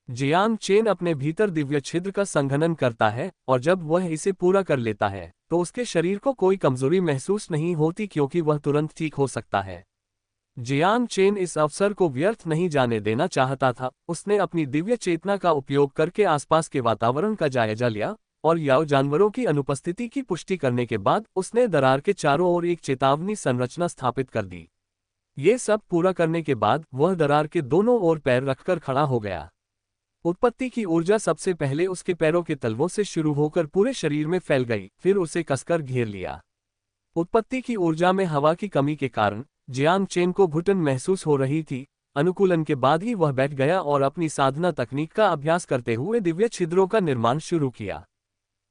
जियांग चेन अपने भीतर दिव्य छिद्र का संघनन करता है, और जब वह इसे पूरा कर लेता है तो उसके शरीर को कोई कमजोरी महसूस नहीं होती, क्योंकि वह तुरंत ठीक हो सकता है। जियांग चेन इस अवसर को व्यर्थ नहीं जाने देना चाहता था। उसने अपनी दिव्य चेतना का उपयोग करके आसपास के वातावरण का जायजा लिया, और याओ जानवरों की अनुपस्थिति की पुष्टि करने के बाद उसने दरार के चारों ओर एक चेतावनी संरचना स्थापित कर दी। ये सब पूरा करने के बाद वह दरार के दोनों ओर पैर रखकर खड़ा हो गया। उत्पत्ति की ऊर्जा सबसे पहले उसके पैरों के तलवों से शुरू होकर पूरे शरीर में फैल गई, फिर उसे कसकर घेर लिया। उत्पत्ति की ऊर्जा में हवा की कमी के कारण जियांग चेन को घुटन महसूस हो रही थी। अनुकूलन के बाद ही वह बैठ गया और अपनी साधना तकनीक का अभ्यास करते हुए दिव्य छिद्रों का निर्माण शुरू किया।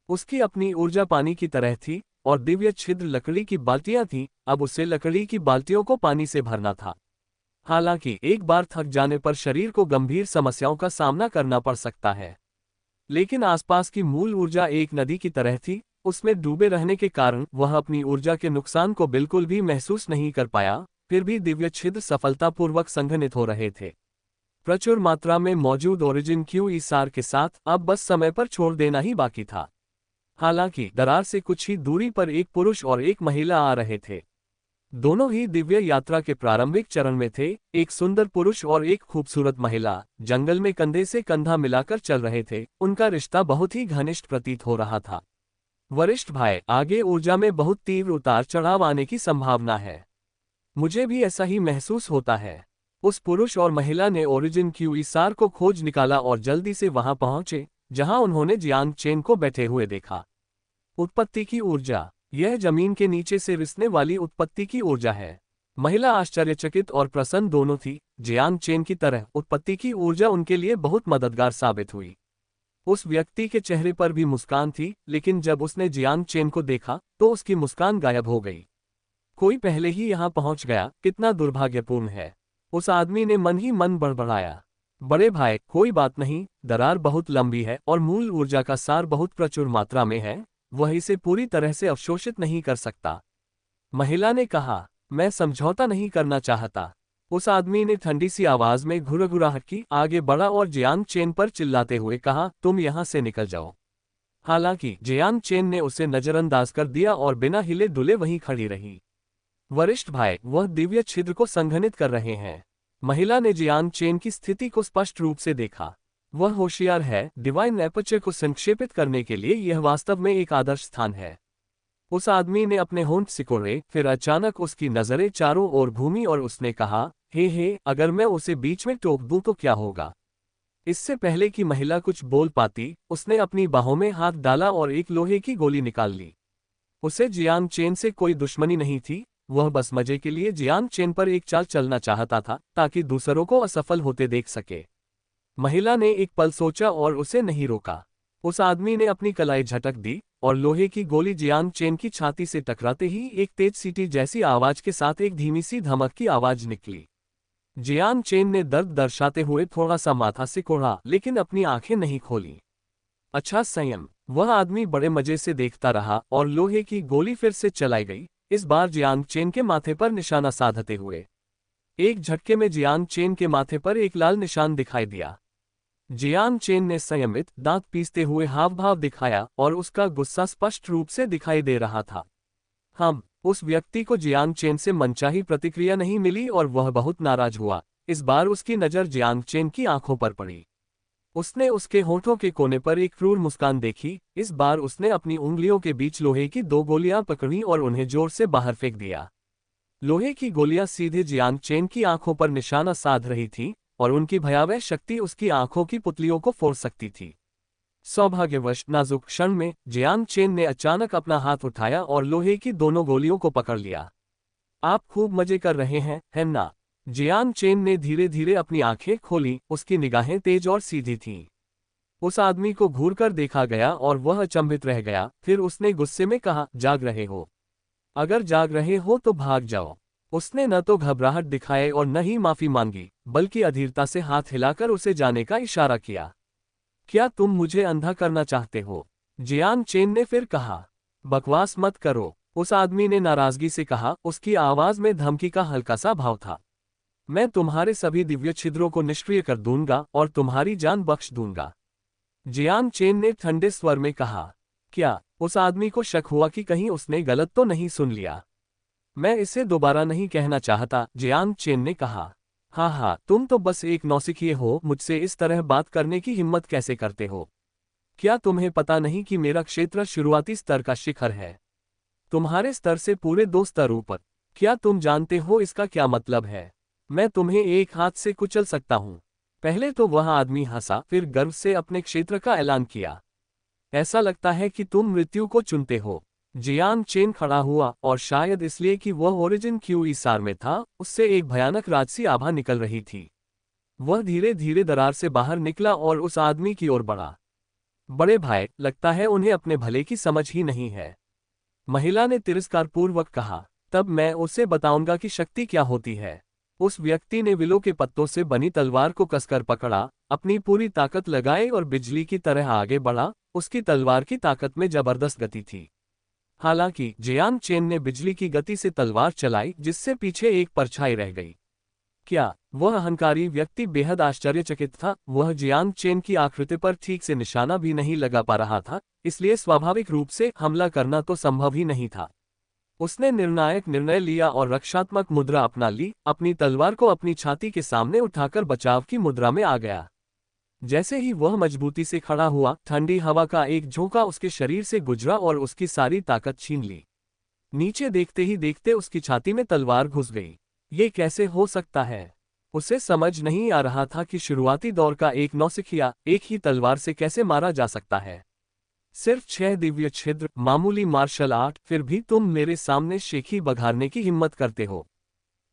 उसकी अपनी ऊर्जा पानी की तरह थी और दिव्य छिद्र लकड़ी की बाल्टियां थीं। अब उसे लकड़ी की बाल्टियों को पानी से भरना था। हालांकि एक बार थक जाने पर शरीर को गंभीर समस्याओं का सामना करना पड़ सकता है, लेकिन आसपास की मूल ऊर्जा एक नदी की तरह थी। उसमें डूबे रहने के कारण वह अपनी ऊर्जा के नुकसान को बिल्कुल भी महसूस नहीं कर पाया। फिर भी दिव्य छिद्र सफलतापूर्वक संघनित हो रहे थे। प्रचुर मात्रा में मौजूद ओरिजिन क्यूई सार के साथ अब बस समय पर छोड़ देना ही बाकी था। हालांकि दरार से कुछ ही दूरी पर एक पुरुष और एक महिला आ रहे थे। दोनों ही दिव्य यात्रा के प्रारंभिक चरण में थे। एक सुंदर पुरुष और एक खूबसूरत महिला जंगल में कंधे से कंधा मिलाकर चल रहे थे। उनका रिश्ता बहुत ही घनिष्ठ प्रतीत हो रहा था। वरिष्ठ भाई, आगे ऊर्जा में बहुत तीव्र उतार चढ़ाव आने की संभावना है। मुझे भी ऐसा ही महसूस होता है। उस पुरुष और महिला ने ओरिजिन क्यूई सार को खोज निकाला और जल्दी से वहां पहुंचे जहां उन्होंने जियांग चेन को बैठे हुए देखा। उत्पत्ति की ऊर्जा, यह जमीन के नीचे से रिसने वाली उत्पत्ति की ऊर्जा है। महिला आश्चर्यचकित और प्रसन्न दोनों थी। जियांग चेन की तरह उत्पत्ति की ऊर्जा उनके लिए बहुत मददगार साबित हुई। उस व्यक्ति के चेहरे पर भी मुस्कान थी, लेकिन जब उसने जियांग चेन को देखा तो उसकी मुस्कान गायब हो गई। कोई पहले ही यहां पहुंच गया, कितना दुर्भाग्यपूर्ण है। उस आदमी ने मन ही मन बड़बड़ाया। बड़े भाई, कोई बात नहीं, दरार बहुत लंबी है और मूल ऊर्जा का सार बहुत प्रचुर मात्रा में है, वह इसे पूरी तरह से अवशोषित नहीं कर सकता। महिला ने कहा, मैं समझौता नहीं करना चाहता। उस आदमी ने ठंडी सी आवाज में घुरघुराहट की, आगे बढ़ा और जियांग चेन पर चिल्लाते हुए कहा, तुम यहां से निकल जाओ। हालांकि जियांग चेन ने उसे नजरअंदाज कर दिया और बिना हिले डुले वहीं खड़ी रही। वरिष्ठ भाई, वह दिव्य छिद्र को संघनित कर रहे हैं। महिला ने जियांग चेन की स्थिति को स्पष्ट रूप से देखा। वह होशियार है। डिवाइन एपर्चर को संक्षेपित करने के लिए यह वास्तव में एक आदर्श स्थान है। उस आदमी ने अपने होंठ सिकोड़े, फिर अचानक उसकी नजरें चारों ओर घूमी और उसने कहा, हे, अगर मैं उसे बीच में टोक दूं तो क्या होगा? इससे पहले कि महिला कुछ बोल पाती, उसने अपनी बाहों में हाथ डाला और एक लोहे की गोली निकाल ली। उसे जियांग चेन से कोई दुश्मनी नहीं थी, वह बस मजे के लिए जियांग चेन पर एक चाल चलना चाहता था ताकि दूसरों को असफल होते देख सके। महिला ने एक पल सोचा और उसे नहीं रोका। उस आदमी ने अपनी कलाई झटक दी और लोहे की गोली जियांग चेन की छाती से टकराते ही एक तेज सीटी जैसी आवाज के साथ एक धीमी सी धमक की आवाज निकली। जियांग चेन ने दर्द दर्शाते हुए थोड़ा सा माथा सिकोड़ा, लेकिन अपनी आंखें नहीं खोली। अच्छा संयम। वह आदमी बड़े मजे से देखता रहा और लोहे की गोली फिर से चलाई गई, इस बार जियांग चेन के माथे पर निशाना साधते हुए। एक झटके में जियांग चेन के माथे पर एक लाल निशान दिखाई दिया। जियांग चेन ने संयमित दांत पीसते हुए हाव भाव दिखाया और उसका गुस्सा स्पष्ट रूप से दिखाई दे रहा था। उस व्यक्ति को जियांग चेन से मनचाही प्रतिक्रिया नहीं मिली और वह बहुत नाराज हुआ। इस बार उसकी नजर जियांग चेन की आंखों पर पड़ी। उसने उसके होठों के कोने पर एक क्रूर मुस्कान देखी। इस बार उसने अपनी उंगलियों के बीच लोहे की 2 गोलियां पकड़ी और उन्हें जोर से बाहर फेंक दिया। लोहे की गोलियां सीधे जियांग चेन की आंखों पर निशाना साध रही थीं और उनकी भयावह शक्ति उसकी आंखों की पुतलियों को फोड़ सकती थी। सौभाग्यवश नाजुक क्षण में जियांग चेन ने अचानक अपना हाथ उठाया और लोहे की दोनों गोलियों को पकड़ लिया। आप खूब मजे कर रहे हैं, है ना? जियांग चेन ने धीरे धीरे अपनी आंखें खोली, उसकी निगाहें तेज और सीधी थीं। उस आदमी को घूरकर देखा गया और वह अचंभित रह गया। फिर उसने गुस्से में कहा, जाग रहे हो? अगर जाग रहे हो तो भाग जाओ। उसने न तो घबराहट दिखाए और न ही माफी मांगी, बल्कि अधीरता से हाथ हिलाकर उसे जाने का इशारा किया। क्या तुम मुझे अंधा करना चाहते हो? जियांग चेन ने फिर कहा। बकवास मत करो, उस आदमी ने नाराजगी से कहा, उसकी आवाज में धमकी का हल्का सा भाव था। मैं तुम्हारे सभी दिव्य छिद्रों को निष्क्रिय कर दूंगा और तुम्हारी जान बख्श दूंगा। जियांग चेन ने ठंडे स्वर में कहा। क्या उस आदमी को शक हुआ कि कहीं उसने गलत तो नहीं सुन लिया? मैं इसे दोबारा नहीं कहना चाहता, जियांग चेन ने कहा। हाँ, तुम तो बस एक नौसिखिए हो, मुझसे इस तरह बात करने की हिम्मत कैसे करते हो? क्या तुम्हें पता नहीं कि मेरा क्षेत्र शुरुआती स्तर का शिखर है? तुम्हारे स्तर से पूरे 2 स्तर ऊपर। क्या तुम जानते हो इसका क्या मतलब है? मैं तुम्हें एक हाथ से कुचल सकता हूं। पहले तो वह आदमी हंसा, फिर गर्व से अपने क्षेत्र का ऐलान किया। ऐसा लगता है कि तुम मृत्यु को चुनते हो। जियांग चेन खड़ा हुआ और शायद इसलिए कि वह ओरिजिन क्यू सार में था, उससे एक भयानक राजसी आभा निकल रही थी। वह धीरे धीरे दरार से बाहर निकला और उस आदमी की ओर बढ़ा। बड़े भाई, लगता है उन्हें अपने भले की समझ ही नहीं है, महिला ने तिरस्कारपूर्वक कहा। तब मैं उसे बताऊंगा कि शक्ति क्या होती है। उस व्यक्ति ने विलो के पत्तों से बनी तलवार को कसकर पकड़ा, अपनी पूरी ताकत लगाए और बिजली की तरह आगे बढ़ा। उसकी तलवार की ताकत में जबरदस्त गति थी। हालांकि जियांग चेन ने बिजली की गति से तलवार चलाई, जिससे पीछे एक परछाई रह गई। क्या वह अहंकारी व्यक्ति बेहद आश्चर्यचकित था। वह जियांग चेन की आकृति पर ठीक से निशाना भी नहीं लगा पा रहा था, इसलिए स्वाभाविक रूप से हमला करना तो संभव ही नहीं था। उसने निर्णायक निर्णय लिया और रक्षात्मक मुद्रा अपना ली, अपनी तलवार को अपनी छाती के सामने उठाकर बचाव की मुद्रा में आ गया। जैसे ही वह मजबूती से खड़ा हुआ, ठंडी हवा का एक झोंका उसके शरीर से गुजरा और उसकी सारी ताकत छीन ली। नीचे देखते ही देखते उसकी छाती में तलवार घुस गई। ये कैसे हो सकता है? उसे समझ नहीं आ रहा था कि शुरुआती दौर का एक नौसिखिया एक ही तलवार से कैसे मारा जा सकता है। सिर्फ 6 दिव्य छिद्र, मामूली मार्शल आर्ट, फिर भी तुम मेरे सामने शेखी बघारने की हिम्मत करते हो।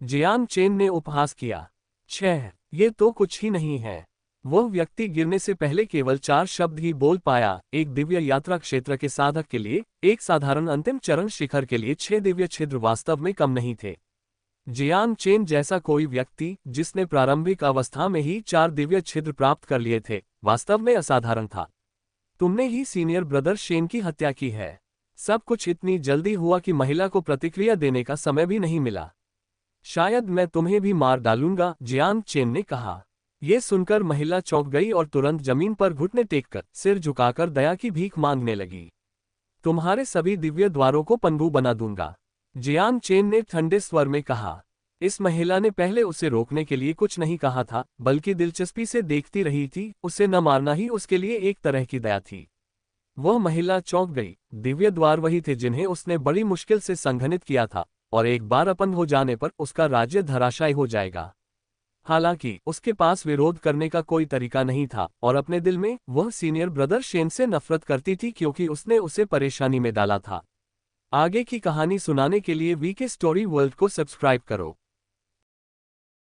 जियान चेन ने उपहास किया। 6 ये तो कुछ ही नहीं है। वह व्यक्ति गिरने से पहले केवल 4 शब्द ही बोल पाया, एक दिव्य यात्रा क्षेत्र के साधक के लिए, एक साधारण अंतिम चरण शिखर के लिए 6 दिव्य छिद्र वास्तव में कम नहीं थे। जियान चेन जैसा कोई व्यक्ति, जिसने प्रारंभिक अवस्था में ही 4 दिव्य छिद्र प्राप्त कर लिए थे, वास्तव में असाधारण था। तुमने ही सीनियर ब्रदर शेन की हत्या की है। सब कुछ इतनी जल्दी हुआ कि महिला को प्रतिक्रिया देने का समय भी नहीं मिला। शायद मैं तुम्हें भी मार डालूंगा, जियान चेन ने कहा। यह सुनकर महिला चौंक गई और तुरंत जमीन पर घुटने टेककर, सिर झुकाकर दया की भीख मांगने लगी। तुम्हारे सभी दिव्य द्वारों को पनडुब्बी बना दूंगा, जियान चेन ने ठंडे स्वर में कहा। इस महिला ने पहले उसे रोकने के लिए कुछ नहीं कहा था, बल्कि दिलचस्पी से देखती रही थी। उसे न मारना ही उसके लिए एक तरह की दया थी। वह महिला चौंक गई। दिव्य द्वार वही थे जिन्हें उसने बड़ी मुश्किल से संघनित किया था, और एक बार अपंग हो जाने पर उसका राज्य धराशायी हो जाएगा। हालांकि उसके पास विरोध करने का कोई तरीका नहीं था, और अपने दिल में वह सीनियर ब्रदर शेन से नफरत करती थी क्योंकि उसने उसे परेशानी में डाला था। आगे की कहानी सुनाने के लिए वीके स्टोरी वर्ल्ड को सब्सक्राइब करो।